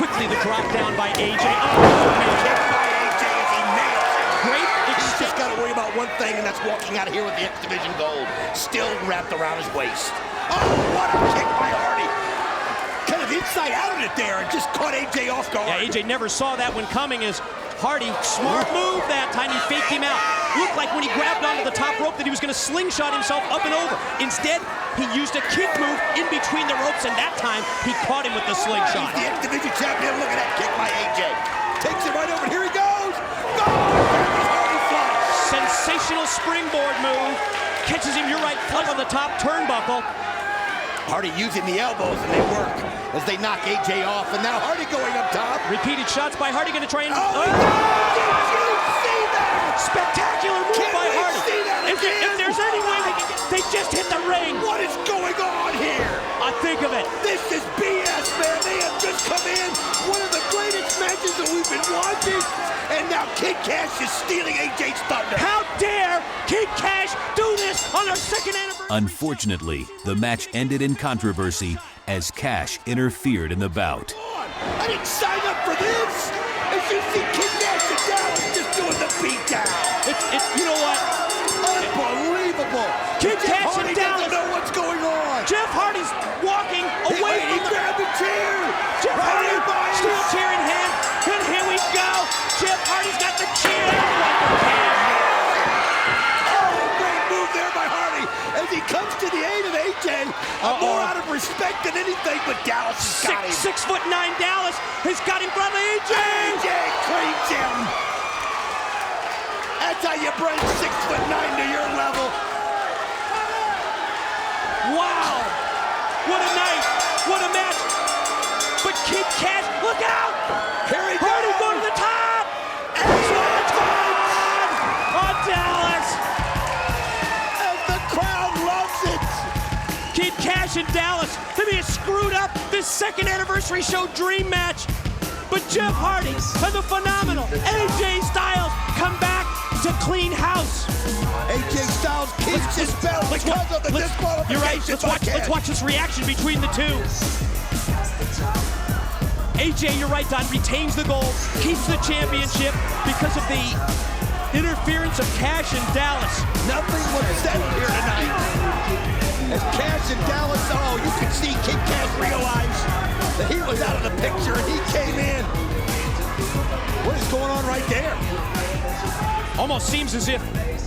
Quickly the drop down by AJ. Kick by AJ as he nails it. Great. He's just got to worry about one thing, and that's walking out of here with the X Division gold still wrapped around his waist. Oh, what a kick by Hardy. Kind of inside out of it there and just caught AJ off guard. Yeah, AJ never saw that one coming as Hardy, smart move that time, he faked him out. Looked like when he grabbed onto the top rope that he was going to slingshot himself up and over. Instead, he used a kick move in between the ropes, and that time he caught him with the slingshot. He's the X Division champion. Look at that kick by AJ. Takes it right over. Here he goes. Go! Sensational springboard move. Catches him, you're right, flush on the top turnbuckle. Hardy using the elbows, and they work as they knock AJ off. And now Hardy going up top. Repeated shots by Hardy, going to try and... Oh, did you see that? Spectacular move by Hardy. If there's any way they just hit the ring. What is going on here? I think of it. This is BS, man. They have just come in. One of the greatest matches that we've been watching. And now Kid Cash is stealing AJ's thunder. How dare Kid Cash do this on our second anniversary? Unfortunately, the match ended in controversy as Cash interfered in the bout. I didn't sign up for this. As you see Kid Cash and Dallas just doing the beatdown. You know what? Unbelievable. Kid Cash and Dallas. Doesn't know what's going on. Jeff Hardy's walking away He grabbed the chair. Jeff Hardy, steel chair in hand. And here we go. Jeff Hardy's got the chair. Oh, great move there by Hardy as he comes to the aid of AJ. More out of respect than anything, but Dallas has got him. 6'9" Dallas has got him from AJ. AJ cleans him. That's how you bring 6'9" to your level. Wow. What a night. What a match. But Kid Cash, look out. Here he goes. Hardy going to the top. Excellent on Dallas. And the crowd loves it. Kid Cash and Dallas, they may have screwed up this second anniversary show dream match. But Jeff Hardy and the phenomenal AJ Styles come back to clean house. AJ Styles keeps his belt because of the disqualification. You're right. Let's watch this reaction between the two. AJ, you're right, Don, retains the gold, keeps the championship because of the interference of Cash and Dallas. Nothing was said here tonight. As Cash and Dallas, you could see Kid Cash realize that he was out of the picture and he came in. What is going on right there? Almost seems as if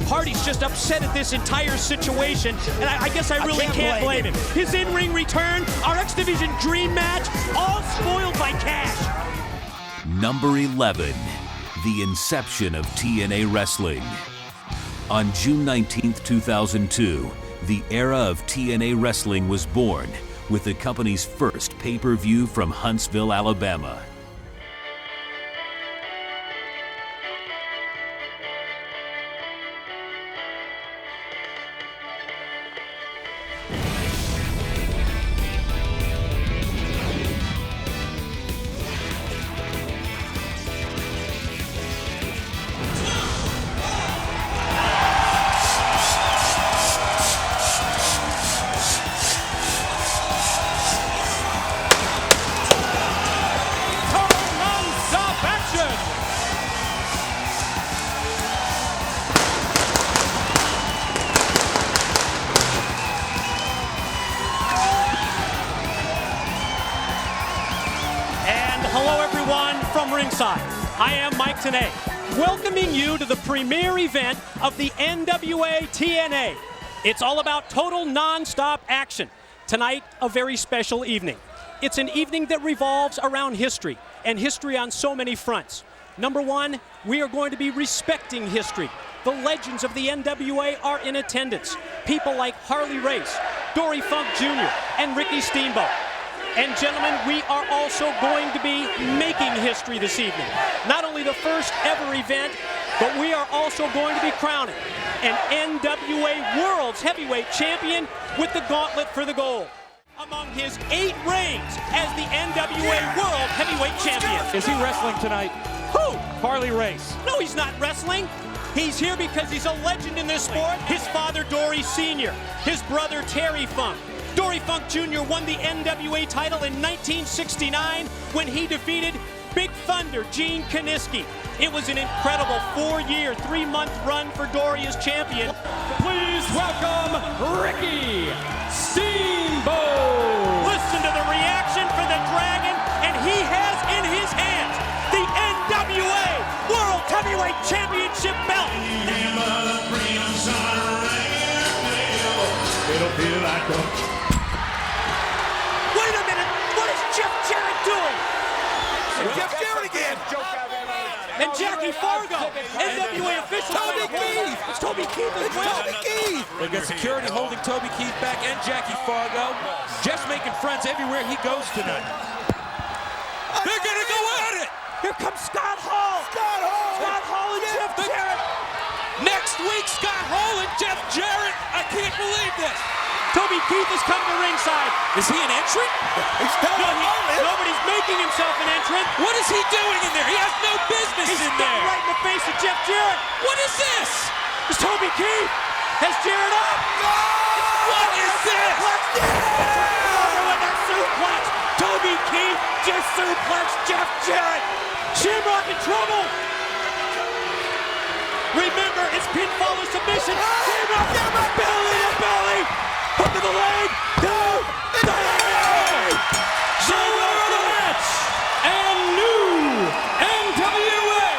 Hardy's just upset at this entire situation, and I guess I really can't blame him. His in-ring return, our X Division dream match, all spoiled by Cash. Number 11, the inception of TNA Wrestling. On June 19th, 2002, the era of TNA Wrestling was born with the company's first pay-per-view from Huntsville, Alabama. I am Mike Tenay, welcoming you to the premier event of the NWA TNA. It's all about total non-stop action. Tonight, a very special evening. It's an evening that revolves around history, and history on so many fronts. Number one, we are going to be respecting history. The legends of the NWA are in attendance. People like Harley Race, Dory Funk Jr., and Ricky Steamboat. And gentlemen, we are also going to be making history this evening. Not only the first ever event, but we are also going to be crowning an NWA World's Heavyweight Champion with the gauntlet for the gold. Among his 8 reigns as the NWA World Heavyweight Champion. Is he wrestling tonight? Who? Harley Race. No, he's not wrestling. He's here because he's a legend in this sport. His father, Dory Sr., his brother, Terry Funk. Dory Funk Jr. won the NWA title in 1969 when he defeated Big Thunder Gene Kiniski. It was an incredible 4-year, 3-month run for Dory as champion. Please welcome Ricky Steamboat. Listen to the reaction for the Dragon, and he has in his hands the NWA World Heavyweight Championship belt. It'll feel like Wait a minute, what is Jeff Jarrett doing? Jeff Jarrett again. And Jackie Fargo, NWA official. Toby Keith. It's Toby Keith as well. Toby Keith. They've got security holding Toby Keith back and Jackie Fargo. Jeff's making friends everywhere he goes tonight. They're gonna go at it. Here comes Scott Hall. Scott Hall and Jeff Jarrett. Next week, Scott Hall and Jeff Jarrett. I can't believe this. Toby Keith has come to ringside. Is he an entrant? Nobody's making himself an entrant. What is he doing in there? He has no business He's in spit there. right in the face of Jeff Jarrett. What is this? It's Toby Keith. Has Jarrett up. What is this? With a suplex. Toby Keith just suplexed Jeff Jarrett. Shamrock in trouble. Remember, it's pinfall or submission. Shamrock, belly to belly. Hook of the leg. 2, 3. Shamrock the match. And new NWA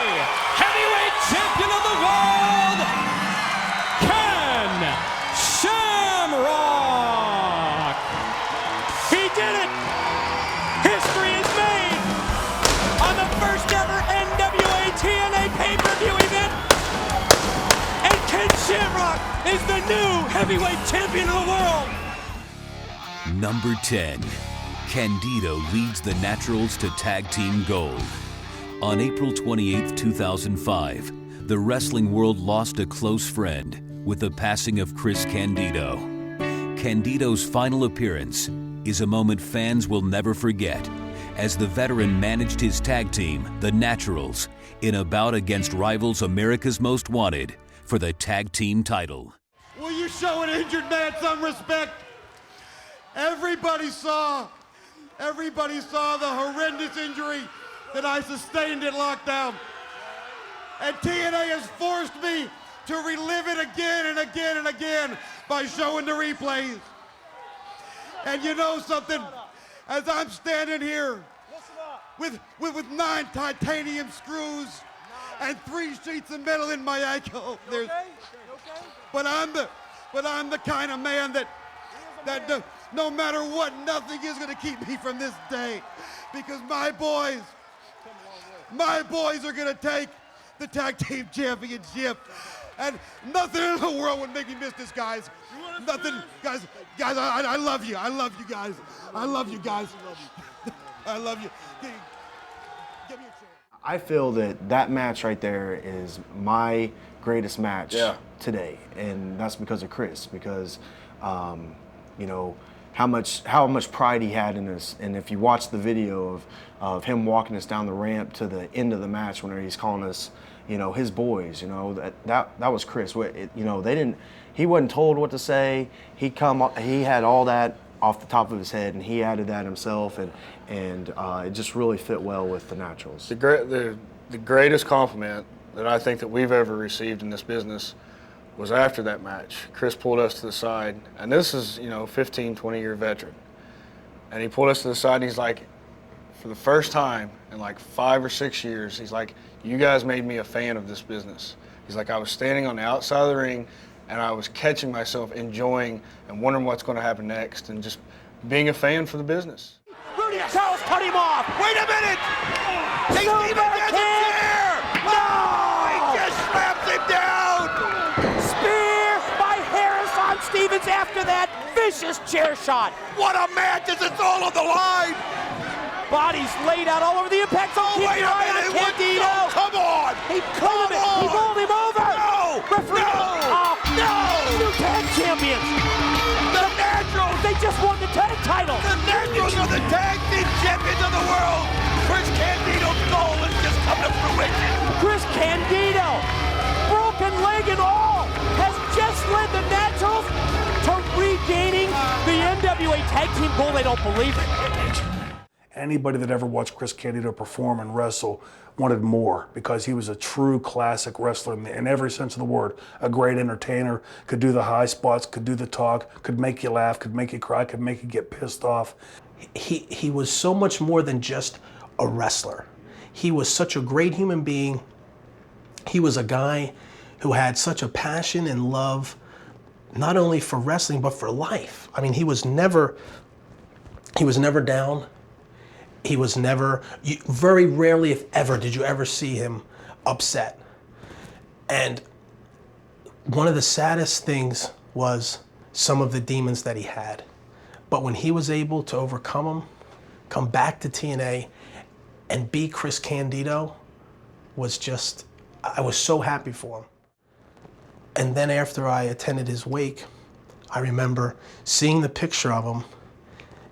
Heavyweight Champion of the World, Ken Shamrock. He did it. History is made on the first ever NWA TNA pay-per-view event. And Ken Shamrock is the new heavyweight champion of the world. Number 10. Candido leads the Naturals to tag team gold. On April 28, 2005, the wrestling world lost a close friend with the passing of Chris Candido. Candido's final appearance is a moment fans will never forget, as the veteran managed his tag team, the Naturals, in a bout against rivals America's Most Wanted for the tag team title. Will you show an injured man some respect? Everybody saw the horrendous injury that I sustained at lockdown. And TNA has forced me to relive it again and again and again by showing the replays. And you know something? As I'm standing here with 9 titanium screws and 3 sheets of metal in my ankle, but I'm the kind of man that no matter what, nothing is going to keep me from this day, because my boys are going to take the tag team championship, and nothing in the world would make me miss this, guys. Nothing, guys. I love you. I love you guys. I love you guys. I love you. Give me a chance. I feel that match right there is my greatest match today, and that's because of Chris. Because you know how much pride he had in us, and if you watch the video of him walking us down the ramp to the end of the match, when he's calling us, you know, his boys, you know, that was Chris. You know, he wasn't told what to say. He had all that off the top of his head, and he added that himself, and it just really fit well with the Naturals. The greatest compliment that I think that we've ever received in this business was after that match. Chris pulled us to the side, and this is, you know, 15, 20-year veteran. And he pulled us to the side, and he's like, for the first time in like 5 or 6 years, he's like, you guys made me a fan of this business. He's like, I was standing on the outside of the ring, and I was catching myself enjoying and wondering what's going to happen next, and just being a fan for the business. Rudy Charles cut him off. Wait a minute! They even has a chair! No! He just slaps him down! Spear by Harris on Stevens after that vicious chair shot. What a match as it's all on the line! Bodies laid out all over the impact zone. Keep wait your a eye minute! on Candido. No, come on! He rolled him over. No! Referee. No! No! New tag champions. The Naturals! They just won the tag title. The Naturals are the tag team champions of the world! Chris Candido's goal has just come to fruition! Chris Candido, broken leg and all, has just led the Naturals to regaining the NWA Tag Team gold. They don't believe it. Anybody that ever watched Chris Candido perform and wrestle wanted more, because he was a true classic wrestler in every sense of the word. A great entertainer, could do the high spots, could do the talk, could make you laugh, could make you cry, could make you get pissed off. He was so much more than just a wrestler. He was such a great human being. He was a guy who had such a passion and love, not only for wrestling, but for life. I mean, he was never down. He was never, very rarely, if ever, did you ever see him upset. And one of the saddest things was some of the demons that he had. But when he was able to overcome them, come back to TNA, and be Chris Candido, was just, I was so happy for him. And then after I attended his wake, I remember seeing the picture of him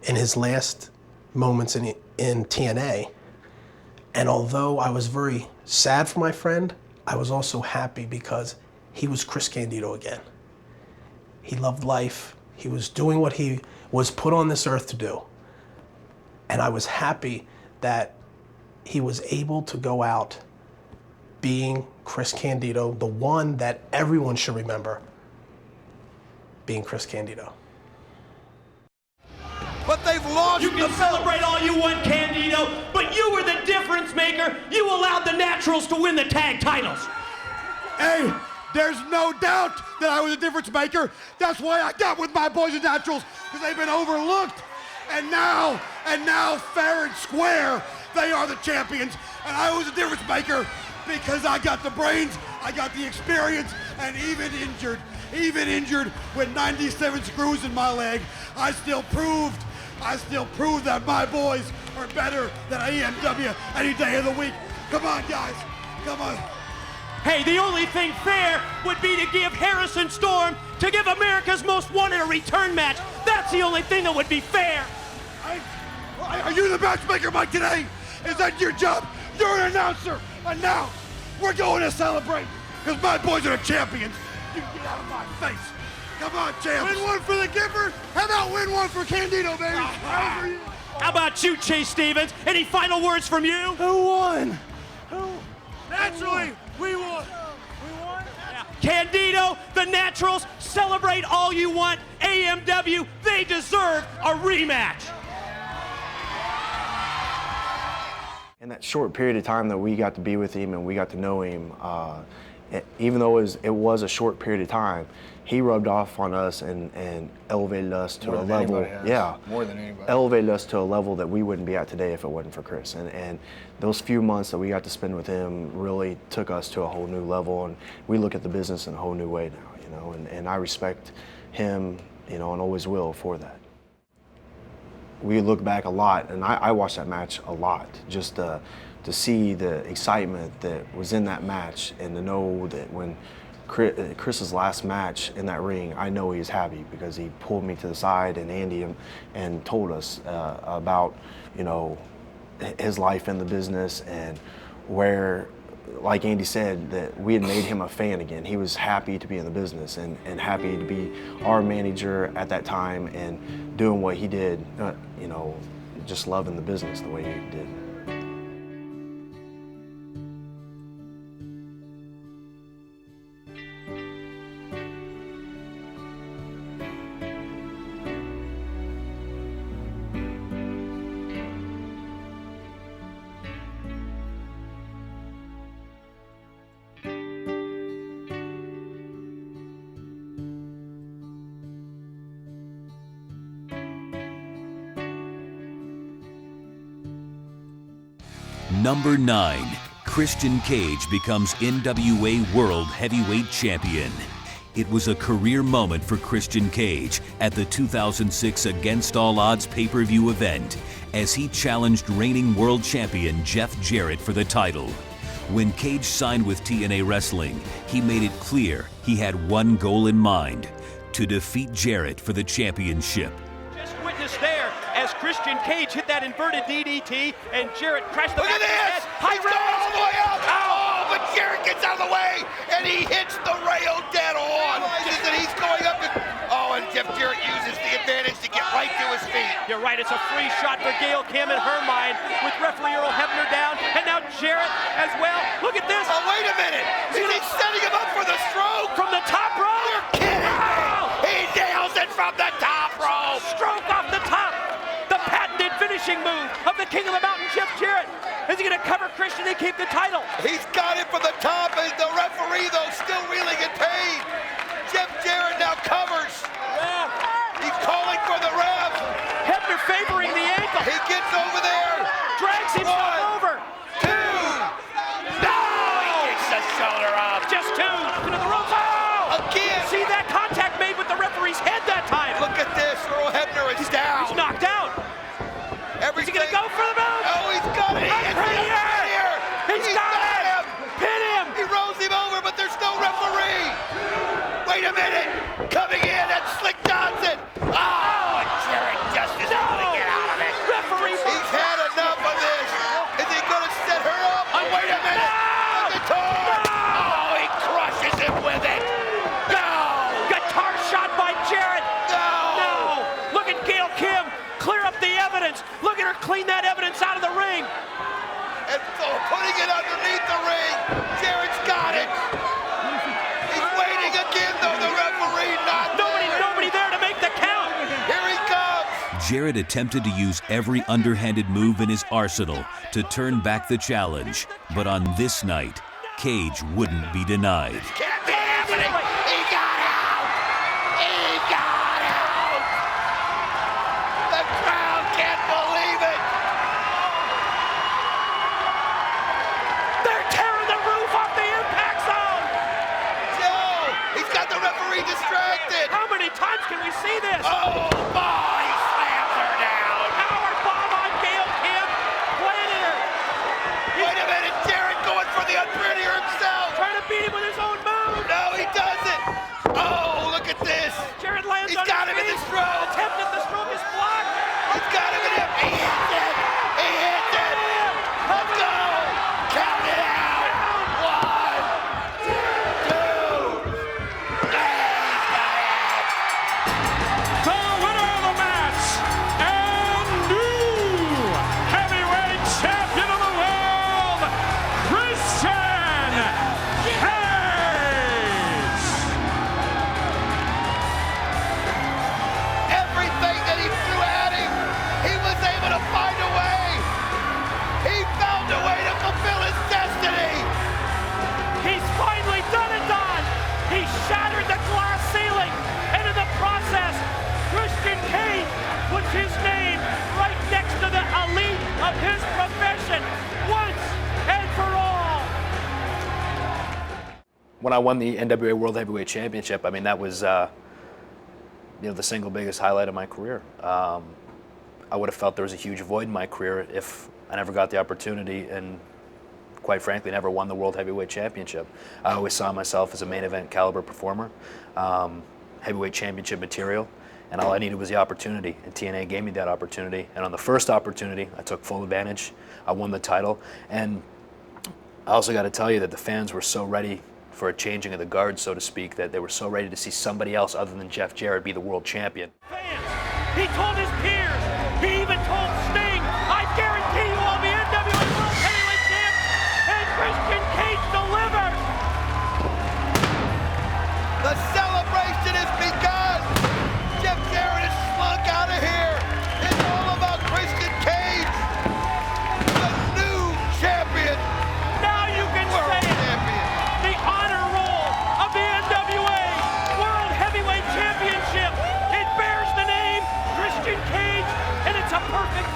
in his last moments in TNA. And although I was very sad for my friend, I was also happy because he was Chris Candido again. He loved life. He was doing what he was put on this earth to do. And I was happy that he was able to go out being Chris Candido, the one that everyone should remember, being Chris Candido. But they've lost. You can celebrate all you want, Candido, but you were the difference maker. You allowed the Naturals to win the tag titles. Hey, there's no doubt that I was a difference maker. That's why I got with my boys the Naturals, because they've been overlooked. And now, fair and square, they are the champions. And I was a difference maker because I got the brains, I got the experience, and even injured with 97 screws in my leg, I still proved that my boys are better than AMW any day of the week. Come on, guys. Come on. Hey, the only thing fair would be to give Harrison Storm, to give America's Most Wanted a return match. That's the only thing that would be fair. Are you the matchmaker, Mike, today? Is that your job? You're an announcer. And now, we're going to celebrate, because my boys are the champions. You get out of my face. Come on, champs. Win one for the Gipper. How about win one for Candido, baby? How about you, Chase Stevens? Any final words from you? Who won? Naturally, we won. Candido, the Naturals, celebrate all you want. AMW, they deserve a rematch. In that short period of time that we got to be with him and we got to know him, even though it was a short period of time, he rubbed off on us and elevated us to a level. Yeah, more than anybody. Elevated us to a level that we wouldn't be at today if it wasn't for Chris. And those few months that we got to spend with him really took us to a whole new level, and we look at the business in a whole new way now, you know. And I respect him, you know, and always will for that. We look back a lot, and I watched that match a lot, just to see the excitement that was in that match, and to know that when Chris's last match in that ring, I know he was happy because he pulled me to the side and Andy and told us about, you know, his life in the business, and where, like Andy said, that we had made him a fan again. He was happy to be in the business and happy to be our manager at that time and doing what he did, you know, just loving the business the way he did. Number 9. Christian Cage becomes NWA World Heavyweight Champion. It was a career moment for Christian Cage at the 2006 Against All Odds pay-per-view event as he challenged reigning world champion Jeff Jarrett for the title. When Cage signed with TNA Wrestling, he made it clear he had one goal in mind: to defeat Jarrett for the championship. Just witness there as Christian Cage hit that inverted DDT and Jarrett crashed the back of his head. He's going all the way up. Oh, but Jarrett gets out of the way and he hits the rail dead on. And he's going up. And Jeff Jarrett uses the advantage to get right to his feet. You're right, it's a free shot for Gail Kim in her mind with referee Earl Hebner down, and now Jarrett as well. Look at this. Oh, wait a minute. Is he setting him up for the stroke? From the top rope? You're kidding me. He nails it from the top rope. Stroke off the top. The patented finishing move of the King of the Mountain, Jeff Jarrett. Is he going to cover Christian and keep the title? He's got it from the top, and the referee, though, still reeling in pain. Jeff Jarrett now covers. He's calling for the ref. Hebner favoring the ankle. He gets over there. Drags himself over. 2. No! He gets the shoulder up. Just 2. Into the ropes. Oh! Again. See that contact made with the referee's head that time. Look at this. Earl Hebner is down. He's knocked out. Is he going to go for the move? Oh, he's got it. He's got him. Pin him. He rolls him over, but there's no referee. Wait a minute. Coming in, that's Slick Johnson. Oh, Jarrett just is able to get out of it. Referee. He's had enough of this. Is he going to set her up? Oh, wait a minute. Guitar. Oh, he crushes him with it. No. Guitar shot by Jarrett. No. Look at Gail Kim. Clear up the evidence. Look at her clean that evidence out of the ring. And putting it underneath the ring. Jarrett's got it. He's waiting again, though. The referee not there. Nobody there to make the count. Here he comes. Jarrett attempted to use every underhanded move in his arsenal to turn back the challenge, but on this night, Cage wouldn't be denied. Can't be happening. He got out. He got out. The crowd can't believe it. They're tearing the roof off the impact zone. Joe, he's got the referee distracted. How many times can we see this? Oh, boy, he slams her down. Power bomb on Gail Kim. Planted her. Wait a minute, Jarrett going for the unprettier himself. Trying to beat him with his own move. No, he doesn't. Oh, look at this. Jarrett lands He's on got his him in feet. the stroke. Attempt at the stroke is blocked. He's got him in him. He hits it. He hits it. Let's go. Count it out. 1, 2. The winner of the match and new heavyweight champion of the world, Christian Cage. Everything that he threw at him, he was able to find a way. He found a way to fulfill his destiny. He's finally done it, Don. He shattered the glass ceiling, and in the process, Christian Cage puts his name right next to the elite of his profession, once and for all. When I won the NWA World Heavyweight Championship, I mean, that was the single biggest highlight of my career. I would have felt there was a huge void in my career if I never got the opportunity and, quite frankly, never won the World Heavyweight Championship. I always saw myself as a main event caliber performer, heavyweight championship material, and all I needed was the opportunity, and TNA gave me that opportunity. And on the first opportunity, I took full advantage. I won the title, and I also got to tell you that the fans were so ready for a changing of the guard, so to speak, that they were so ready to see somebody else other than Jeff Jarrett be the world champion. He told his peers, he even told Sting, I guarantee you I'll be NWA World Heavyweight Champ, and Christian Cage delivered. The celebration has begun. Jeff Jarrett is slunk out of here. It's all about Christian Cage, the new champion. Now you can say it. The honor roll of the NWA World Heavyweight Championship. It bears the name Christian Cage, and it's a perfect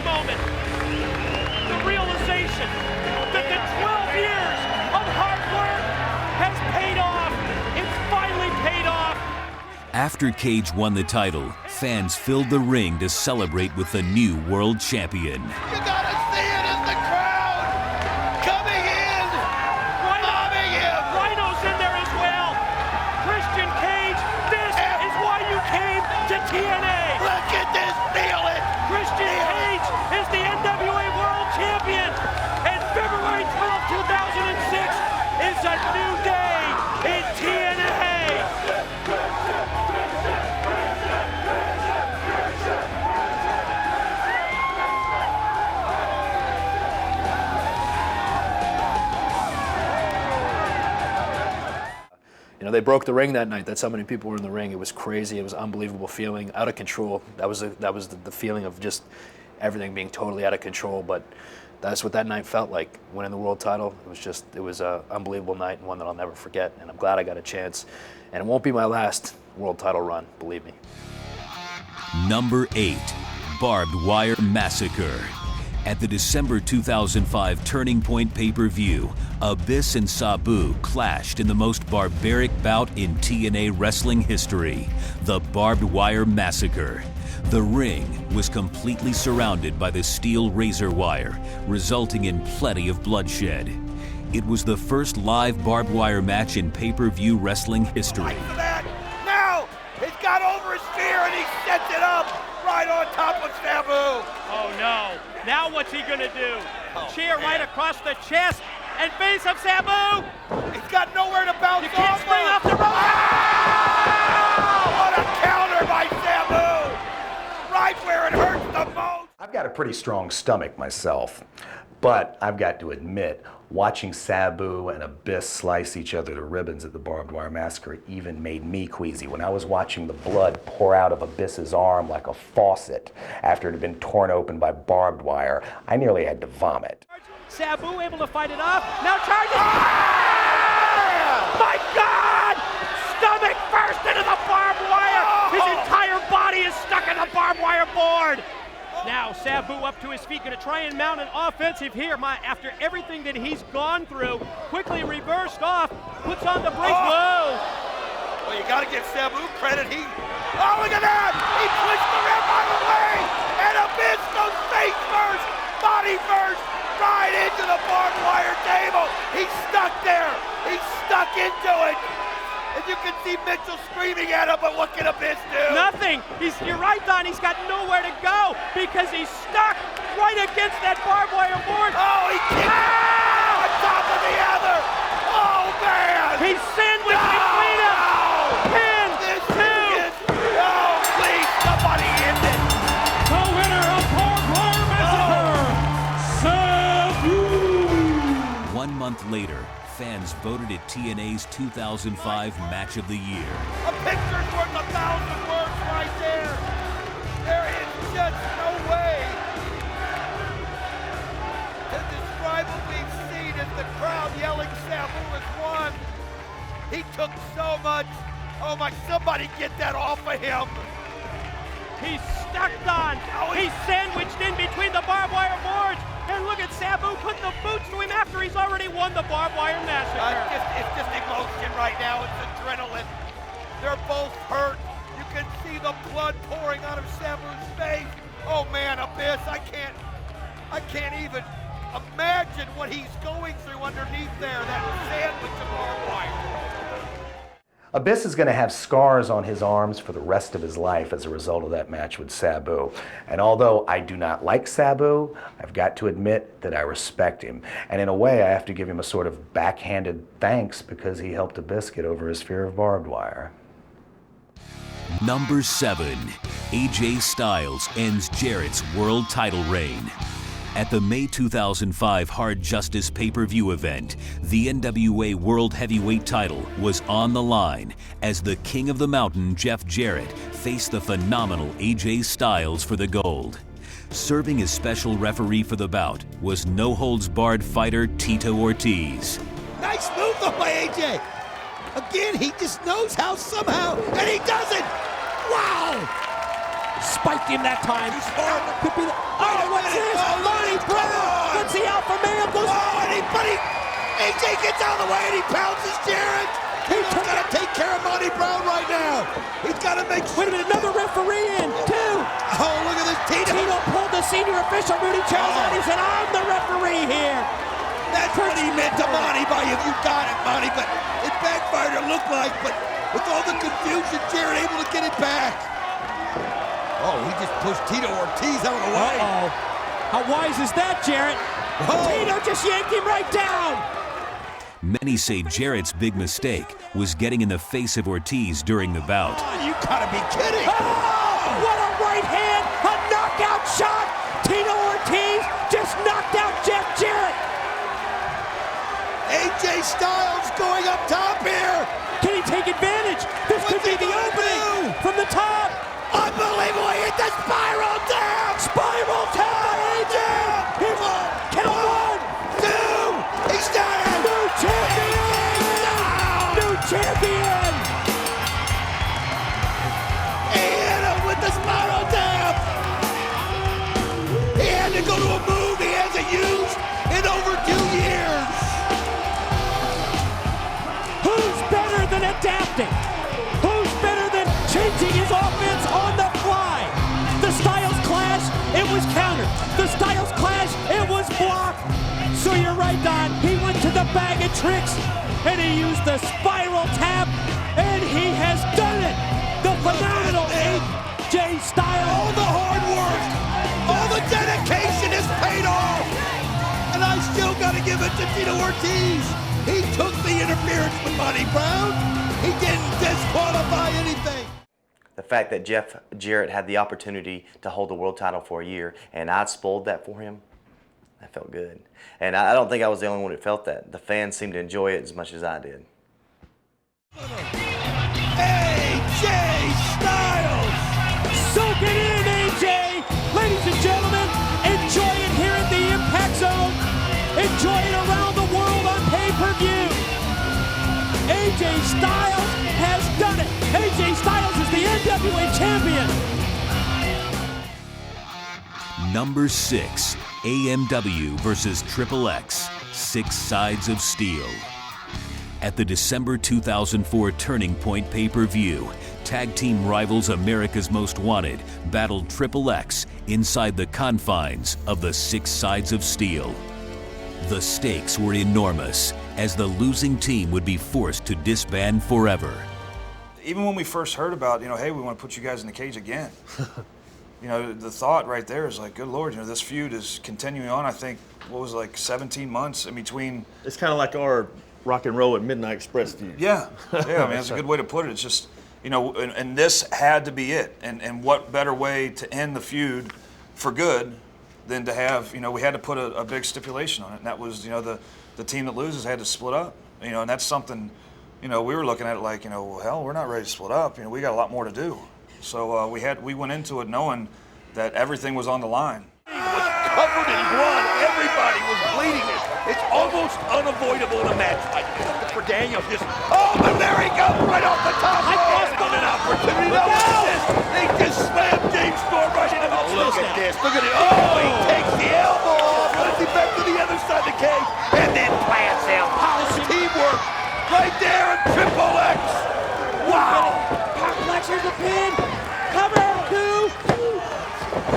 moment. The realization that the 12 years of hard work has paid off. It's finally paid off. After Cage won the title, fans filled the ring to celebrate with the new world champion. You gotta see it as the crowd coming in, mobbing him. Rhino's in there as well. Christian Cage, this is why you came to TNA. Look at this, feel it. Christian Cage is the NWA World Champion. And February 12, 2006 is a new day in TNA. You know, they broke the ring that night. That's how many people were in the ring. It was crazy. It was an unbelievable feeling, out of control. That was the feeling of just everything being totally out of control. But that's what that night felt like. Winning the world title, it was an unbelievable night and one that I'll never forget. And I'm glad I got a chance. And it won't be my last world title run, believe me. Number 8, Barbed Wire Massacre. At the December 2005 Turning Point pay-per-view, Abyss and Sabu clashed in the most barbaric bout in TNA wrestling history, the Barbed Wire Massacre. The ring was completely surrounded by the steel razor wire, resulting in plenty of bloodshed. It was the first live barbed wire match in pay-per-view wrestling history. Now, he's got over his spear and he sets it up right on top of Sabu. Oh no. Now what's he gonna do? Chair right across the chest and face of Sabu. He's got nowhere to bounce You can't spring off the rope. What a counter by Sabu! Right where it hurts the most. I've got a pretty strong stomach myself, but I've got to admit, watching Sabu and Abyss slice each other to ribbons at the Barbed Wire Massacre even made me queasy. When I was watching the blood pour out of Abyss's arm like a faucet after it had been torn open by barbed wire, I nearly had to vomit. Sabu able to fight it off. Now charges. My God! Stomach first into the barbed wire. His entire body is stuck in the barbed wire board. Now Sabu up to his feet, going to try and mount an offensive here. After everything that he's gone through, quickly reversed off, puts on the brakes. Whoa! Well, you got to give Sabu credit. Oh, look at that! He pushed the ref out of the way, and Abyss goes face first, body first, right into the barbed wire table. He's stuck there. He's stuck into it. And you can see Mitchell screaming at him, but what can Abyss do? Nothing. You're right, Don. He's got nowhere to go because he's stuck right against that barbed wire board. Oh, he kicked on top of the other. Oh, man. He's sandwiched between them. Pin, two. Oh, please, somebody end it. The winner of Barbed Wire Massacre, Sabu. 1 month later, fans voted it TNA's 2005 Match of the Year. A picture's worth 1,000 words right there. There is just no way to describe what we've seen as the crowd yelling Sabu has won. He took so much. Oh my, somebody get that off of him. He's stuck, Don. He's sandwiched in between the barbed wire boards. And look at Sabu putting the boots to him after he's already won the Barbed Wire Massacre. It's just emotion right now. It's adrenaline. They're both hurt. You can see the blood pouring out of Sabu's face. Oh man, Abyss, I can't even imagine what he's going through underneath there, that sandwich of barbed wire. Abyss is going to have scars on his arms for the rest of his life as a result of that match with Sabu. And although I do not like Sabu, I've got to admit that I respect him. And in a way, I have to give him a sort of backhanded thanks because he helped Abyss get over his fear of barbed wire. Number 7, AJ Styles ends Jarrett's world title reign. At the May 2005 Hard Justice pay-per-view event, the NWA World Heavyweight title was on the line as the King of the Mountain, Jeff Jarrett, faced the phenomenal AJ Styles for the gold. Serving as special referee for the bout was no-holds-barred fighter Tito Ortiz. Nice move though by AJ. Again, he just knows how somehow, and he does it. Wow! Spiked him that time. Could be the, oh, what's this? Monty Brown! Let's see Alpha Male goes. AJ gets out of the way and he pounces Jarrett. He's got to take care of Monty Brown right now. He's got to make sure. Wait a minute, another referee in, too. Oh, look at this, Tito. Tito pulled the senior official, Rudy Charles, out. He said, I'm the referee here. That's what he meant to Monty by you. You got it, Monty, but it backfired, it looked like. But with all the confusion, Jarrett able to get it back. Oh, he just pushed Tito Ortiz out of the way. Uh-oh. How wise is that, Jarrett? Oh. Tito just yanked him right down. Many say Jarrett's big mistake was getting in the face of Ortiz during the bout. Oh, you gotta be kidding. Oh, what a right hand, a knockout shot. Tito Ortiz just knocked out Jeff Jarrett. AJ Styles going up top here. Can he take advantage? This could be the opening from the top. Unbelievable, he hit the spiral down. Spiral tap by AJ. Count 1, 2, he's done it. New champion. New champion. He hit him with the spiral tap. He had to go to a move he hasn't used in over 2 years. Who's better than adapting? Who's better than changing his offense on the fly? The Styles clash, it was countered. The Styles clash, it was blocked. So you're right, Don. He went to the bag of tricks, and he used the spiral tap, and he has done it. The phenomenal AJ Styles. All the hard work, all the dedication has paid off. And I still got to give it to Tito Ortiz. He took the interference with Monty Brown. He didn't disqualify anything. The fact that Jeff Jarrett had the opportunity to hold the world title for a year and I'd spoiled that for him, that felt good. And I don't think I was the only one that felt that. The fans seemed to enjoy it as much as I did. AJ Styles! Soak it in, AJ! Ladies and gentlemen, enjoy it here at the Impact Zone. Enjoy it around the world on pay-per-view. AJ Styles has done it. AJ Styles is the NWA champion. Number 6, AMW versus Triple X, 6 Sides of Steel. At the December 2004 Turning Point pay-per-view, tag team rivals America's Most Wanted battled Triple X inside the confines of the 6 Sides of Steel. The stakes were enormous, as the losing team would be forced to disband forever. Even when we first heard about, hey, we want to put you guys in the cage again. The thought right there is like, good Lord, this feud is continuing on. I think, 17 months in between. It's kind of like our Rock and Roll at Midnight Express feud. Yeah, that's a good way to put it. It's just, and this had to be it. And what better way to end the feud for good than to have, we had to put a big stipulation on it. And that was, the team that loses had to split up. And that's something, we were looking at it like, well, hell, we're not ready to split up. We got a lot more to do. So we went into it knowing that everything was on the line. He was covered in blood. Everybody was bleeding. It's almost unavoidable in a match like this. For Daniels, but there he goes right off the top. An opportunity. They just slammed James Storm right into the look at this. Look at it. Oh, he takes the elbow off. Puts him back to the other side of the cage. And then plants him. Polishing teamwork right there at Triple X. Wow. Complex, here's the pin. Cover 2.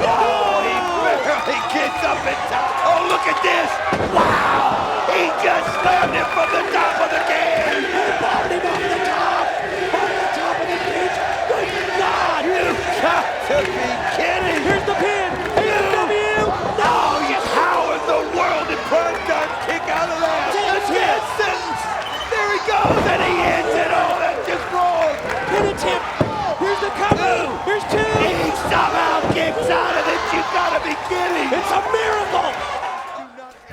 Oh, he barely gets up in top. Oh, look at this. Wow. He just slammed him from the top of the cage. Bought him off the top. Off the top of the cage. Good God. You've got to be kidding. Here's the pin. AMW. No. How in the world did Prime Time kick out of that? Death sentence. There he goes, and he hits it. Oh, that's just wrong. Pin attempt. Here's the cover. Here's 2. He somehow kicks out of it. You gotta be kidding. It's a miracle.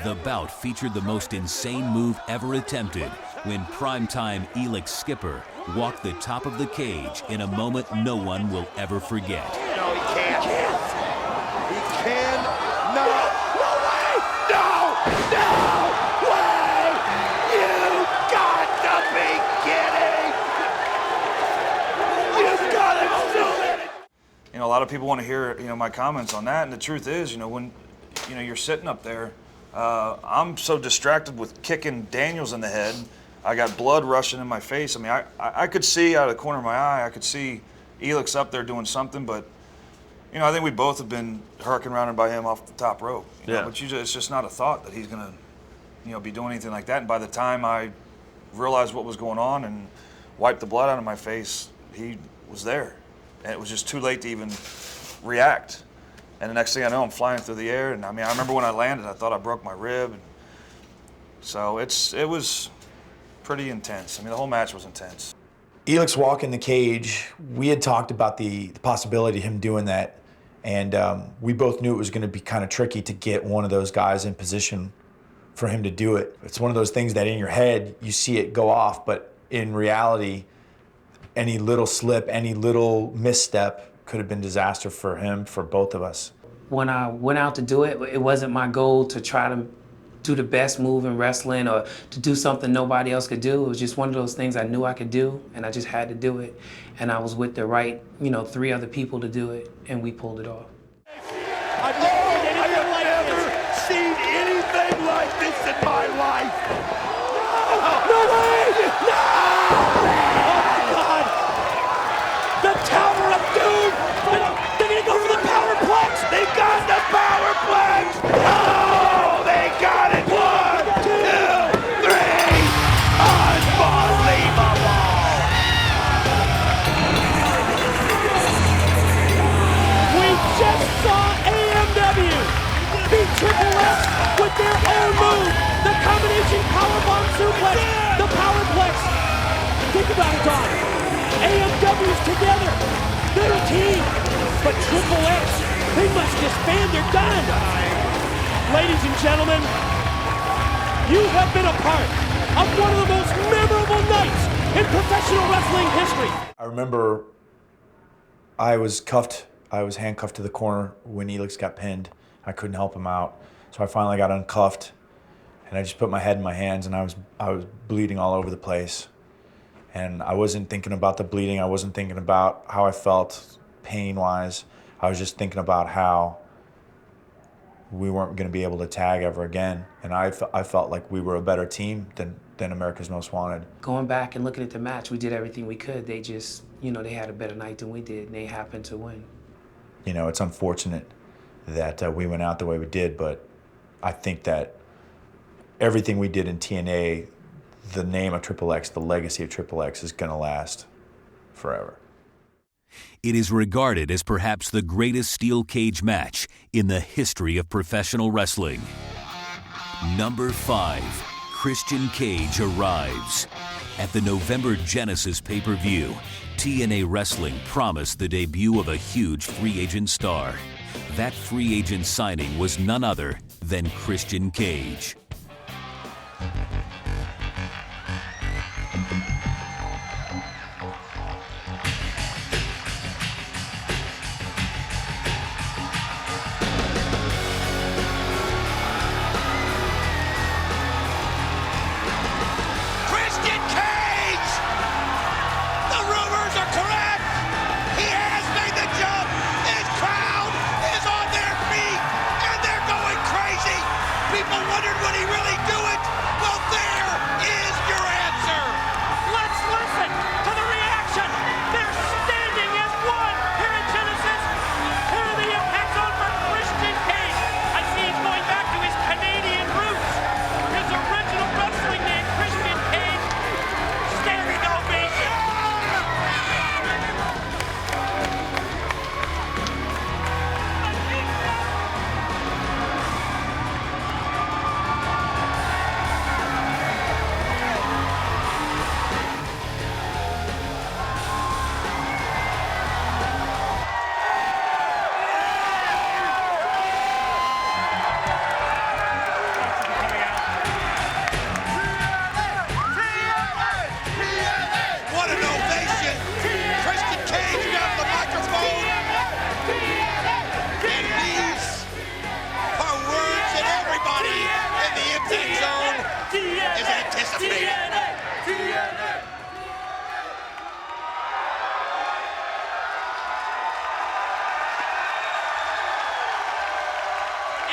The bout featured the most insane move ever attempted when primetime Elix Skipper walked the top of the cage in a moment no one will ever forget. No, he can't. He cannot. No way. No way. You got to be kidding. You got to do it. A lot of people want to hear, my comments on that, and the truth is, when you know, you're sitting up there. I'm so distracted with kicking Daniels in the head. I got blood rushing in my face. I mean, I could see out of the corner of my eye, I could see Elix up there doing something, but, you know, I think we both have been hurricane-rounded by him off the top rope. You know, but it's just not a thought that he's going to, you know, be doing anything like that. And by the time I realized what was going on and wiped the blood out of my face, he was there. And it was just too late to even react. And the next thing I know, I'm flying through the air. And I mean, I remember when I landed, I thought I broke my rib. And so it was pretty intense. I mean, the whole match was intense. Elix walking the cage, we had talked about the possibility of him doing that. And we both knew it was going to be kind of tricky to get one of those guys in position for him to do it. It's one of those things that in your head, you see it go off, but in reality, any little slip, any little misstep could have been disaster for him, for both of us. When I went out to do it, it wasn't my goal to try to do the best move in wrestling or to do something nobody else could do. It was just one of those things I knew I could do, and I just had to do it. And I was with the right, 3 other people to do it, and we pulled it off. I've never seen anything like this in my life. No way! No! Oh my God! The Tower of Doom! They're gonna go for the Powerplex! They got the Powerplex! Oh, they got it! 1, 2, 3! Unbelievable! We just saw AMW beat Triple X with their own move, the combination powerbomb suplex, the Powerplex. Think about it, Don. AMW's together. They're a team. But Triple X, they must disband. They're done. Ladies and gentlemen, you have been a part of one of the most memorable nights in professional wrestling history. I remember I was handcuffed to the corner when Elix got pinned. I couldn't help him out. So I finally got uncuffed, and I just put my head in my hands, and I was bleeding all over the place. And I wasn't thinking about the bleeding. I wasn't thinking about how I felt pain-wise. I was just thinking about how we weren't going to be able to tag ever again. And I felt like we were a better team than America's Most Wanted. Going back and looking at the match, we did everything we could. They just, they had a better night than we did, and they happened to win. It's unfortunate that we went out the way we did, but I think that everything we did in TNA, the name of Triple X, the legacy of Triple X is going to last forever. It is regarded as perhaps the greatest steel cage match in the history of professional wrestling. Number 5, Christian Cage arrives. At the November Genesis pay-per-view, TNA Wrestling promised the debut of a huge free agent star. That free agent signing was none other than Christian Cage. Christian Cage! The rumors are correct! He has made the jump! His crowd is on their feet! And they're going crazy! People wondered would he really do it? Well, there is your answer! Let's listen to the reaction. They're standing as one here in Genesis. Here in the Impact Zone for Christian Cage. I see he's going back to his Canadian roots. His original wrestling name, Christian Cage. Standing ovation. What an ovation! Christian Cage got the microphone. And these are words that everybody in the Impact Zone is anticipating.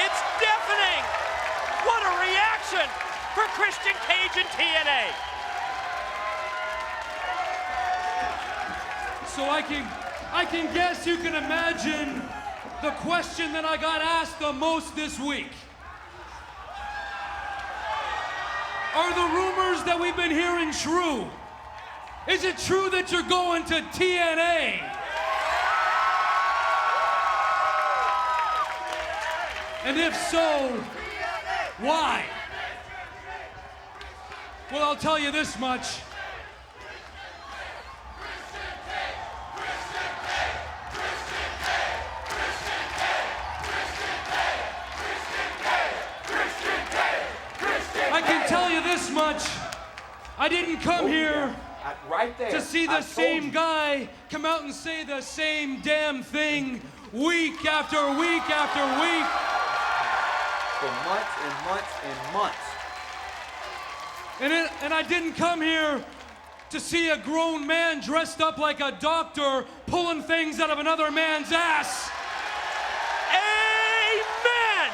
It's for Christian Cage and TNA. So I can guess you can imagine the question that I got asked the most this week. Are the rumors that we've been hearing true? Is it true that you're going to TNA? And if so, why? Well, I'll tell you this much. I can tell you this much. I didn't come here right there. to see the same guy come out and say the same damn thing week after week after week. For months and months and months. And I didn't come here to see a grown man dressed up like a doctor pulling things out of another man's ass. Amen!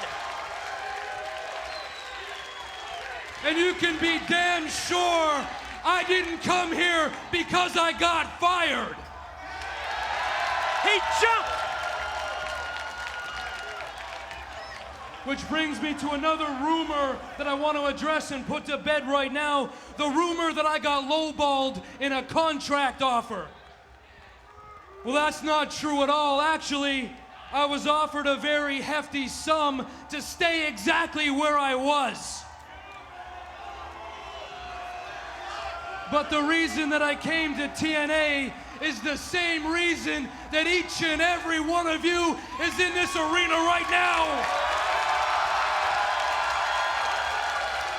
And you can be damn sure I didn't come here because I got fired. He jumped! Which brings me to another rumor that I want to address and put to bed right now. The rumor that I got lowballed in a contract offer. Well, that's not true at all. Actually, I was offered a very hefty sum to stay exactly where I was. But the reason that I came to TNA is the same reason that each and every one of you is in this arena right now.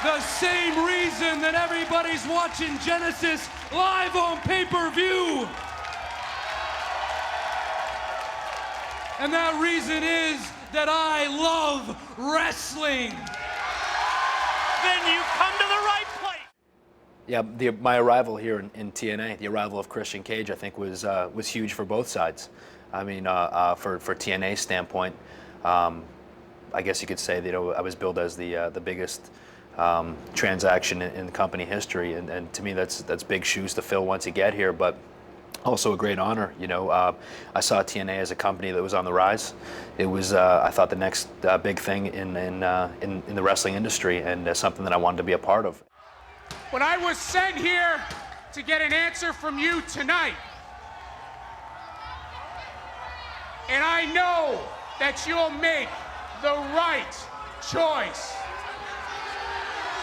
The same reason that everybody's watching Genesis live on pay-per-view. And that reason is that I love wrestling. Then you come to the right place. Yeah, my arrival here in TNA, the arrival of Christian Cage, I think was huge for both sides. I mean, for TNA's standpoint, I guess you could say that I was billed as the biggest transaction in company history, and to me that's big shoes to fill once you get here, but also a great honor. You know, I saw TNA as a company that was on the rise. It was, I thought, the next big thing in the wrestling industry, and something that I wanted to be a part of. When I was sent here to get an answer from you tonight, and I know that you'll make the right choice.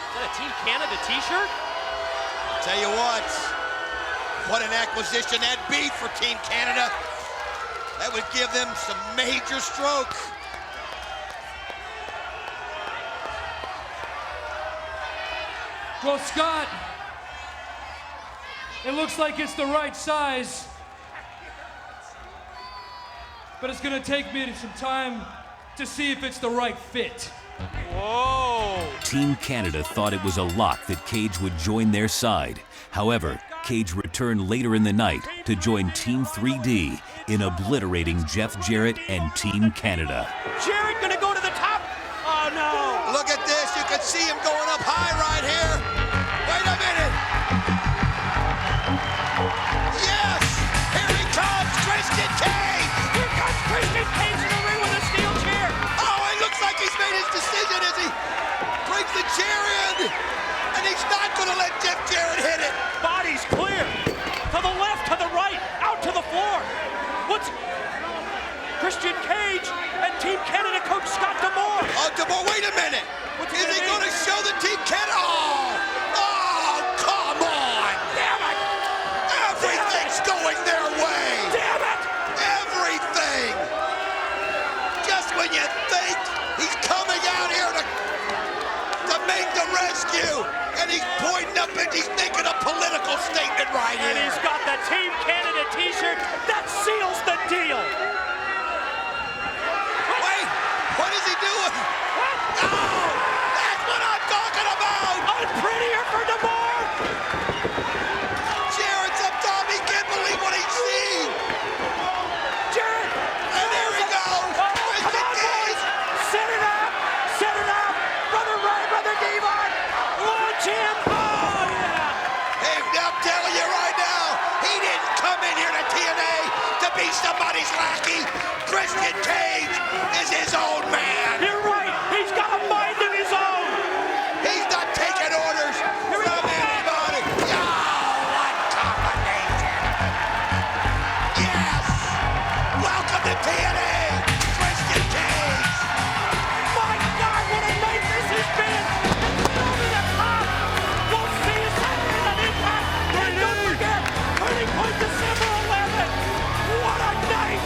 Is that a Team Canada t-shirt? Tell you what an acquisition that'd be for Team Canada. That would give them some major stroke. Well, Scott, it looks like it's the right size, but it's gonna take me some time to see if it's the right fit. Whoa! Team Canada thought it was a lock that Cage would join their side. However, Cage returned later in the night to join Team 3D in obliterating Jeff Jarrett and Team Canada. Jarrett gonna go to the top? Oh no! Look at this, you can see him going up high right here. Wait a minute. Yes, here he comes, Christian Cage. Here comes Christian Cage in the ring with a steel chair. Oh, it looks like he's made his decision as he brings the chair in, and he's not gonna let Jeff Jarrett hit it. Body's clear. To the left, to the right, out to the floor. What's Christian Cage and Team Canada coach Scott D'Amore? Oh, D'Amore, wait a minute. Is he going to show the Team Canada? Oh, come on. Damn it. Everything's going their way. Damn it. Everything. Just when you think he's coming out here to make the rescue, and he's pointing up and he's making a political statement right here. And he's got the Team Canada t-shirt. That seals the deal. Wait, what is he doing? What? Oh, that's what I'm talking about. A champ. Oh, yeah. Hey, I'm telling you right now, he didn't come in here to TNA to be somebody's lackey. Christian Cage is his own man. You're right. He's got a mind of his own. He's not taking orders from anybody. Oh, what combination. Yes. Welcome to TNA, Christian Cage. My God, what a night this has been. It's over the top. We'll see you Saturday on Impact. And don't forget, Turning Point December 11th. What a night.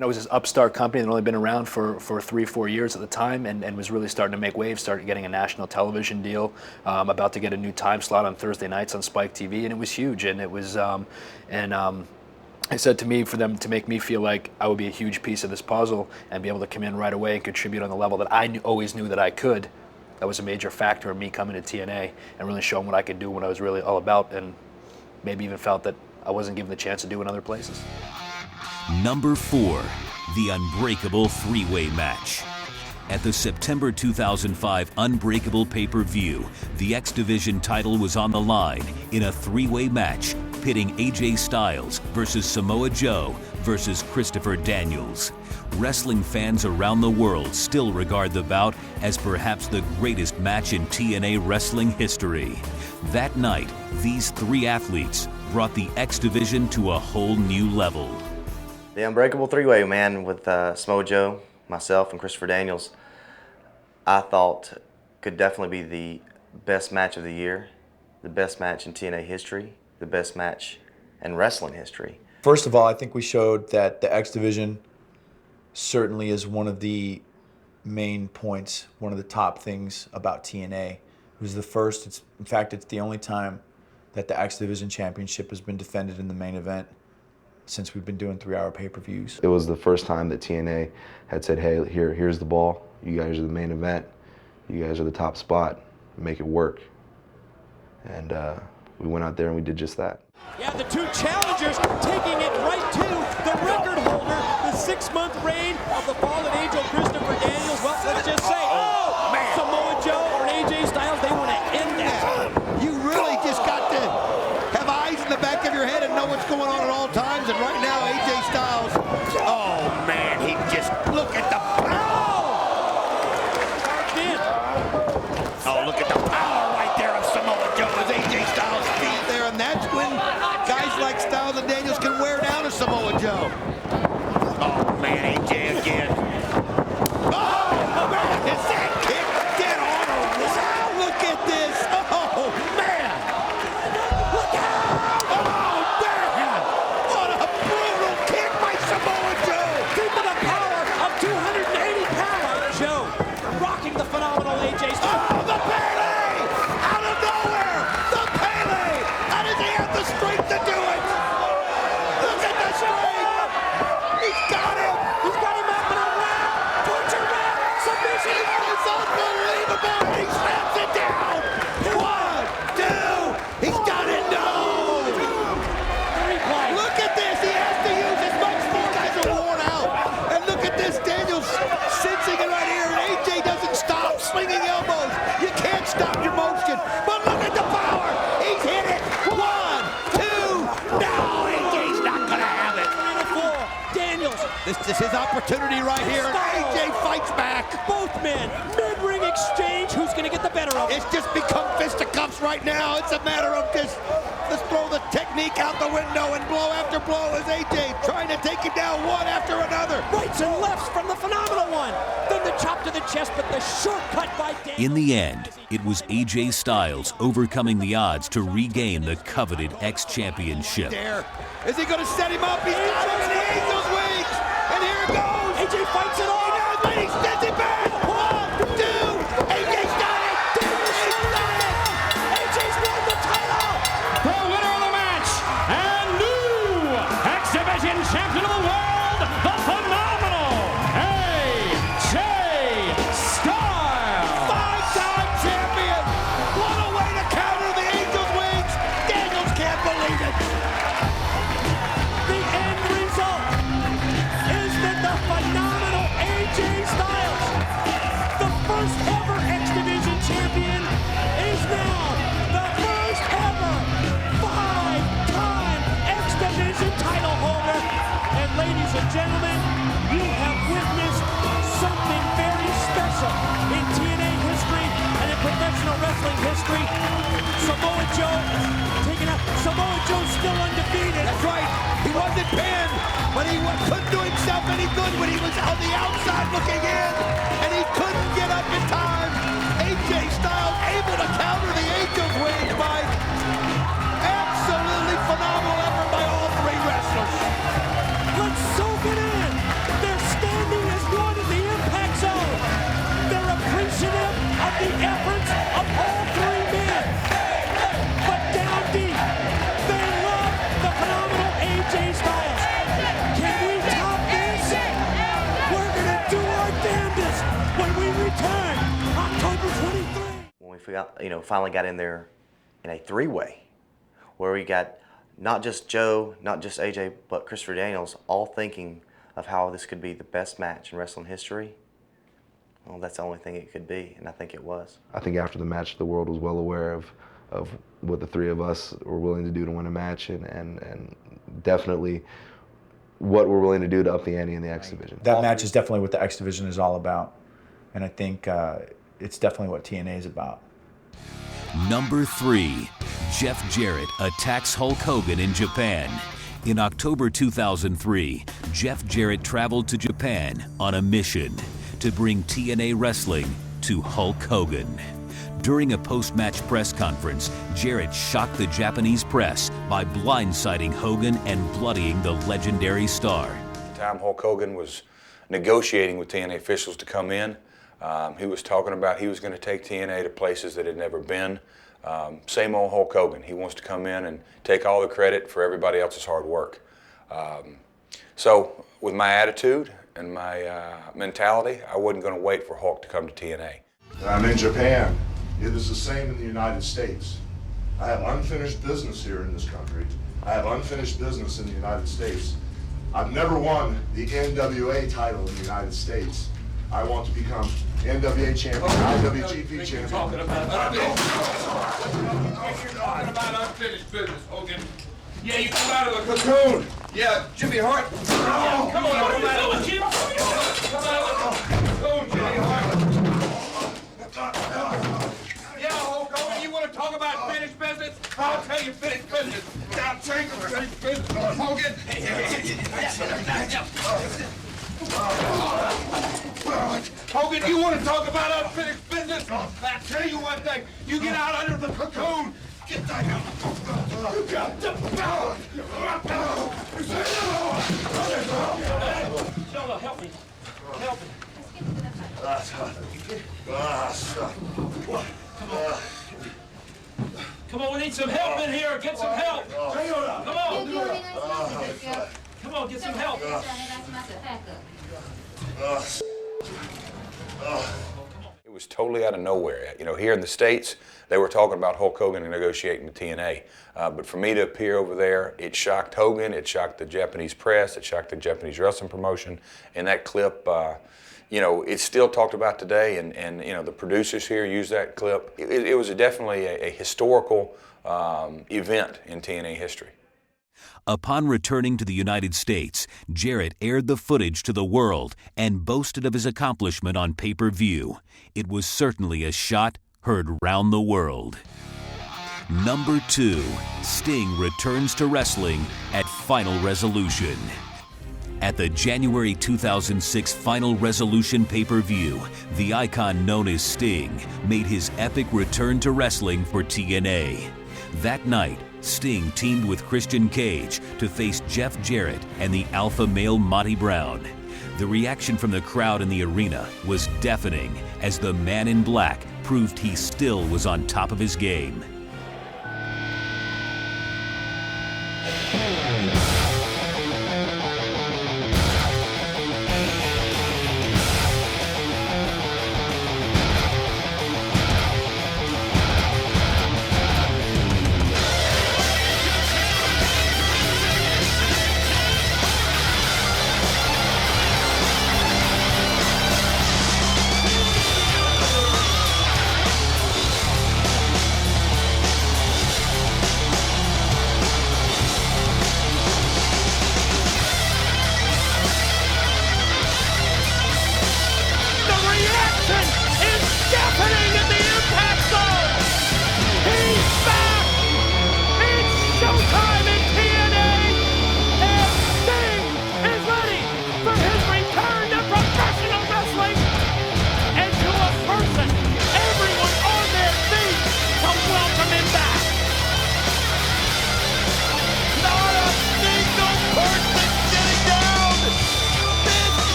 It was this upstart company that had only been around for 3-4 years at the time, and was really starting to make waves, started getting a national television deal, about to get a new time slot on Thursday nights on Spike TV, and it was huge. And it was, I said to me, for them to make me feel like I would be a huge piece of this puzzle and be able to come in right away and contribute on the level that I always knew that I could. That was a major factor in me coming to TNA and really showing what I could do, what I was really all about, and maybe even felt that I wasn't given the chance to do in other places. Number 4, the Unbreakable three-way match. At the September 2005 Unbreakable pay-per-view, the X Division title was on the line in a three-way match pitting AJ Styles versus Samoa Joe versus Christopher Daniels. Wrestling fans around the world still regard the bout as perhaps the greatest match in TNA wrestling history. That night, these three athletes brought the X Division to a whole new level. The Unbreakable three-way, man, with Samoa Joe, myself, and Christopher Daniels, I thought could definitely be the best match of the year, the best match in TNA history, the best match in wrestling history. First of all, I think we showed that the X Division certainly is one of the main points, one of the top things about TNA. It was the first, in fact, it's the only time that the X Division Championship has been defended in the main event since we've been doing 3-hour pay-per-views. It was the first time that TNA had said, hey, here's the ball. You guys are the main event. You guys are the top spot. Make it work. And we went out there and we did just that. Yeah, the two challengers taking it right to the record holder, the 6-month reign of the fallen angel Christopher Daniels. Well, let's just say, Samoa Joe or AJ Styles, they want to end that. You really just got to have eyes in the back of your head and know what's going on at all times. And right now, AJ Styles, oh man, he just, look at the power. Oh, look at the power right there of Samoa Joe as AJ Styles feet there. And that's when guys like Styles and Daniels can wear down a Samoa Joe. Oh man, AJ again. Oh man, is that kick dead on or what? Look at this. Oh man. Look out. Oh man. What a brutal kick by Samoa Joe. Think of the power of 280 pounds. Joe rocking the phenomenal AJ Styles. Oh, the Pele! Out of nowhere! The Pele! How does he have the strength to do it? Look at the strength! He's got him! He's got him up in a wrap! Butcher wrap! Submission! It's unbelievable! He slaps it down! 1, 2! He's got it! No! Look at this! He has to use as much. These guys are worn out. And look at this! Daniels sensing it right here, and AJ doesn't stop slinging elbows. You can't stop your motion. But look at the power! He's hit it! 1, 2! No! AJ's not gonna have it! Daniels. This is his opportunity right here, and AJ fights back. Both men, mid-ring exchange. Who's going to get the better of it? It's just become fisticuffs right now. It's a matter of just, let's throw the technique out the window and blow after blow as AJ trying to take him down one after another. Rights and lefts from the phenomenal one. Then the chop to the chest, but the shortcut by Daniels. In the end, it was AJ Styles overcoming the odds to regain the coveted X Championship. There. Is he going to set him up? He's got him in the Angel's wings. And here it goes. AJ fights it all. He does, but he sends it back. 1, 2. AJ's got it. He's got it. AJ's won the title. The winner of the match and new X Division champion of the world, the phenomenal AJ Styles. 5-time champion. What a way to counter the Angel's wings. Daniels can't believe it. The end result is that the phenomenal AJ Styles on the outside looking in, and he couldn't get up in time. AJ Styles able to counter the Angel's Wings, Mike. Absolutely phenomenal effort by all three wrestlers. Let's soak it in. They're standing as one in the Impact Zone. They're appreciative of the efforts of all three men. But down deep, they love the phenomenal AJ Styles. Can we top this? We're going to do our damnedest when we return October 23. When we finally got in there in a three-way, where we got not just Joe, not just AJ, but Christopher Daniels, all thinking of how this could be the best match in wrestling history. Well, that's the only thing it could be, and I think it was. I think after the match, the world was well aware of what the three of us were willing to do to win a match, and definitely what we're willing to do to up the ante in the X Division. That match is definitely what the X Division is all about, and I think it's definitely what TNA is about. Number 3, Jeff Jarrett attacks Hulk Hogan in Japan. In October 2003, Jeff Jarrett traveled to Japan on a mission to bring TNA wrestling to Hulk Hogan. During a post-match press conference, Jarrett shocked the Japanese press by blindsiding Hogan and bloodying the legendary star. At the time Hulk Hogan was negotiating with TNA officials to come in, he was talking about he was going to take TNA to places that had never been. Same old Hulk Hogan. He wants to come in and take all the credit for everybody else's hard work. So with my attitude and my mentality, I wasn't going to wait for Hulk to come to TNA. I'm in Japan. It is the same in the United States. I have unfinished business here in this country. I have unfinished business in the United States. I've never won the NWA title in the United States. I want to become NWA champion, IWGP champion. Talking about unfinished business, Hogan. Yeah, you come out of the cocoon. Yeah, Jimmy Hart. Yeah, come on, come out of the cocoon. Come out of the cocoon, Jimmy Hart. Yeah, Hulk Hogan, you want to talk about finished business? I'll tell you finished business. Now, take finished business, Hogan. Hogan, you want to talk about unfinished business? I'll tell you one thing. You get out under the cocoon. Get that out. You got the power. Shola, help me. Help me. Come on, we need some help in here. Get some help. Come on. Come on, get some help. It was totally out of nowhere. You know, here in the States, they were talking about Hulk Hogan and negotiating with TNA. But for me to appear over there, it shocked Hogan, it shocked the Japanese press, it shocked the Japanese wrestling promotion. And that clip, you know, it's still talked about today, and you know, the producers here use that clip. It was definitely a historical event in TNA history. Upon returning to the United States, Jarrett aired the footage to the world and boasted of his accomplishment on pay-per-view. It was certainly a shot heard round the world. Number 2, Sting returns to wrestling at Final Resolution. At the January 2006 Final Resolution pay-per-view, the icon known as Sting made his epic return to wrestling for TNA. That night, Sting teamed with Christian Cage to face Jeff Jarrett and the alpha male Monty Brown. The reaction from the crowd in the arena was deafening as the Man in Black proved he still was on top of his game.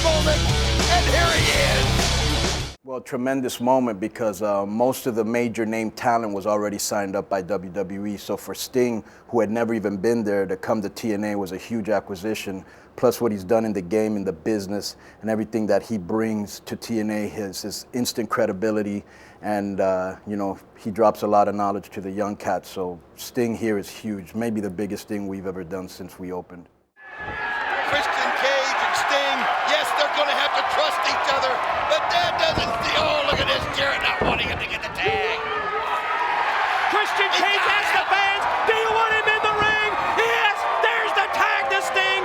moment, and here he is. Well, tremendous moment because most of the major name talent was already signed up by WWE. So for Sting, who had never even been there, to come to TNA was a huge acquisition. Plus what he's done in the game, in the business, and everything that he brings to TNA, his instant credibility, and you know, he drops a lot of knowledge to the young cats. So Sting here is huge, maybe the biggest thing we've ever done since we opened. Christian Cage and Sting, yes, they're going to have to trust each other, but that doesn't see. Oh, look at this, Jarrett not wanting him to get the tag. Christian Cage has the fans. Do you want him in the ring? Yes, there's the tag to Sting.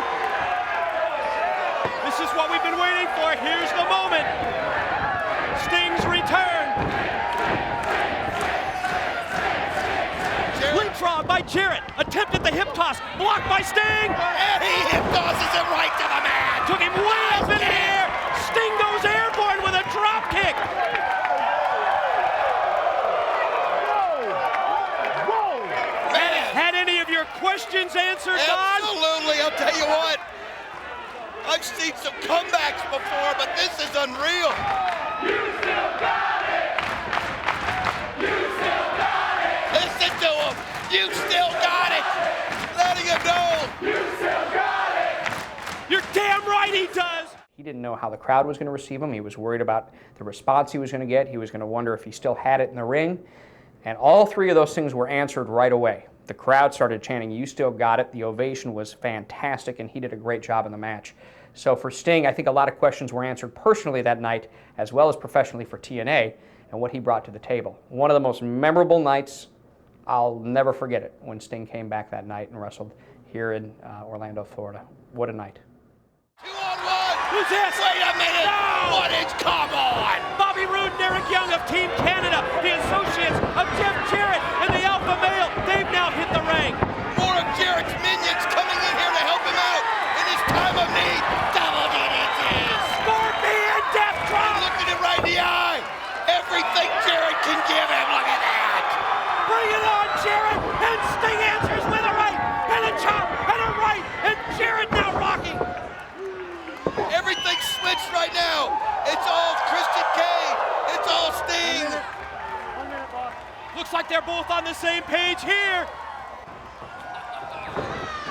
This is what we've been waiting for. Here's the moment. Sting's return. Leapfrog by Jarrett. Attempt at the hip toss. Blocked by Sting. And he hip tosses him right to the mat. Took him way up in the air. Sting goes airborne with a drop kick. Had any of your questions answered, Don? Absolutely. I'll tell you what. I've seen some comebacks before, but this is unreal. You still got it. You still got it. Listen to him. You still got it. Letting him know. You still got it. You're damn right he does. He didn't know how the crowd was going to receive him. He was worried about the response he was going to get. He was going to wonder if he still had it in the ring. And all three of those things were answered right away. The crowd started chanting, "You still got it." The ovation was fantastic, and he did a great job in the match. So for Sting, I think a lot of questions were answered personally that night, as well as professionally for TNA, and what he brought to the table. One of the most memorable nights, I'll never forget it, when Sting came back that night and wrestled here in Orlando, Florida. What a night. 2-on-1. Who's this? Wait a minute. No. What is, come on. Bobby Roode and Eric Young of Team Canada, the associates of Jeff Jarrett and the Alpha Male, they've now hit the ring. More of Jarrett's minions coming in here to help him out in his time of need. Double DDT. Scorpion Death Drop. Looking him right in the eye. Everything Jarrett can give him. Look at that. Bring it on, Jarrett. And Sting answers with a right and a chop and a right. And Jarrett now rocking. Everything's switched right now. It's all Christian Cage. It's all Sting. Looks like they're both on the same page here.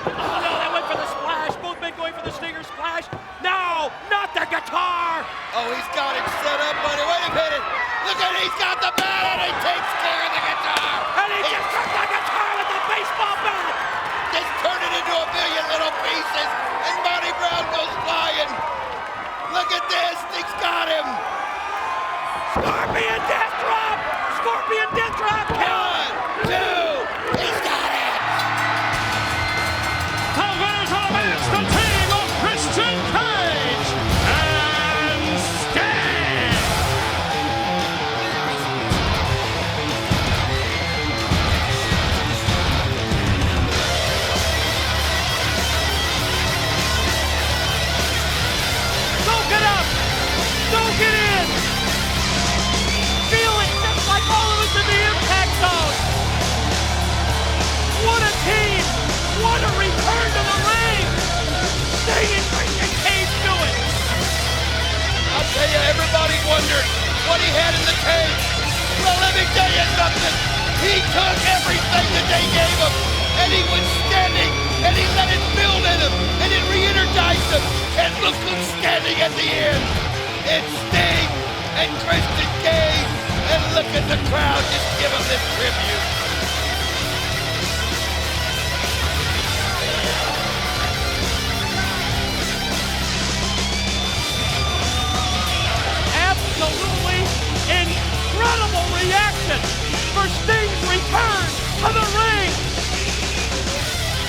Oh no, they went for the splash. Both men going for the Stinger splash. No, not the guitar. Oh, he's got it set up, buddy. Wait a minute. Look at it. He's got the bat and he takes care of the guitar. And he just took the guitar with the baseball bat. Just turned it into a million little pieces. And Monty Brown goes flying. Look at this. Sting's got him. Scorpion Death Drop. Scorpion Death Drop. 1, 2. He's got it. The winners of the match, the team of Christian Cage and Sting. Soak it up. Soak it in. Feel it just like all of us in the Impact Zone. What a team. What a return to the ring. Sting and Christian Cage do it. I'll tell you, everybody wondered what he had in the cage. Well, let me tell you something. He took everything that they gave him, and he was standing, and he let it build in him, and it re-energized him. And look who's standing at the end. It's Sting and Christian Cage. And look at the crowd just give him this tribute. Absolutely incredible reaction for Sting's return to the ring.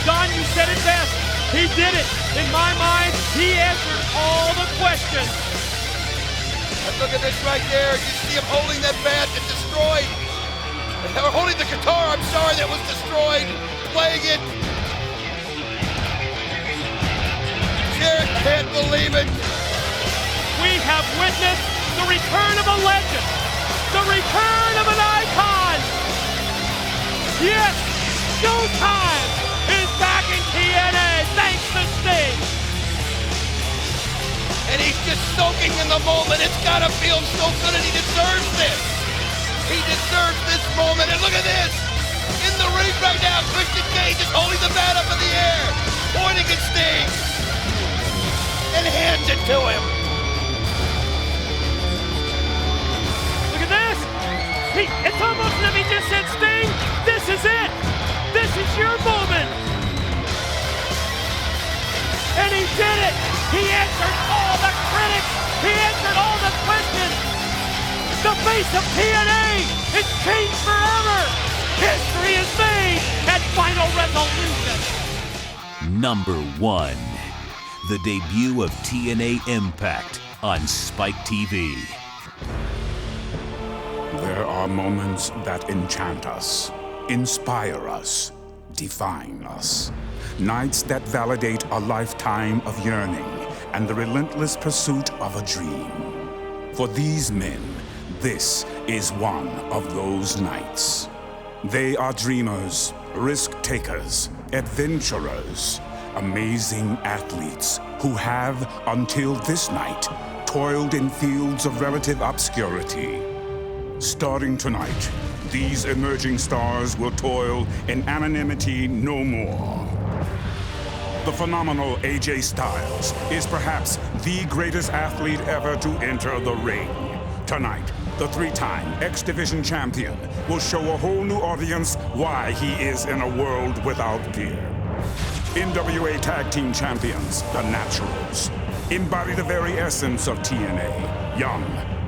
Don, you said it best. He did it. In my mind, he answered all the questions. And look at this right there. You see him holding that bat that destroyed. Or holding the guitar, I'm sorry, that was destroyed. Playing it. Jarrett can't believe it. We have witnessed the return of a legend. The return of an icon. Yes, Showtime is back in TNA thanks to Sting. and he's just soaking in the moment. It's gotta feel so good, and he deserves this. He deserves this moment, and look at this. In the ring right now, Christian Cage is holding the bat up in the air, pointing at Sting, and hands it to him. Look at this. It's almost as if he just said, Sting, this is it. This is your moment. And he did it. He answered all the critics. He answered all the questions. The face of TNA is changed forever. History is made at Final Resolution. Number 1. The debut of TNA Impact on Spike TV. There are moments that enchant us, inspire us, define us. Nights that validate a lifetime of yearning and the relentless pursuit of a dream. For these men, this is one of those nights. They are dreamers, risk-takers, adventurers, amazing athletes who have, until this night, toiled in fields of relative obscurity. Starting tonight, these emerging stars will toil in anonymity no more. The phenomenal AJ Styles is perhaps the greatest athlete ever to enter the ring. Tonight, the 3-time X-Division champion will show a whole new audience why he is in a world without peer. NWA Tag Team Champions, the Naturals, embody the very essence of TNA. Young,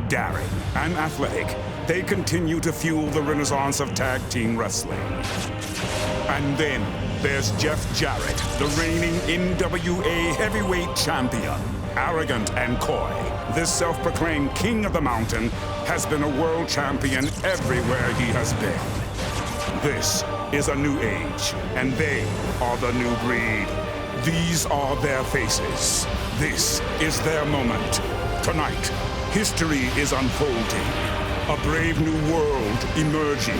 daring, and athletic, they continue to fuel the renaissance of tag team wrestling. And then there's Jeff Jarrett, the reigning NWA Heavyweight Champion. Arrogant and coy, this self-proclaimed king of the mountain has been a world champion everywhere he has been. This is a new age, and they are the new breed. These are their faces. This is their moment. Tonight, history is unfolding. A brave new world emerging.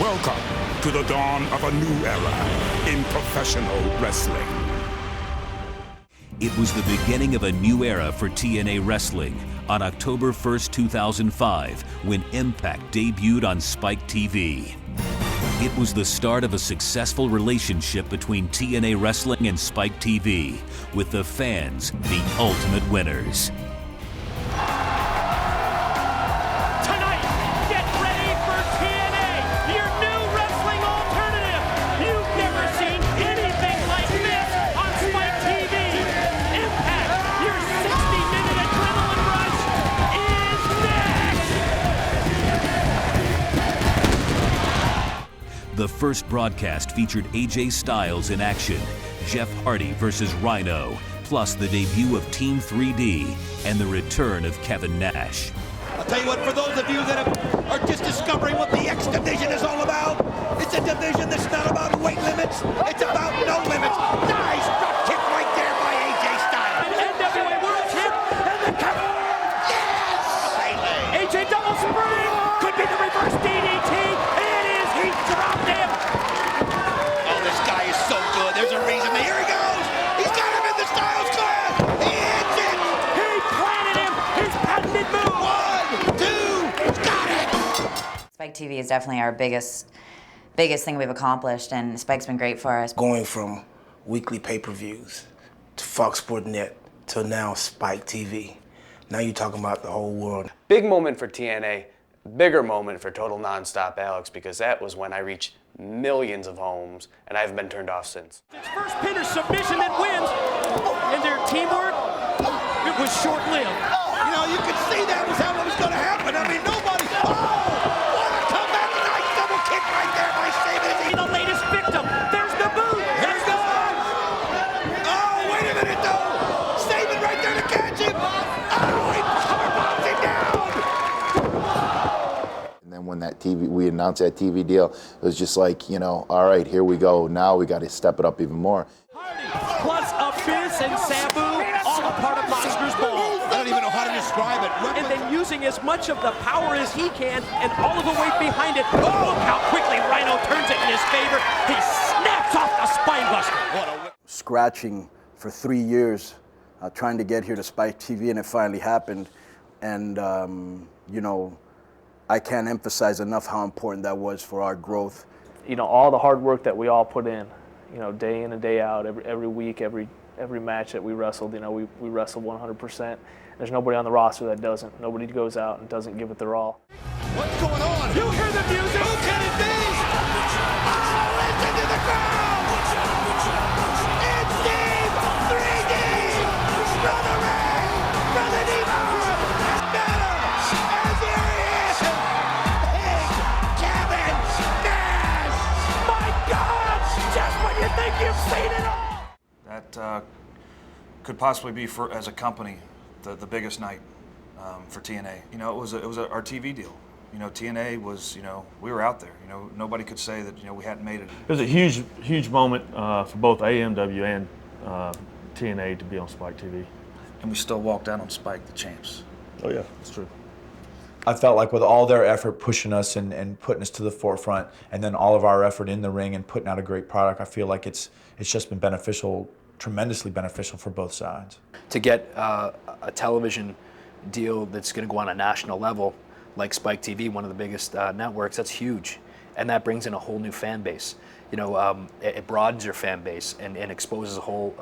Welcome to the dawn of a new era in professional wrestling. It was the beginning of a new era for TNA Wrestling on October 1st, 2005, when Impact debuted on Spike TV. It was the start of a successful relationship between TNA Wrestling and Spike TV, with the fans the ultimate winners. Tonight, get ready for TNA, your new wrestling alternative. You've never seen anything like this on Spike TV. Impact, your 60-minute adrenaline rush is next. The first broadcast featured AJ Styles in action, Jeff Hardy versus Rhino, plus the debut of Team 3D and the return of Kevin Nash. I'll tell you what, for those of you that are just discovering what the X Division is all about, it's a division that's not about weight limits, it's about no limits. Nice drop kick right there by AJ Styles. An NWA World Champ, and the cover. Yes! AJ double spring, could be the reverse DDT. It is, he dropped him. Oh, this guy is so good. There's a reason. Here he goes. He's got him in the Styles class. He hits it. He planted him. His patented move. 1, 2, he's got it. Spike TV is definitely our biggest thing we've accomplished, and Spike's been great for us. Going from weekly pay-per-views to Fox Sports Net to now Spike TV. Now you're talking about the whole world. Big moment for TNA, bigger moment for Total Nonstop Alex, because that was when I reached millions of homes, and I haven't been turned off since. It's first pinner submission that wins, and their teamwork, it was short-lived. You know, you could see that was how it was going to happen. I mean, nobody. Oh, what a comeback! Nice double kick right there by Sabin. The latest victim. There's the boot. Here he goes. Oh, wait a minute, though. Sabin right there to catch him. Oh, he power bombs him down. And then when we announced that TV deal, it was just like, you know, all right, here we go. Now we got to step it up even more. Plus Abyss and Sabu, all a part of Monster's Ball. I don't even know how to describe it. And then using as much of the power as he can and all of the weight behind it. Oh, look how quickly Rhino turns it in his favor. He snaps off the spine buster. Scratching for 3 years trying to get here to Spike TV, and it finally happened. And, you know, I can't emphasize enough how important that was for our growth. You know, all the hard work that we all put in, you know, day in and day out, every week, every match that we wrestled, you know, we wrestled 100%. There's nobody on the roster that doesn't. Nobody goes out and doesn't give it their all. What's going on? You hear the music? Who can it be? Oh, listen to the crowd! It's Steve 3D from the ring, from the deep better as here he is, Big Kevin Nash! My God! Just when you think you've seen it all! That could possibly be, for as a company, the biggest night for TNA. You know, it was our TV deal. You know, TNA was, you know, we were out there. You know, nobody could say that, you know, we hadn't made it. It was a huge moment for both AMW and TNA to be on Spike TV. And we still walked out on Spike, the champs. Oh yeah, that's true. I felt like with all their effort pushing us and putting us to the forefront, and then all of our effort in the ring and putting out a great product, I feel like it's just been beneficial, tremendously beneficial for both sides. To get a television deal that's going to go on a national level, like Spike TV, one of the biggest networks, that's huge. And that brings in a whole new fan base. You know, it broadens your fan base and exposes a whole,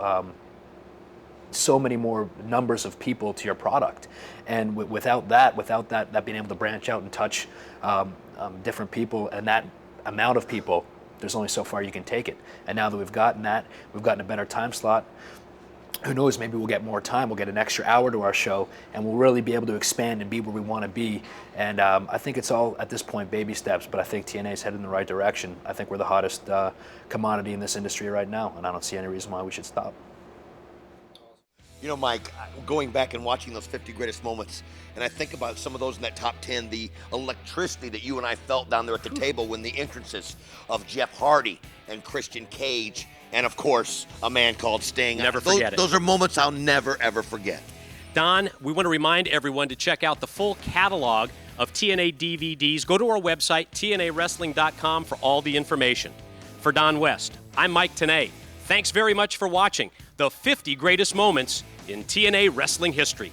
so many more numbers of people to your product. And without that being able to branch out and touch different people and that amount of people, there's only so far you can take it. And now that we've gotten a better time slot, who knows, maybe we'll get more time, we'll get an extra hour to our show, and we'll really be able to expand and be where we want to be. And I think it's all, at this point, baby steps, but I think TNA's headed in the right direction. I think we're the hottest commodity in this industry right now, and I don't see any reason why we should stop. You know, Mike, going back and watching those 50 greatest moments, and I think about some of those in that top 10, the electricity that you and I felt down there at the table when the entrances of Jeff Hardy and Christian Cage, and of course, a man called Sting. Never forget it. Those are moments I'll never, ever forget. Don, we want to remind everyone to check out the full catalog of TNA DVDs. Go to our website, TNAWrestling.com, for all the information. For Don West, I'm Mike Tenay. Thanks very much for watching the 50 greatest moments in TNA wrestling history.